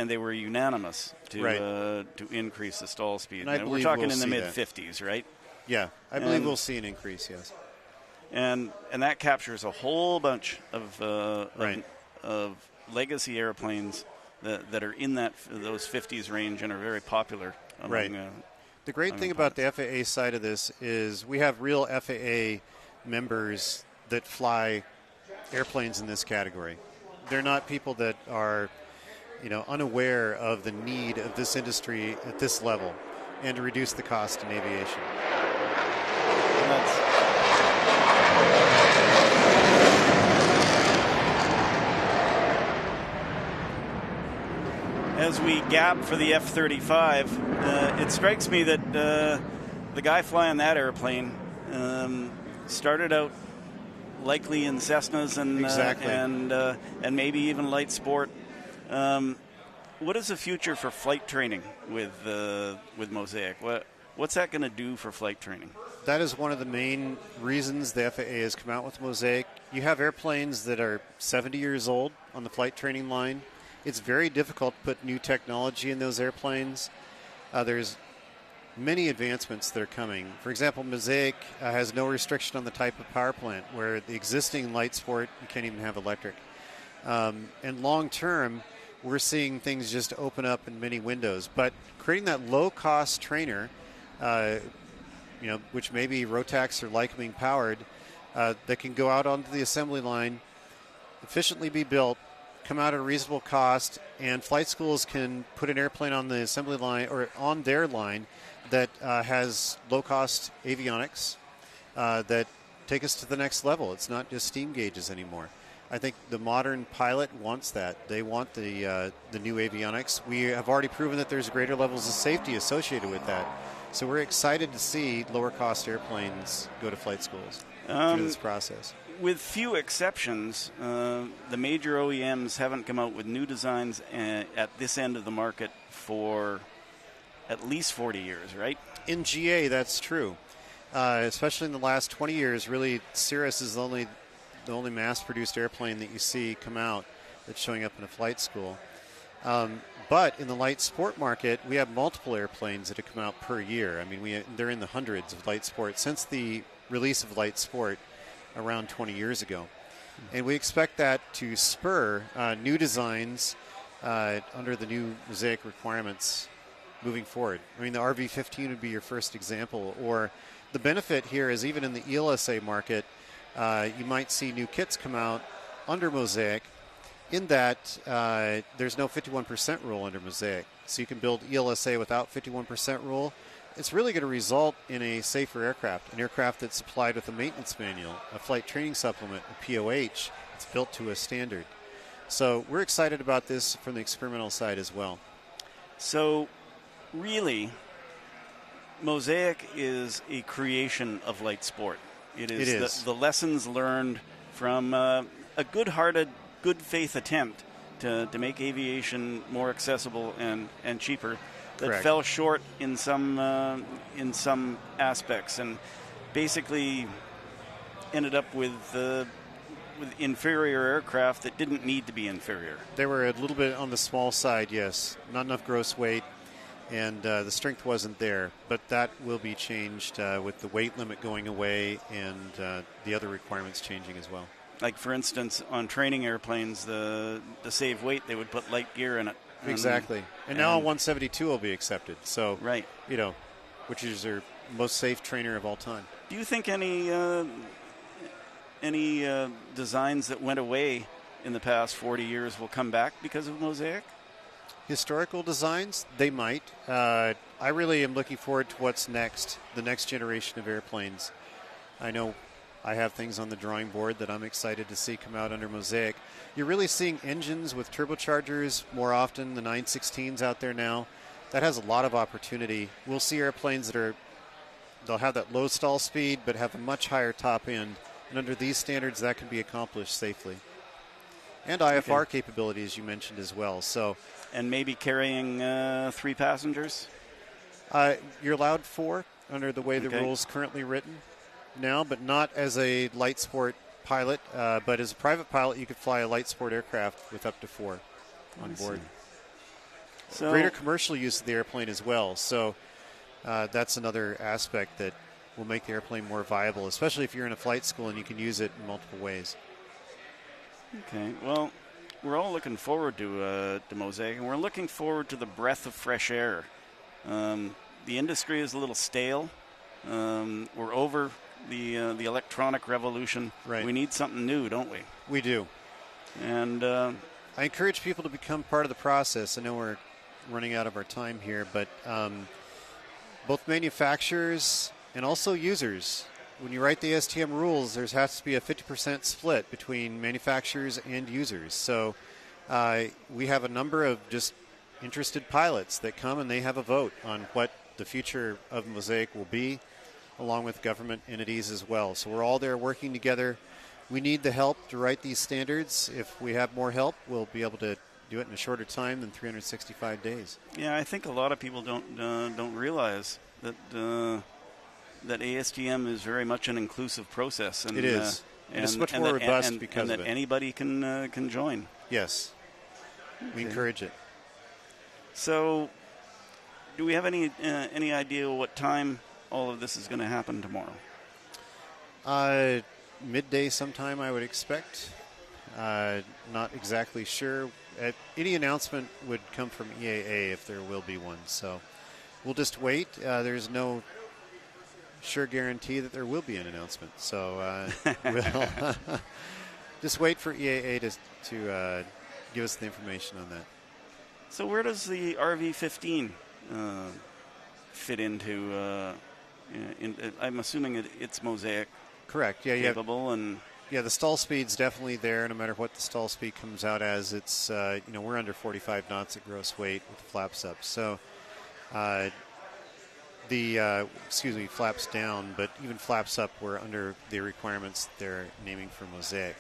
they were unanimous to increase the stall speed. And we're talking in the mid-50s, right? Yeah, I believe we'll see an increase. Yes, and that captures a whole bunch of legacy airplanes that are in those 50s range and are very popular among The great thing about the FAA side of this is we have real FAA members that fly airplanes in this category. They're not people that are, unaware of the need of this industry at this level and to reduce the cost in aviation. As we gap for the F-35, it strikes me that the guy flying that airplane started out likely in Cessnas and maybe even light sport. What is the future for flight training with Mosaic? What's that going to do for flight training? That is one of the main reasons the FAA has come out with Mosaic. You have airplanes that are 70 years old on the flight training line. It's very difficult to put new technology in those airplanes. There's many advancements that are coming. For example, Mosaic has no restriction on the type of power plant, where the existing light sport, you can't even have electric. And long term, we're seeing things just open up in many windows. But creating that low-cost trainer, which may be Rotax or Lycoming powered, that can go out onto the assembly line, efficiently be built, come out at a reasonable cost, and flight schools can put an airplane on the assembly line or on their line that has low-cost avionics that take us to the next level. It's not just steam gauges anymore. I think the modern pilot wants that. They want the new avionics. We have already proven that there's greater levels of safety associated with that. So we're excited to see lower-cost airplanes go to flight schools through this process. With few exceptions, the major OEMs haven't come out with new designs at this end of the market for at least 40 years, right? In GA, that's true. Especially in the last 20 years, really, Cirrus is the only mass-produced airplane that you see come out that's showing up in a flight school. But in the light sport market, we have multiple airplanes that have come out per year. I mean, they're in the hundreds of light sport since the release of light sport around 20 years ago. And we expect that to spur new designs under the new Mosaic requirements moving forward. I mean, the RV-15 would be your first example. Or the benefit here is even in the ELSA market, you might see new kits come out under Mosaic in that there's no 51% rule under Mosaic. So you can build ELSA without 51% rule. It's really going to result in a safer aircraft, an aircraft that's supplied with a maintenance manual, a flight training supplement, a POH. It's built to a standard. So we're excited about this from the experimental side as well. So really, Mosaic is a creation of light sport. It is. The lessons learned from a good-hearted, good faith attempt to make aviation more accessible and cheaper that Correct. Fell short in some aspects and basically ended up with inferior aircraft that didn't need to be inferior. They were a little bit on the small side, yes. Not enough gross weight, and the strength wasn't there. But that will be changed with the weight limit going away and the other requirements changing as well. Like, for instance, on training airplanes, to save weight, they would put light gear in it. Exactly. And now a 172 will be accepted. So, right. Which is their most safe trainer of all time. Do you think any designs that went away in the past 40 years will come back because of Mosaic? Historical designs, they might. I really am looking forward to what's next, the next generation of airplanes. I know I have things on the drawing board that I'm excited to see come out under Mosaic. You're really seeing engines with turbochargers more often, the 916s out there now. That has a lot of opportunity. We'll see airplanes that they'll have that low stall speed but have a much higher top end. And under these standards, that can be accomplished safely. And IFR capability, as you mentioned as well. So, and maybe carrying 3 passengers? You're allowed 4 under the way the rule's currently written now, but not as a light sport pilot. But as a private pilot, you could fly a light sport aircraft with up to 4 on board. So, greater commercial use of the airplane as well. So that's another aspect that will make the airplane more viable, especially if you're in a flight school and you can use it in multiple ways. Okay, well, we're all looking forward to Mosaic, and we're looking forward to the breath of fresh air. industry is a little stale. We're over the electronic revolution. Right. We need something new, don't we? We do. And I encourage people to become part of the process. I know we're running out of our time here, but both manufacturers and also users, when you write the ASTM rules, there has to be a 50% split between manufacturers and users. So we have a number of just interested pilots that come and they have a vote on what the future of Mosaic will be, along with government entities as well. So we're all there working together. We need the help to write these standards. If we have more help, we'll be able to do it in a shorter time than 365 days. Yeah, I think a lot of people don't realize that that ASTM is very much an inclusive process. And, it is. And it's much more robust because of it. And that anybody can join. Yes. Okay. We encourage it. So, do we have any idea what time all of this is going to happen tomorrow? Midday sometime, I would expect. Not exactly sure. Any announcement would come from EAA if there will be one. So we'll just wait. There's no sure guarantee that there will be an announcement. So we'll just wait for EAA to give us the information on that. So where does the RV-15 fit into? I'm assuming it's Mosaic. Correct. Yeah, capable and. Yeah, the stall speed's definitely there. No matter what the stall speed comes out as, it's we're under 45 knots at gross weight with the flaps up. So flaps down, but even flaps up, we're under the requirements they're naming for Mosaic.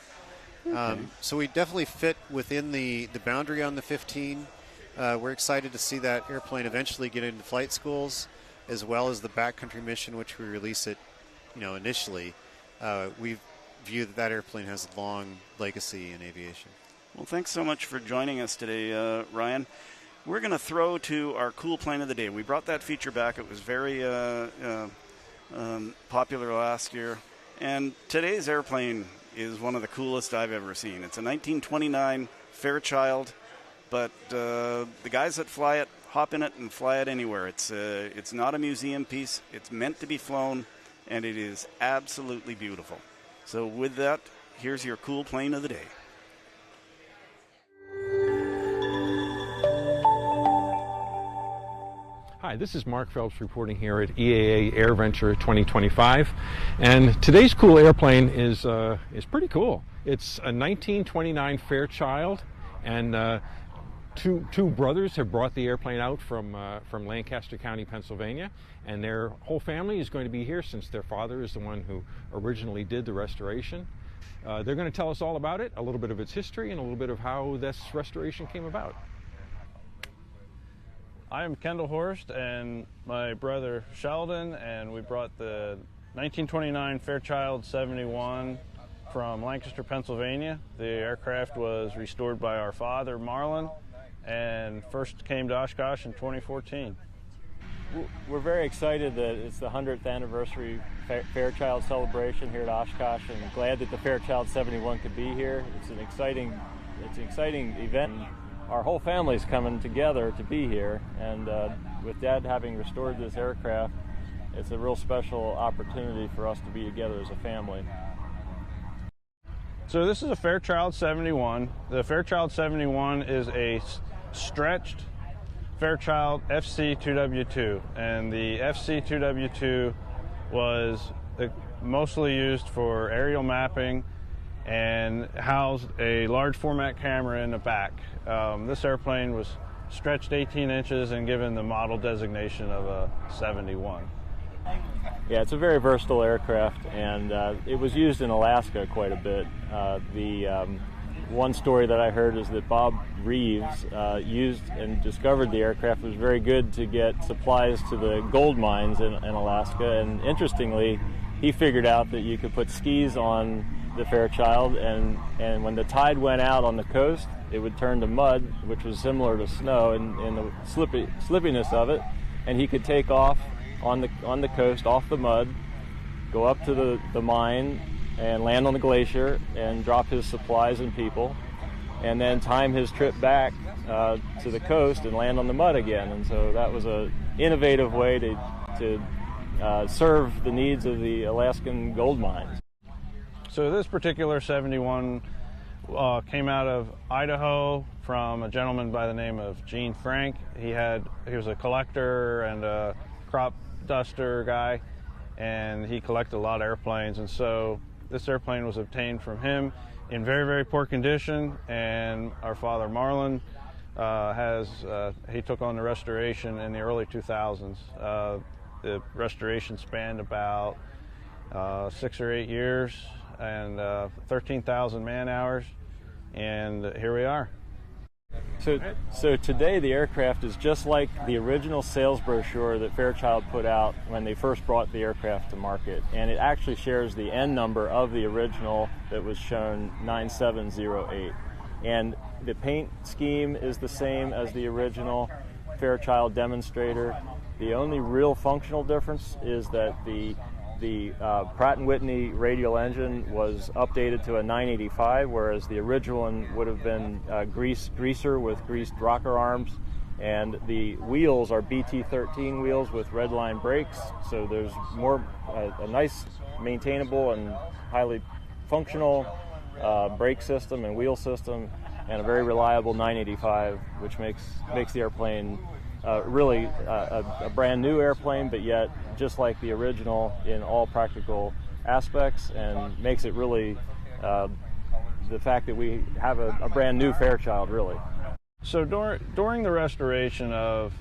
Okay. So we definitely fit within the boundary on the 15. We're excited to see that airplane eventually get into flight schools, as well as the backcountry mission, which we release it, initially. We've view that airplane has a long legacy in aviation. Well, thanks so much for joining us today, Ryan. We're going to throw to our cool plane of the day. We brought that feature back. It was very popular last year. And today's airplane is one of the coolest I've ever seen. It's a 1929 Fairchild, but the guys that fly it hop in it and fly it anywhere. It's not a museum piece. It's meant to be flown, and it is absolutely beautiful. So with that, here's your cool plane of the day. Hi, this is Mark Phelps reporting here at EAA AirVenture 2025, and today's cool airplane is pretty cool. It's a 1929 Fairchild, and two brothers have brought the airplane out from Lancaster County, Pennsylvania, and their whole family is going to be here since their father is the one who originally did the restoration. They're going to tell us all about it, a little bit of its history, and a little bit of how this restoration came about. I am Kendall Horst and my brother Sheldon, and we brought the 1929 Fairchild 71 from Lancaster, Pennsylvania. The aircraft was restored by our father, Marlon, and first came to Oshkosh in 2014. We're very excited that it's the 100th anniversary Fairchild celebration here at Oshkosh, and glad that the Fairchild 71 could be here. It's an exciting event. Our whole family's coming together to be here, and with Dad having restored this aircraft, it's a real special opportunity for us to be together as a family. So this is a Fairchild 71. The Fairchild 71 is a stretched Fairchild FC2W2, and the FC2W2 was mostly used for aerial mapping and housed a large format camera in the back. This airplane was stretched 18 inches and given the model designation of a 71. Yeah, it's a very versatile aircraft, and it was used in Alaska quite a bit. One story that I heard is that Bob Reeves used and discovered the aircraft. It was very good to get supplies to the gold mines in Alaska, and interestingly, he figured out that you could put skis on the Fairchild, and when the tide went out on the coast, it would turn to mud, which was similar to snow in the slippiness of it, and he could take off on the coast, off the mud, go up to the mine and land on the glacier and drop his supplies and people, and then time his trip back to the coast and land on the mud again. And so that was a innovative way to serve the needs of the Alaskan gold mines. So this particular 71 came out of Idaho from a gentleman by the name of Gene Frank. He was a collector and a crop duster guy, and he collected a lot of airplanes, and so this airplane was obtained from him in very, very poor condition, and our father Marlon he took on the restoration in the early 2000s. The restoration spanned about 6 or 8 years and 13,000 man hours, and here we are. So today the aircraft is just like the original sales brochure that Fairchild put out when they first brought the aircraft to market, and it actually shares the N number of the original that was shown 9708. And the paint scheme is the same as the original Fairchild demonstrator. The only real functional difference is that the Pratt & Whitney radial engine was updated to a 985, whereas the original one would have been greaser with greased rocker arms, and the wheels are BT13 wheels with red line brakes, so there's more a nice maintainable and highly functional brake system and wheel system, and a very reliable 985, which makes the airplane really a brand new airplane, but yet just like the original in all practical aspects, and makes it really the fact that we have a brand new Fairchild, really. So during the restoration of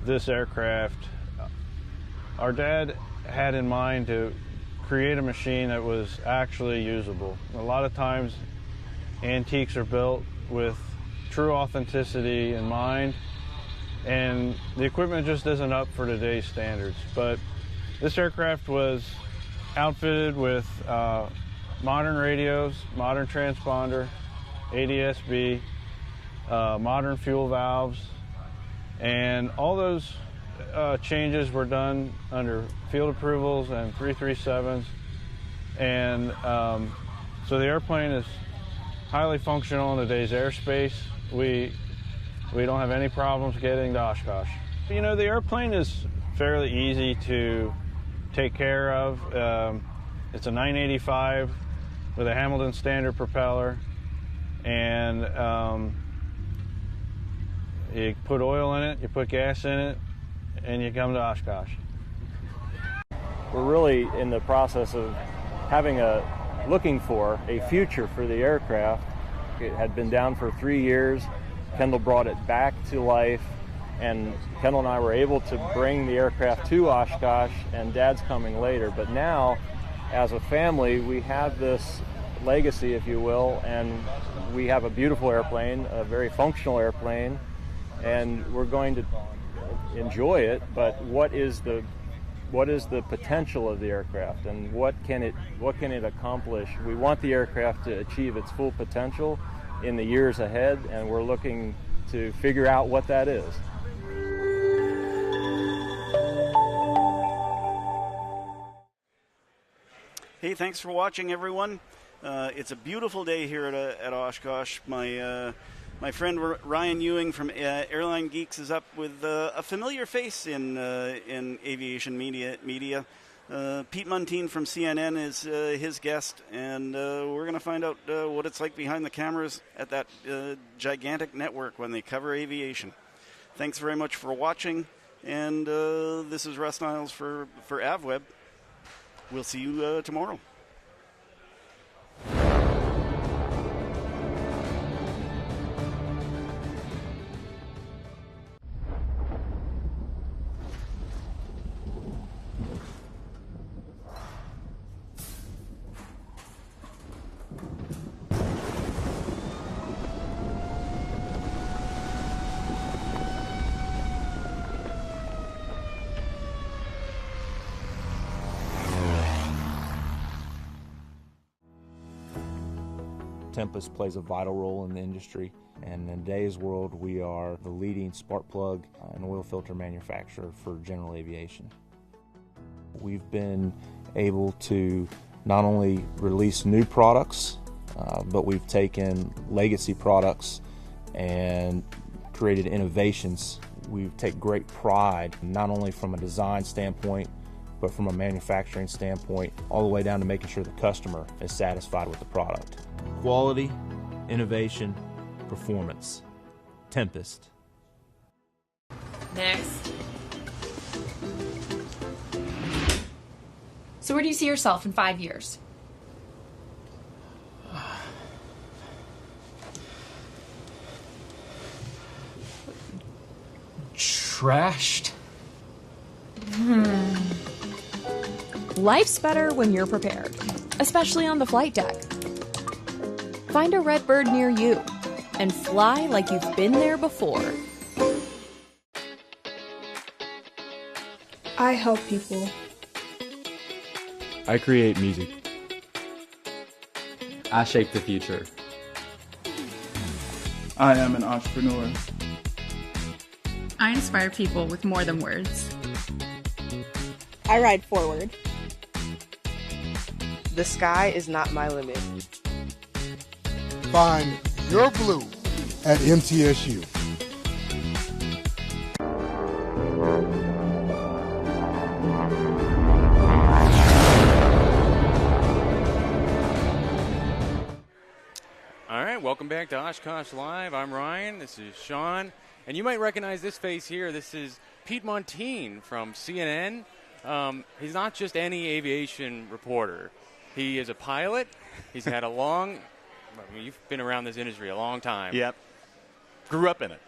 this aircraft, our dad had in mind to create a machine that was actually usable. A lot of times antiques are built with true authenticity in mind, and the equipment just isn't up for today's standards. But this aircraft was outfitted with modern radios, modern transponder, ADSB, modern fuel valves, and all those changes were done under field approvals and 337s, and so the airplane is highly functional in today's airspace. We don't have any problems getting to Oshkosh. You know, the airplane is fairly easy to take care of. It's a 985 with a Hamilton standard propeller, and you put oil in it, you put gas in it, and you come to Oshkosh. We're really in the process of looking for a future for the aircraft. It had been down for 3 years. Kendall brought it back to life, and Kendall and I were able to bring the aircraft to Oshkosh, and Dad's coming later. But now, as a family, we have this legacy, if you will, and we have a beautiful airplane, a very functional airplane, and we're going to enjoy it. But what is the potential of the aircraft, and what can it accomplish? We want the aircraft to achieve its full potential in the years ahead, and we're looking to figure out what that is. Hey, thanks for watching, everyone. It's a beautiful day here at Oshkosh. My friend Ryan Ewing from Airline Geeks is up with a familiar face in aviation media. Pete Muntean from CNN is his guest, and we're going to find out what it's like behind the cameras at that gigantic network when they cover aviation. Thanks very much for watching, and this is Russ Niles for AvWeb. We'll see you tomorrow. Tempest plays a vital role in the industry, and in today's world we are the leading spark plug and oil filter manufacturer for general aviation. We've been able to not only release new products, but we've taken legacy products and created innovations We take great pride, not only from a design standpoint, but from a manufacturing standpoint, all the way down to making sure the customer is satisfied with the product. Quality, innovation, performance. Tempest. Next. So where do you see yourself in 5 years? Trashed. Life's better when you're prepared, especially on the flight deck. Find a Redbird near you and fly like you've been there before. I help people. I create music. I shape the future. I am an entrepreneur. I inspire people with more than words. I ride forward. The sky is not my limit. Find your blue at MTSU. All right, welcome back to Oshkosh Live. I'm Ryan. This is Sean. And you might recognize this face here. This is Pete Montine from CNN. He's not just any aviation reporter. He is a pilot. He's had you've been around this industry a long time. Yep. Grew up in it.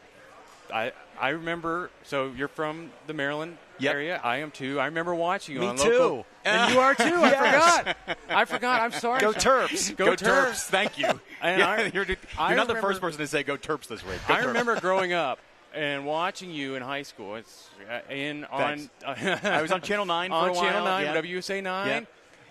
I remember, so you're from the Maryland area. I am too. I remember watching you Me on too. local. And you are too. Yes. I forgot. I'm sorry. Go Terps. Go Terps. Thank you. And You're not the first person to say go Terps this week. Go I Terps. remember growing up and watching you in high school. It's I was on Channel 9 for a while. On Channel 9, yeah. WSA 9. Yeah.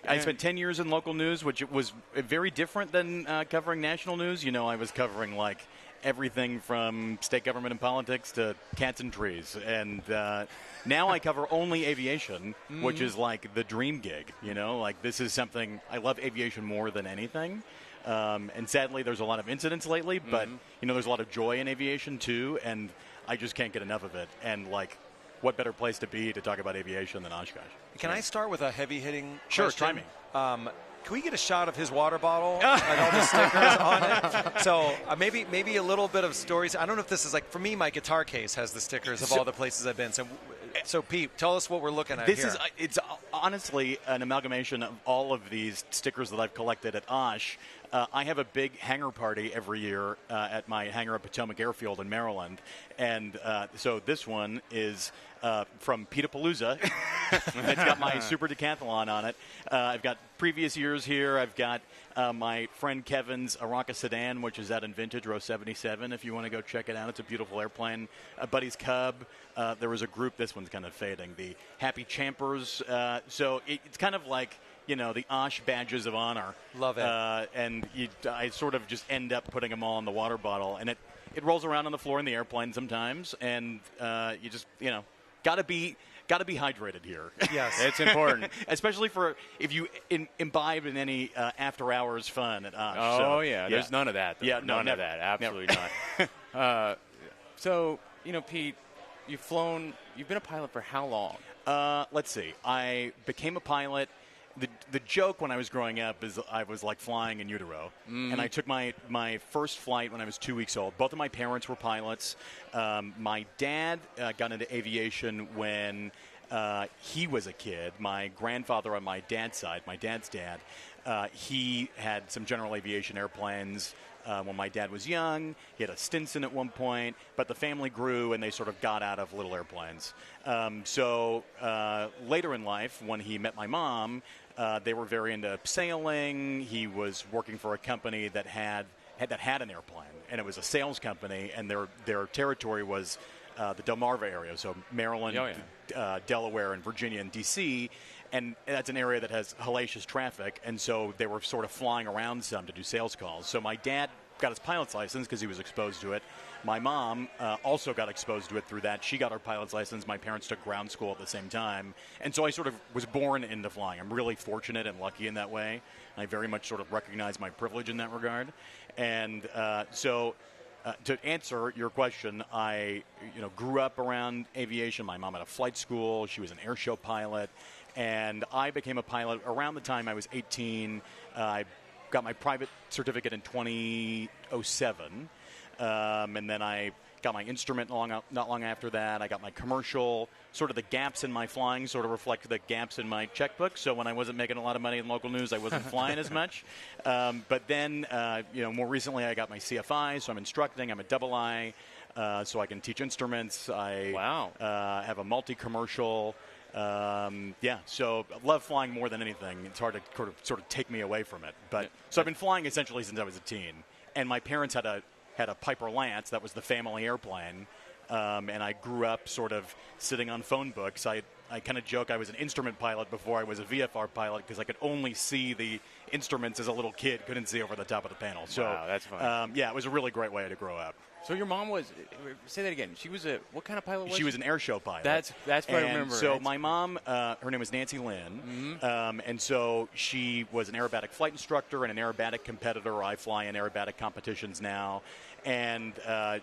I spent 10 years in local news, which was very different than covering national news. You know, I was covering like everything from state government and politics to cats and trees. And now I cover only aviation, which is like the dream gig. You know, like this is something I love aviation more than anything. And sadly, there's a lot of incidents lately, but you know, there's a lot of joy in aviation too, and I just can't get enough of it. And like, what better place to be to talk about aviation than Oshkosh? Can I start with a heavy-hitting Sure, question? try me. Can we get a shot of his water bottle and all the stickers on it? So maybe a little bit of stories. I don't know if this is like, for me, my guitar case has the stickers of all the places I've been. So Pete, tell us what we're looking at here. It's honestly an amalgamation of all of these stickers that I've collected at Osh. I have a big hangar party every year at my hangar at Potomac Airfield in Maryland. And so this one is from Petapalooza. It's got my Super Decathlon on it. I've got previous years here. I've got my friend Kevin's Aranca sedan, which is out in Vintage Row 77, if you want to go check it out. It's a beautiful airplane. A buddy's Cub. There was a group, this one's kind of fading, the Happy Champers. So it's kind of like, you know, the Osh badges of honor. Love it. And I sort of just end up putting them all in the water bottle. And it rolls around on the floor in the airplane sometimes. And you just, you know, got to be hydrated here. Yes. It's important. Especially for if you imbibe in any after-hours fun at Osh. Oh, yeah. There's none of that. Yeah, none of that. Absolutely not. So, you know, Pete, you've been a pilot for how long? Let's see. I became a pilot. The joke when I was growing up is I was like flying in utero, and I took my first flight when I was 2 weeks old. Both of my parents were pilots. My dad got into aviation when he was a kid. My grandfather on my dad's side, my dad's dad, he had some general aviation airplanes. When my dad was young, he had a Stinson at one point, but the family grew and they sort of got out of little airplanes. So later in life, when he met my mom, they were very into sailing. He was working for a company that had an airplane, and it was a sales company, and their territory was the Delmarva area, so Maryland, Delaware, and Virginia, and D.C., and that's an area that has hellacious traffic, and so they were sort of flying around some to do sales calls. So my dad got his pilot's license because he was exposed to it. My mom also got exposed to it through that. She got her pilot's license. My parents took ground school at the same time. And so I sort of was born into flying. I'm really fortunate and lucky in that way. I very much sort of recognize my privilege in that regard. And so to answer your question, I grew up around aviation. My mom had a flight school. She was an air show pilot. And I became a pilot around the time I was 18. I got my private certificate in 2007. And then I got my instrument not long after that. I got my commercial. Sort of the gaps in my flying sort of reflect the gaps in my checkbook. So when I wasn't making a lot of money in local news, I wasn't flying as much. But then, more recently, I got my CFI, so I'm instructing. I'm a double I, so I can teach instruments. I have a multi-commercial. So I love flying more than anything. It's hard to sort of take me away from it. But so I've been flying essentially since I was a teen. And my parents had a Piper Lance. That was the family airplane. And I grew up sort of sitting on phone books. I kind of joke I was an instrument pilot before I was a VFR pilot because I could only see the instruments as a little kid, couldn't see over the top of the panel. So, wow, that's fun. It was a really great way to grow up. So your mom was, say that again, she was what kind of pilot was she? She was an air show pilot. That's what I remember. So my mom, her name was Nancy Lynn, and so she was an aerobatic flight instructor and an aerobatic competitor. I fly in aerobatic competitions now. And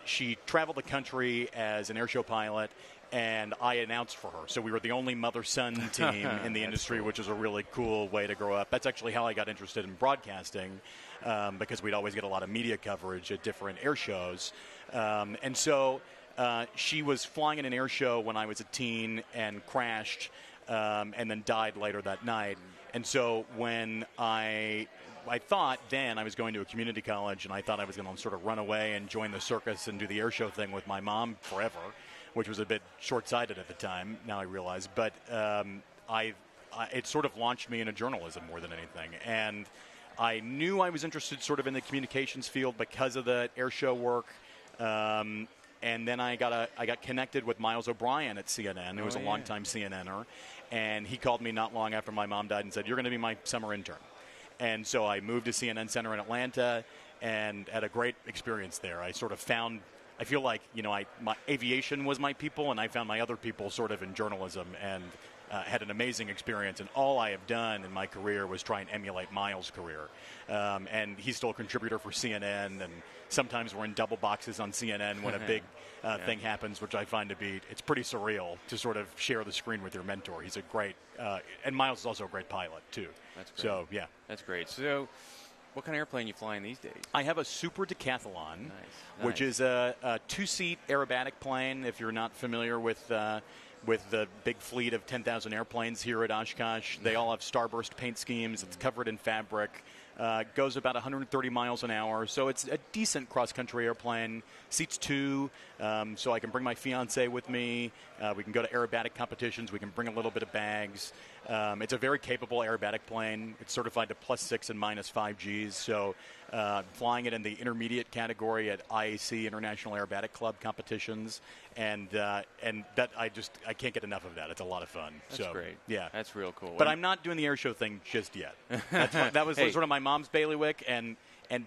she traveled the country as an air show pilot, and I announced for her. So we were the only mother-son team in the industry, which is a really cool way to grow up. That's actually how I got interested in broadcasting, because we'd always get a lot of media coverage at different air shows. And so she was flying in an air show when I was a teen and crashed, and then died later that night. And so when I thought then I was going to a community college, and I thought I was going to sort of run away and join the circus and do the air show thing with my mom forever, which was a bit short-sighted at the time, now I realize. But it sort of launched me into journalism more than anything. And I knew I was interested sort of in the communications field because of the air show work. And then I got connected with Miles O'Brien at CNN, who was a longtime CNNer. And he called me not long after my mom died and said, "You're going to be my summer intern." And so I moved to CNN Center in Atlanta and had a great experience there. I sort of found, I feel like, my aviation was my people, and I found my other people sort of in journalism, and had an amazing experience. And all I have done in my career was try and emulate Miles' career. And he's still a contributor for CNN, and sometimes we're in double boxes on CNN when a big thing happens, which I find to be, it's pretty surreal to sort of share the screen with your mentor. He's a great, and Miles is also a great pilot, too. That's great. So, yeah. That's great. So, what kind of airplane are you flying these days? I have a Super Decathlon, which is a two-seat aerobatic plane. If you're not familiar with the big fleet of 10,000 airplanes here at Oshkosh, they all have starburst paint schemes. It's covered in fabric. Goes about 130 miles an hour, so it's a decent cross-country airplane. Seats two, so I can bring my fiance with me. We can go to aerobatic competitions. We can bring a little bit of bags. It's a very capable aerobatic plane. It's certified to +6 and -5 Gs, so flying it in the intermediate category at IAC, International Aerobatic Club competitions, and that I can't get enough of that. It's a lot of fun. That's great. Yeah, that's real cool. But I'm not doing the air show thing just yet. That was sort of my mom's bailiwick,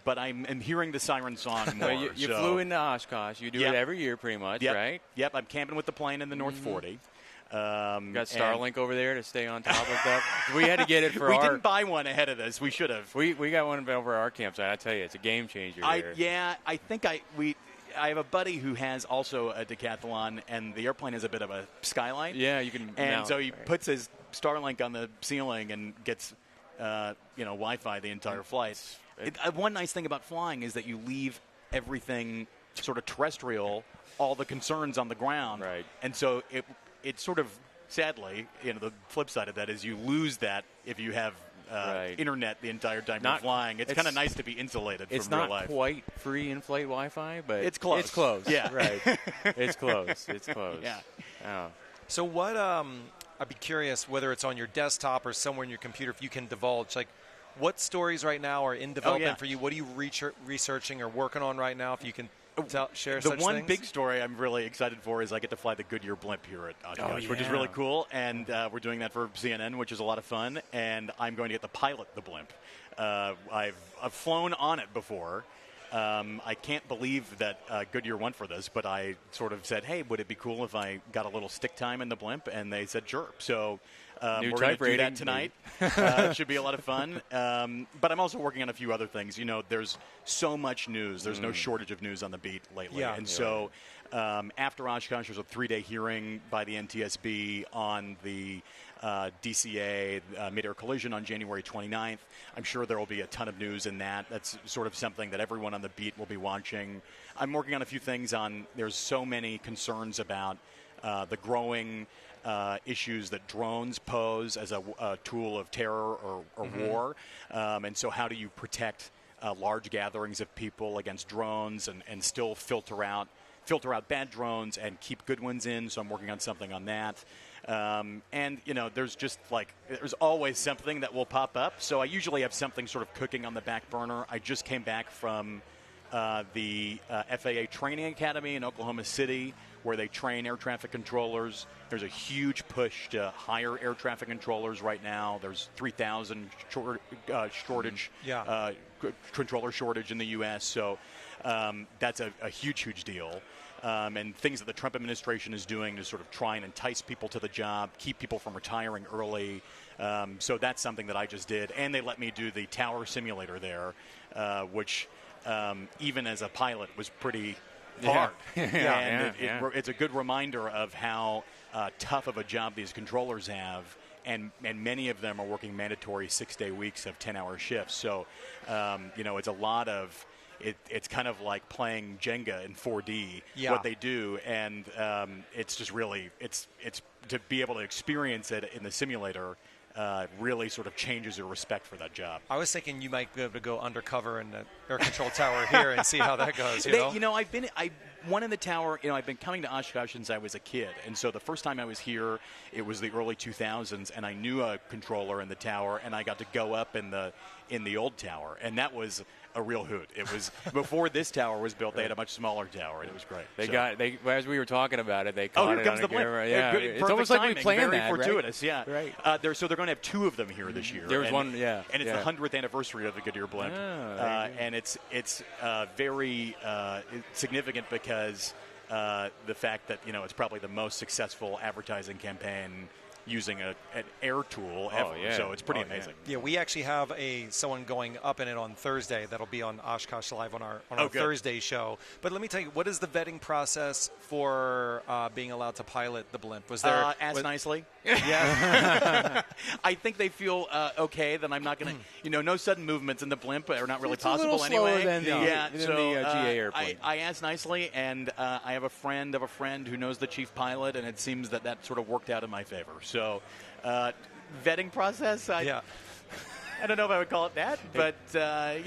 but I'm hearing the siren song more. Well, you flew into Oshkosh. You do it every year, pretty much, right? Yep. I'm camping with the plane in the North 40. Got Starlink over there to stay on top of stuff. We had to get it for we didn't buy one ahead of this. We should have. We got one over our campsite. I tell you, it's a game changer. I think I have a buddy who has also a Decathlon, and the airplane has a bit of a skylight. Yeah, you can. And so he puts his Starlink on the ceiling and gets Wi-Fi the entire flight. One nice thing about flying is that you leave everything sort of terrestrial, all the concerns on the ground. Right. And so it sort of, sadly, the flip side of that is you lose that if you have internet the entire time you're flying. It's kind of nice to be insulated from real life. It's not quite free in-flight Wi-Fi, but it's close. It's close. Yeah. Right. It's close. It's close. Yeah. Oh. So what, I'd be curious whether it's on your desktop or somewhere in your computer, if you can divulge, like, what stories right now are in development for you? What are you researching or working on right now, if you can share the such one things? big story I'm really excited for is I get to fly the Goodyear blimp here at Oshkosh, which is really cool, and we're doing that for CNN, which is a lot of fun, and I'm going to get to pilot the blimp. I've flown on it before. I can't believe that Goodyear went for this, but I sort of said, hey, would it be cool if I got a little stick time in the blimp? And they said, sure. So New we're going type to do that rating. tonight. It should be a lot of fun. But I'm also working on a few other things. There's so much news. There's no shortage of news on the beat lately. Yeah. And so after Oshkosh, there's a 3-day hearing by the NTSB on the DCA mid-air collision on January 29th. I'm sure there will be a ton of news in that. That's sort of something that everyone on the beat will be watching. I'm working on a few things on, there's so many concerns about the growing issues that drones pose as a tool of terror or war. And so how do you protect large gatherings of people against drones and still filter out bad drones and keep good ones in? So I'm working on something on that. And, there's just there's always something that will pop up. So I usually have something sort of cooking on the back burner. I just came back from the FAA Training Academy in Oklahoma City, where they train air traffic controllers. There's a huge push to hire air traffic controllers right now. There's 3,000 controller shortage in the U.S., so that's a huge deal. And things that the Trump administration is doing to sort of try and entice people to the job, keep people from retiring early. So that's something that I just did. And they let me do the tower simulator there, which even as a pilot was pretty hard. It's a good reminder of how tough of a job these controllers have. And many of them are working mandatory 6-day weeks of 10-hour shifts. So, it's a lot of... It's kind of like playing Jenga in 4D, what they do, and it's just really it's to be able to experience it in the simulator really sort of changes your respect for that job. I was thinking you might be able to go undercover in the air control tower here and see how that goes. I won in the tower. I've been coming to Oshkosh since I was a kid, and so the first time I was here, it was the early 2000s, and I knew a controller in the tower, and I got to go up in the old tower, and that was a real hoot. It was before this tower was built. They had a much smaller tower, and it was great. As we were talking about it, they caught here it comes on the blimp. camera. Yeah, it's almost timing, like we planned very that, fortuitous. right? Yeah, right. So they're going to have 2 of them here this year. There was one, yeah, and it's the 100th anniversary of the Goodyear blimp, and it's very significant because the fact that it's probably the most successful advertising campaign using an air tool ever. So it's pretty amazing. Yeah, we actually have someone going up in it on Thursday. That'll be on Oshkosh Live on our Thursday show. But let me tell you, what is the vetting process for being allowed to pilot the blimp? Was there nicely? Yeah. I think they feel okay that I'm not going to, no sudden movements in the blimp are not really it's possible a little anyway. Slower than the GA airplane. I asked nicely, and I have a friend of a friend who knows the chief pilot, and it seems that sort of worked out in my favor. So, vetting process, I don't know if I would call it that, but I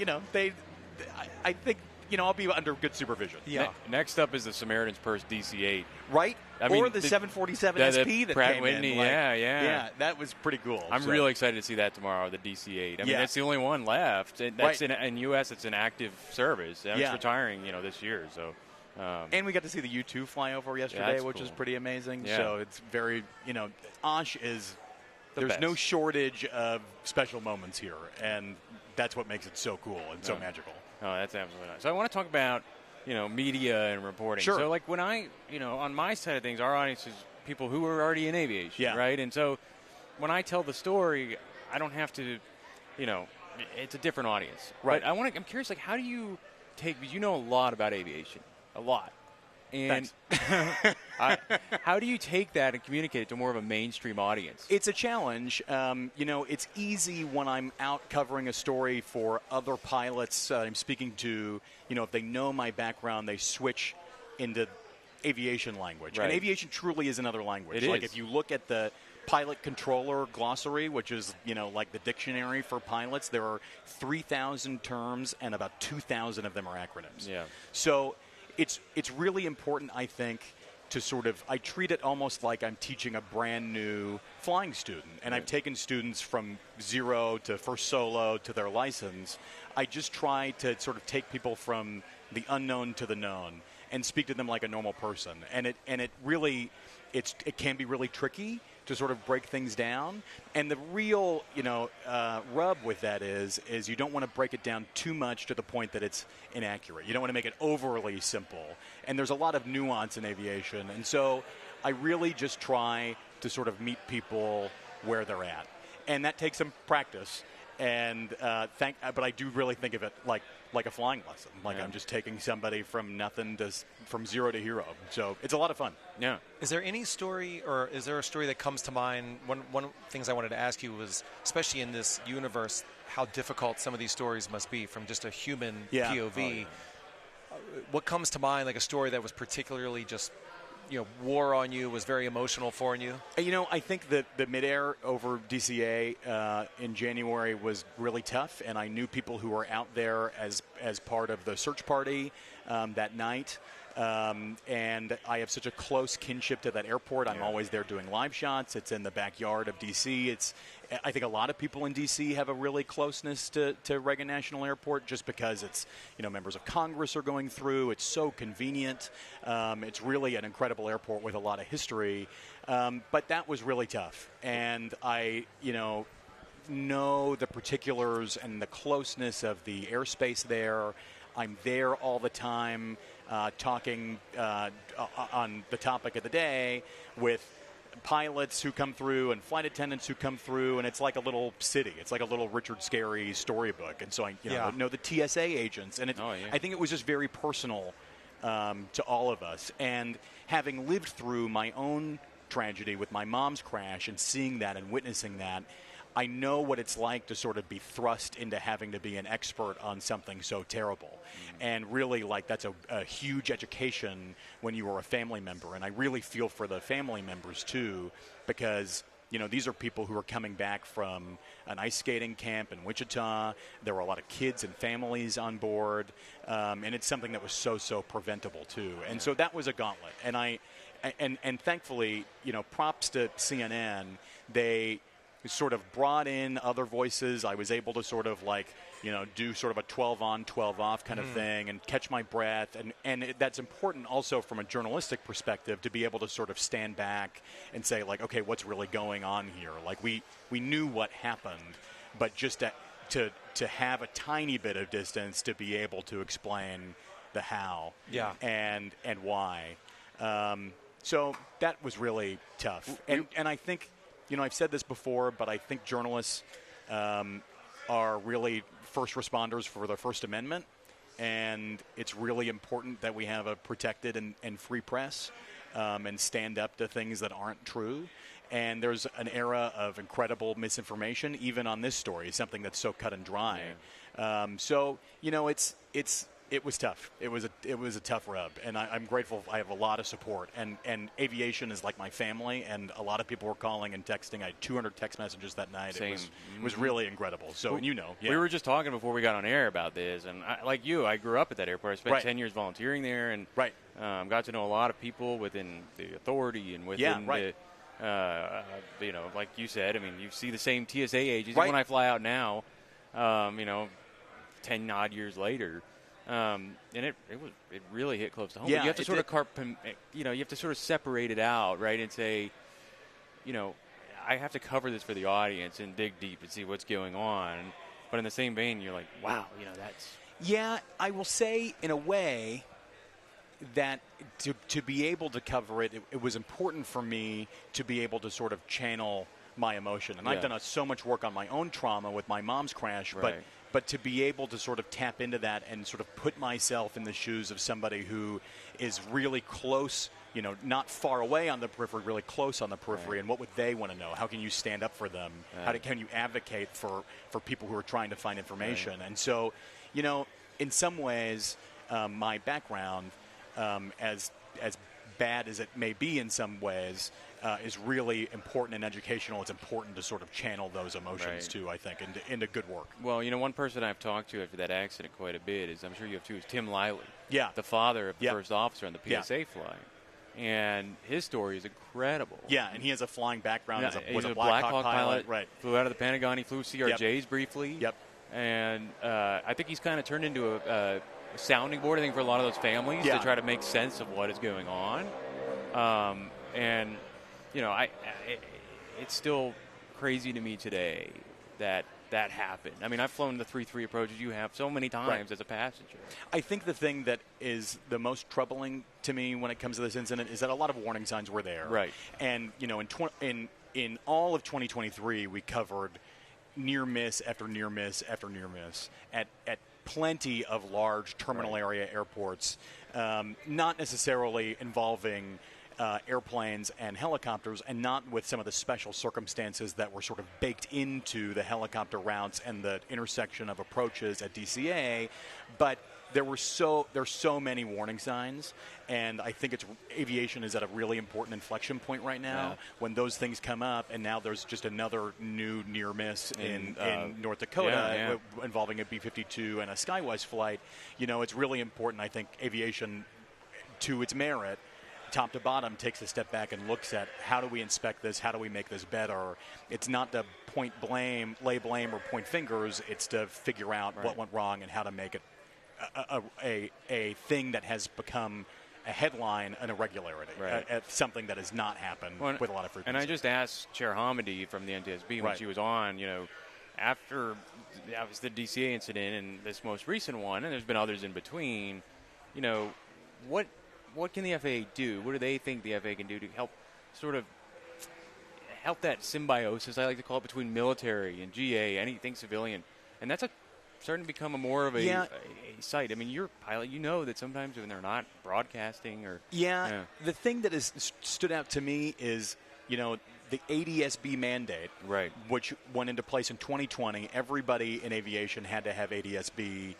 think I'll be under good supervision. Yeah. Next up is the Samaritan's Purse DC-8, right? Or the 747 SP that Pratt came Whitney, in. Yeah, that was pretty cool. I'm really excited to see that tomorrow. The DC-8. I mean, that's the only one left. That's in U.S. It's an active service. It's retiring, this year. So. And we got to see the U-2 fly over yesterday, which is pretty amazing. Yeah. So it's very, Osh is, there's no shortage of special moments here, and that's what makes it so cool and so magical. Oh, that's absolutely nice. So I want to talk about, media and reporting. Sure. So, when I, on my side of things, our audience is people who are already in aviation, right? And so when I tell the story, I don't have to, it's a different audience. Right. But I'm curious, how do you take, because you know a lot about aviation. A lot. And how do you take that and communicate it to more of a mainstream audience? It's a challenge. It's easy when I'm out covering a story for other pilots I'm speaking to. If they know my background, they switch into aviation language. Right. And aviation truly is another language. It is. If you look at the pilot controller glossary, which is, like the dictionary for pilots, there are 3,000 terms and about 2,000 of them are acronyms. Yeah. So it's really important, I think, to sort of, I treat it almost like I'm teaching a brand new flying student. And I've taken students from 0 to first solo to their license. I just try to sort of take people from the unknown to the known and speak to them like a normal person. And it really, it can be really tricky to sort of break things down. And the real, rub with that is you don't want to break it down too much to the point that it's inaccurate. You don't want to make it overly simple. And there's a lot of nuance in aviation. And so I really just try to sort of meet people where they're at. And that takes some practice. And but I do really think of it like a flying lesson. Like I'm just taking somebody from nothing from zero to hero. So it's a lot of fun. Yeah. Is there any story, or is there a story that comes to mind? One of the things I wanted to ask you was, especially in this universe, how difficult some of these stories must be from just a human POV. Oh, yeah. What comes to mind, like a story that was particularly just, wore on you, was very emotional for you? I think that the midair over DCA in January was really tough, and I knew people who were out there as part of the search party that night. And I have such a close kinship to that airport. I'm always there doing live shots. It's in the backyard of D.C. I think a lot of people in D.C. have a really closeness to Reagan National Airport just because it's, members of Congress are going through. It's so convenient. It's really an incredible airport with a lot of history. But that was really tough. And I, know the particulars and the closeness of the airspace there. I'm there all the time. Talking on the topic of the day with pilots who come through and flight attendants who come through, and it's like a little city. It's like a little Richard Scarry storybook. And so I know the TSA agents, and I think it was just very personal to all of us. And having lived through my own tragedy with my mom's crash and seeing that and witnessing that, I know what it's like to sort of be thrust into having to be an expert on something so terrible. And really, that's a huge education when you are a family member. And I really feel for the family members, too, because, these are people who are coming back from an ice skating camp in Wichita. There were a lot of kids and families on board. And it's something that was so preventable, too. And so that was a gauntlet. And thankfully, props to CNN, they sort of brought in other voices. I was able to sort of do sort of a 12 on, 12 off kind of thing and catch my breath. And that's important also from a journalistic perspective to be able to sort of stand back and say, okay, what's really going on here? We knew what happened, but just to have a tiny bit of distance to be able to explain the how and why. So that was really tough. And I think, I've said this before, but I think journalists are really first responders for the First Amendment, and it's really important that we have a protected and free press and stand up to things that aren't true. And there's an era of incredible misinformation, even on this story, something that's so cut and dry. It was tough. It was a tough rub, and I'm grateful. I have a lot of support, and aviation is like my family, and a lot of people were calling and texting. I had 200 text messages that night. Same. It was really incredible. So, we were just talking before we got on air about this, and I grew up at that airport. I spent 10 years volunteering there, and got to know a lot of people within the authority and within the, like you said. I mean, you see the same TSA agents when I fly out now. 10 odd years later. And it really hit close to home. Yeah, but you have to sort of you have to sort of separate it out, right, and say, I have to cover this for the audience and dig deep and see what's going on. But in the same vein, you're like, wow, that's. Yeah, I will say in a way that to be able to cover it, it was important for me to be able to sort of channel my emotion. And I've done so much work on my own trauma with my mom's crash, but to be able to sort of tap into that and sort of put myself in the shoes of somebody who is really close, not far away on the periphery, really close on the periphery, and what would they want to know? How can you stand up for them? Can you advocate for people who are trying to find information? And so, in some ways, my background, as bad as it may be in some ways, is really important and educational. It's important to sort of channel those emotions too, I think, into good work. Well, one person I've talked to after that accident quite a bit is, I'm sure you have too, is Tim Liley. Yeah. The father of the first officer on the PSA flight. And his story is incredible. Yeah, and he has a flying background. He's a Black Hawk pilot. Right. Flew out of the Pentagon. He flew CRJs briefly. Yep. And I think he's kind of turned into a sounding board, I think, for a lot of those families to try to make sense of what is going on. And it's still crazy to me today that happened. I mean, I've flown the 3-3 approaches you have so many times as a passenger. I think the thing that is the most troubling to me when it comes to this incident is that a lot of warning signs were there. Right. And, in in all of 2023, we covered near miss after near miss after near miss at plenty of large terminal area airports, not necessarily involving airplanes and helicopters, and not with some of the special circumstances that were sort of baked into the helicopter routes and the intersection of approaches at DCA, but there's so many warning signs, and I think aviation is at a really important inflection point right now when those things come up, and now there's just another new near miss in North Dakota involving a B-52 and a SkyWest flight. It's really important. I think aviation, to its merit, top to bottom, takes a step back and looks at how do we inspect this, how do we make this better. It's not to lay blame or point fingers. It's to figure out what went wrong and how to make it a thing that has become a headline, an irregularity, something that has not happened with a lot of frequency. And I just asked Chair Hamady from the NTSB when she was on, after that was the DCA incident and this most recent one, and there's been others in between, what can the FAA do? What do they think the FAA can do to help that symbiosis, I like to call it, between military and GA, anything civilian? And that's starting to become more of a site. I mean, you're a pilot. You know that sometimes when they're not broadcasting or... The thing that has stood out to me is, the ADSB mandate, which went into place in 2020. Everybody in aviation had to have ADSB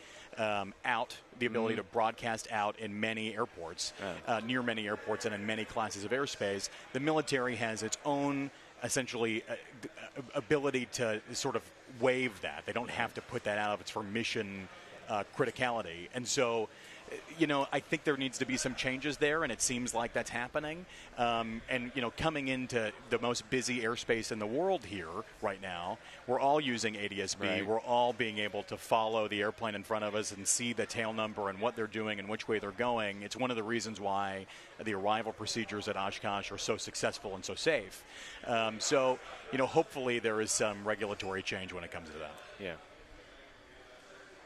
out, the ability to broadcast out in many airports, near many airports and in many classes of airspace. The military has its own, essentially, ability to sort of waive that. They don't have to put that out if it's for mission criticality. And so, I think there needs to be some changes there, and it seems like that's happening. And, coming into the most busy airspace in the world here right now, we're all using ADSB. We're all being able to follow the airplane in front of us and see the tail number and what they're doing and which way they're going. It's one of the reasons why the arrival procedures at Oshkosh are so successful and so safe. So, hopefully there is some regulatory change when it comes to that. Yeah.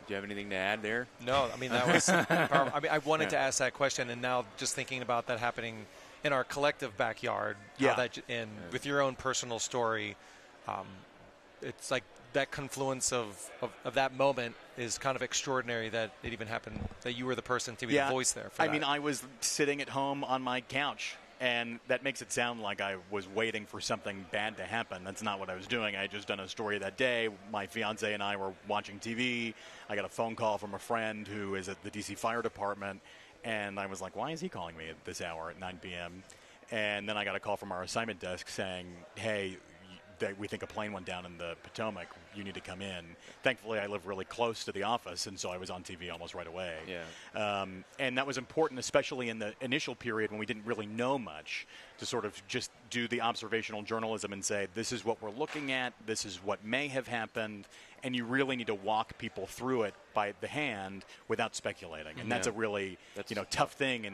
Do you have anything to add there? No, I mean, that was powerful. I mean, I wanted to ask that question, and now just thinking about that happening in our collective backyard, with your own personal story, it's like that confluence of that moment is kind of extraordinary that it even happened, that you were the person to be the voice there for that. I mean, I was sitting at home on my couch, and that makes it sound like I was waiting for something bad to happen. That's not what I was doing. I had just done a story that day. My fiance and I were watching TV. I got a phone call from a friend who is at the D.C. Fire Department, and I was like, why is he calling me at this hour at 9 p.m.? And then I got a call from our assignment desk saying, hey, we think a plane went down in the Potomac. You need to come in. Thankfully, I live really close to the office, and so I was on TV almost right away. And that was important, especially in the initial period when we didn't really know much, to sort of just do the observational journalism and say, this is what we're looking at, this is what may have happened, and you really need to walk people through it by the hand without speculating. And that's a really tough thing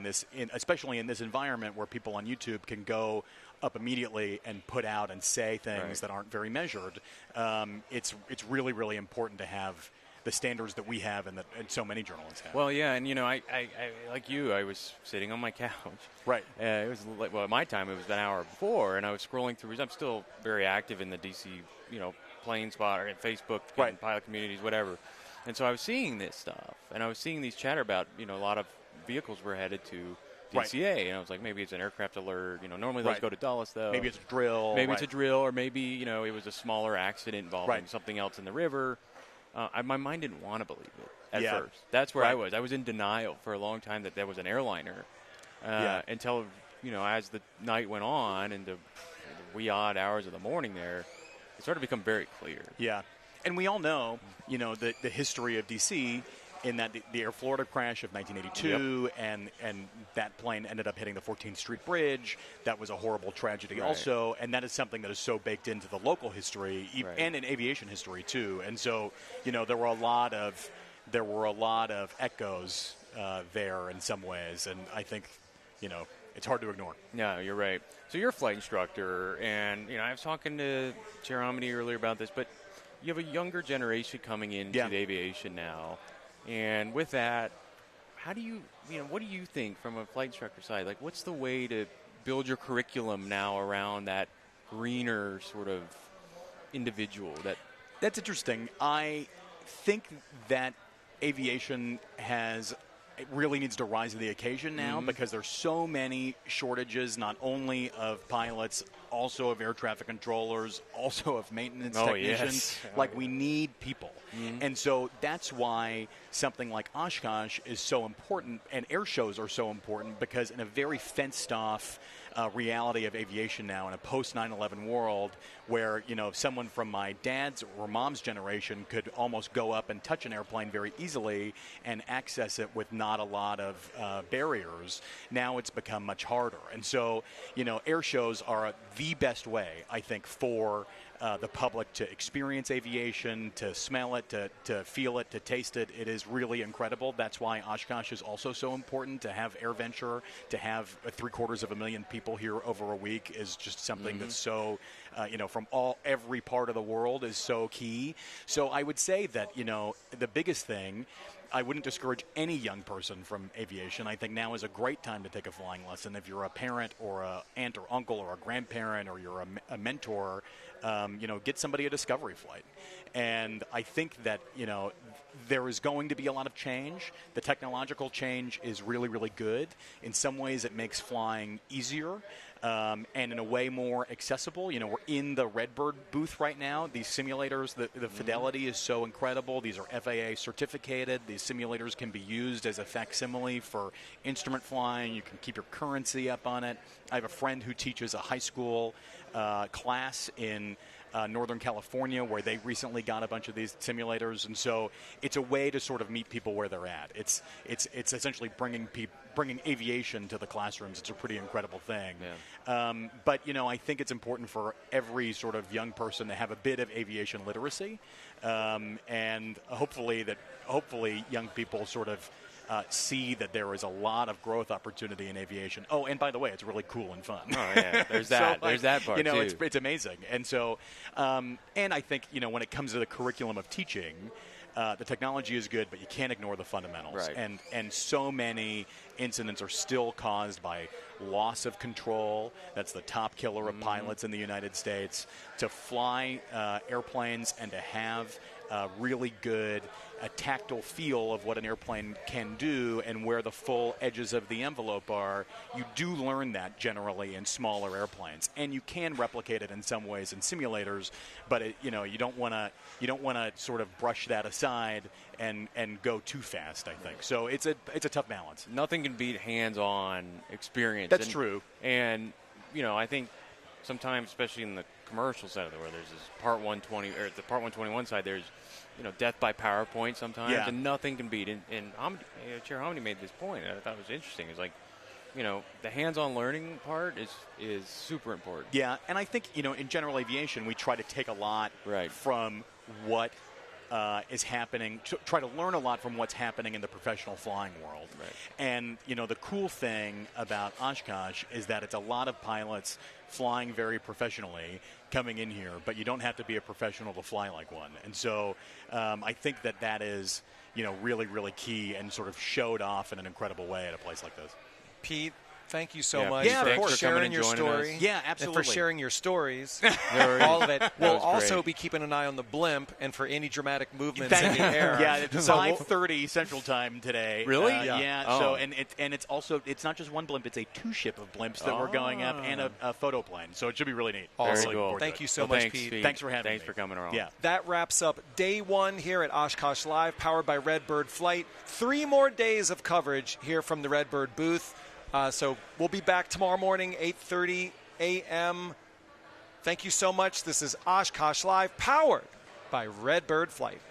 especially in this environment where people on YouTube can go up immediately and put out and say things that aren't very measured. It's really, really important to have the standards that we have and that so many journalists have. Well, yeah, and I like you, I was sitting on my couch. It was at my time it was an hour before, and I was scrolling through. I'm still very active in the DC, plane spot or Facebook, and pilot communities, whatever. And so I was seeing this stuff, and I was seeing these chatter about a lot of vehicles were headed to DCA, and I was like, maybe it's an aircraft alert. Normally those go to Dulles, though. Maybe it's a drill. Maybe it's a drill, or maybe it was a smaller accident involving something else in the river. My mind didn't want to believe it at first. That's where I was. I was in denial for a long time that there was an airliner until as the night went on and the wee odd hours of the morning there, it started to become very clear. Yeah, and we all know the history of DC. In that the Air Florida crash of 1982, and that plane ended up hitting the 14th Street Bridge. That was a horrible tragedy also, and that is something that is so baked into the local history and in aviation history too. And so, there were a lot of echoes there in some ways, and I think, it's hard to ignore. Yeah, you're right. So you're a flight instructor, and I was talking to Chair Hamady earlier about this, but you have a younger generation coming into the aviation now. And with that, how do you, what do you think from a flight instructor side? Like, what's the way to build your curriculum now around that greener sort of individual. That's interesting. I think that aviation it really needs to rise to the occasion now because there's so many shortages, not only of pilots, also of air traffic controllers, also of maintenance technicians. Yes. We need people. And so that's why something like Oshkosh is so important, and air shows are so important, because in a very fenced-off reality of aviation now, in a post 9/11 world, where someone from my dad's or mom's generation could almost go up and touch an airplane very easily and access it with not a lot of barriers. Now it's become much harder, and so air shows are the best way, I think, for the public to experience aviation, to smell it, to feel it, to taste it. It is really incredible. That's why Oshkosh is also so important. To have AirVenture, to have 750,000 people here over a week is just something that's so, from every part of the world is so key. So I would say that, the biggest thing, I wouldn't discourage any young person from aviation. I think now is a great time to take a flying lesson. If you're a parent or an aunt or uncle or a grandparent, or you're a mentor, get somebody a discovery flight. And I think that, there is going to be a lot of change. The technological change is really, really good. In some ways, it makes flying easier. And in a way more accessible. We're in the Redbird booth right now. These simulators, the fidelity is so incredible. These are FAA certificated. These simulators can be used as a facsimile for instrument flying. You can keep your currency up on it. I have a friend who teaches a high school class in Northern California, where they recently got a bunch of these simulators, and so it's a way to sort of meet people where they're at. It's essentially bringing aviation to the classrooms. It's a pretty incredible thing. Yeah. But I think it's important for every sort of young person to have a bit of aviation literacy, and hopefully young people sort of see that there is a lot of growth opportunity in aviation. Oh, and by the way, it's really cool and fun. Oh, yeah. There's that. There's that part, too. It's amazing. And so, and I think, when it comes to the curriculum of teaching, the technology is good, but you can't ignore the fundamentals. Right. And so many incidents are still caused by loss of control. That's the top killer of pilots in the United States. To fly airplanes and to have really good a tactile feel of what an airplane can do and where the full edges of the envelope are, you do learn that generally in smaller airplanes, and you can replicate it in some ways in simulators. But you don't want to sort of brush that aside and go too fast, I think. So it's a tough balance. Nothing can beat hands-on experience. That's true. And I think sometimes, especially in the commercial side of the world, there's this Part 120 or the Part 121 side. There's death by PowerPoint sometimes, and nothing can beat it. And Chair Hominy made this point, and I thought it was interesting. It's like, the hands-on learning part is super important. Yeah, and I think, in general aviation, we try to take a lot from what is happening, try to learn a lot from what's happening in the professional flying world. Right. And, the cool thing about Oshkosh is that it's a lot of pilots flying very professionally coming in here, but you don't have to be a professional to fly like one. And so I think that is, really, really key and sort of showed off in an incredible way at a place like this. Pete, thank you so much for sharing your story. Us. Yeah, absolutely. And for sharing your stories. All of it. We'll also be keeping an eye on the blimp and for any dramatic movements in the air. Yeah, it's 5:30 Central Time today. Really? Yeah. Oh. So it's not just one blimp; it's a two-ship of blimps that we're going up and a photo plane. So it should be really neat. Awesome. Very cool. Thank you so much, thanks, Pete. Thanks for having me. Thanks for coming around. Yeah. That wraps up day one here at Oshkosh Live, powered by Redbird Flight. 3 more days of coverage here from the Redbird booth. So we'll be back tomorrow morning, 8:30 a.m. Thank you so much. This is Oshkosh Live, powered by Redbird Flight.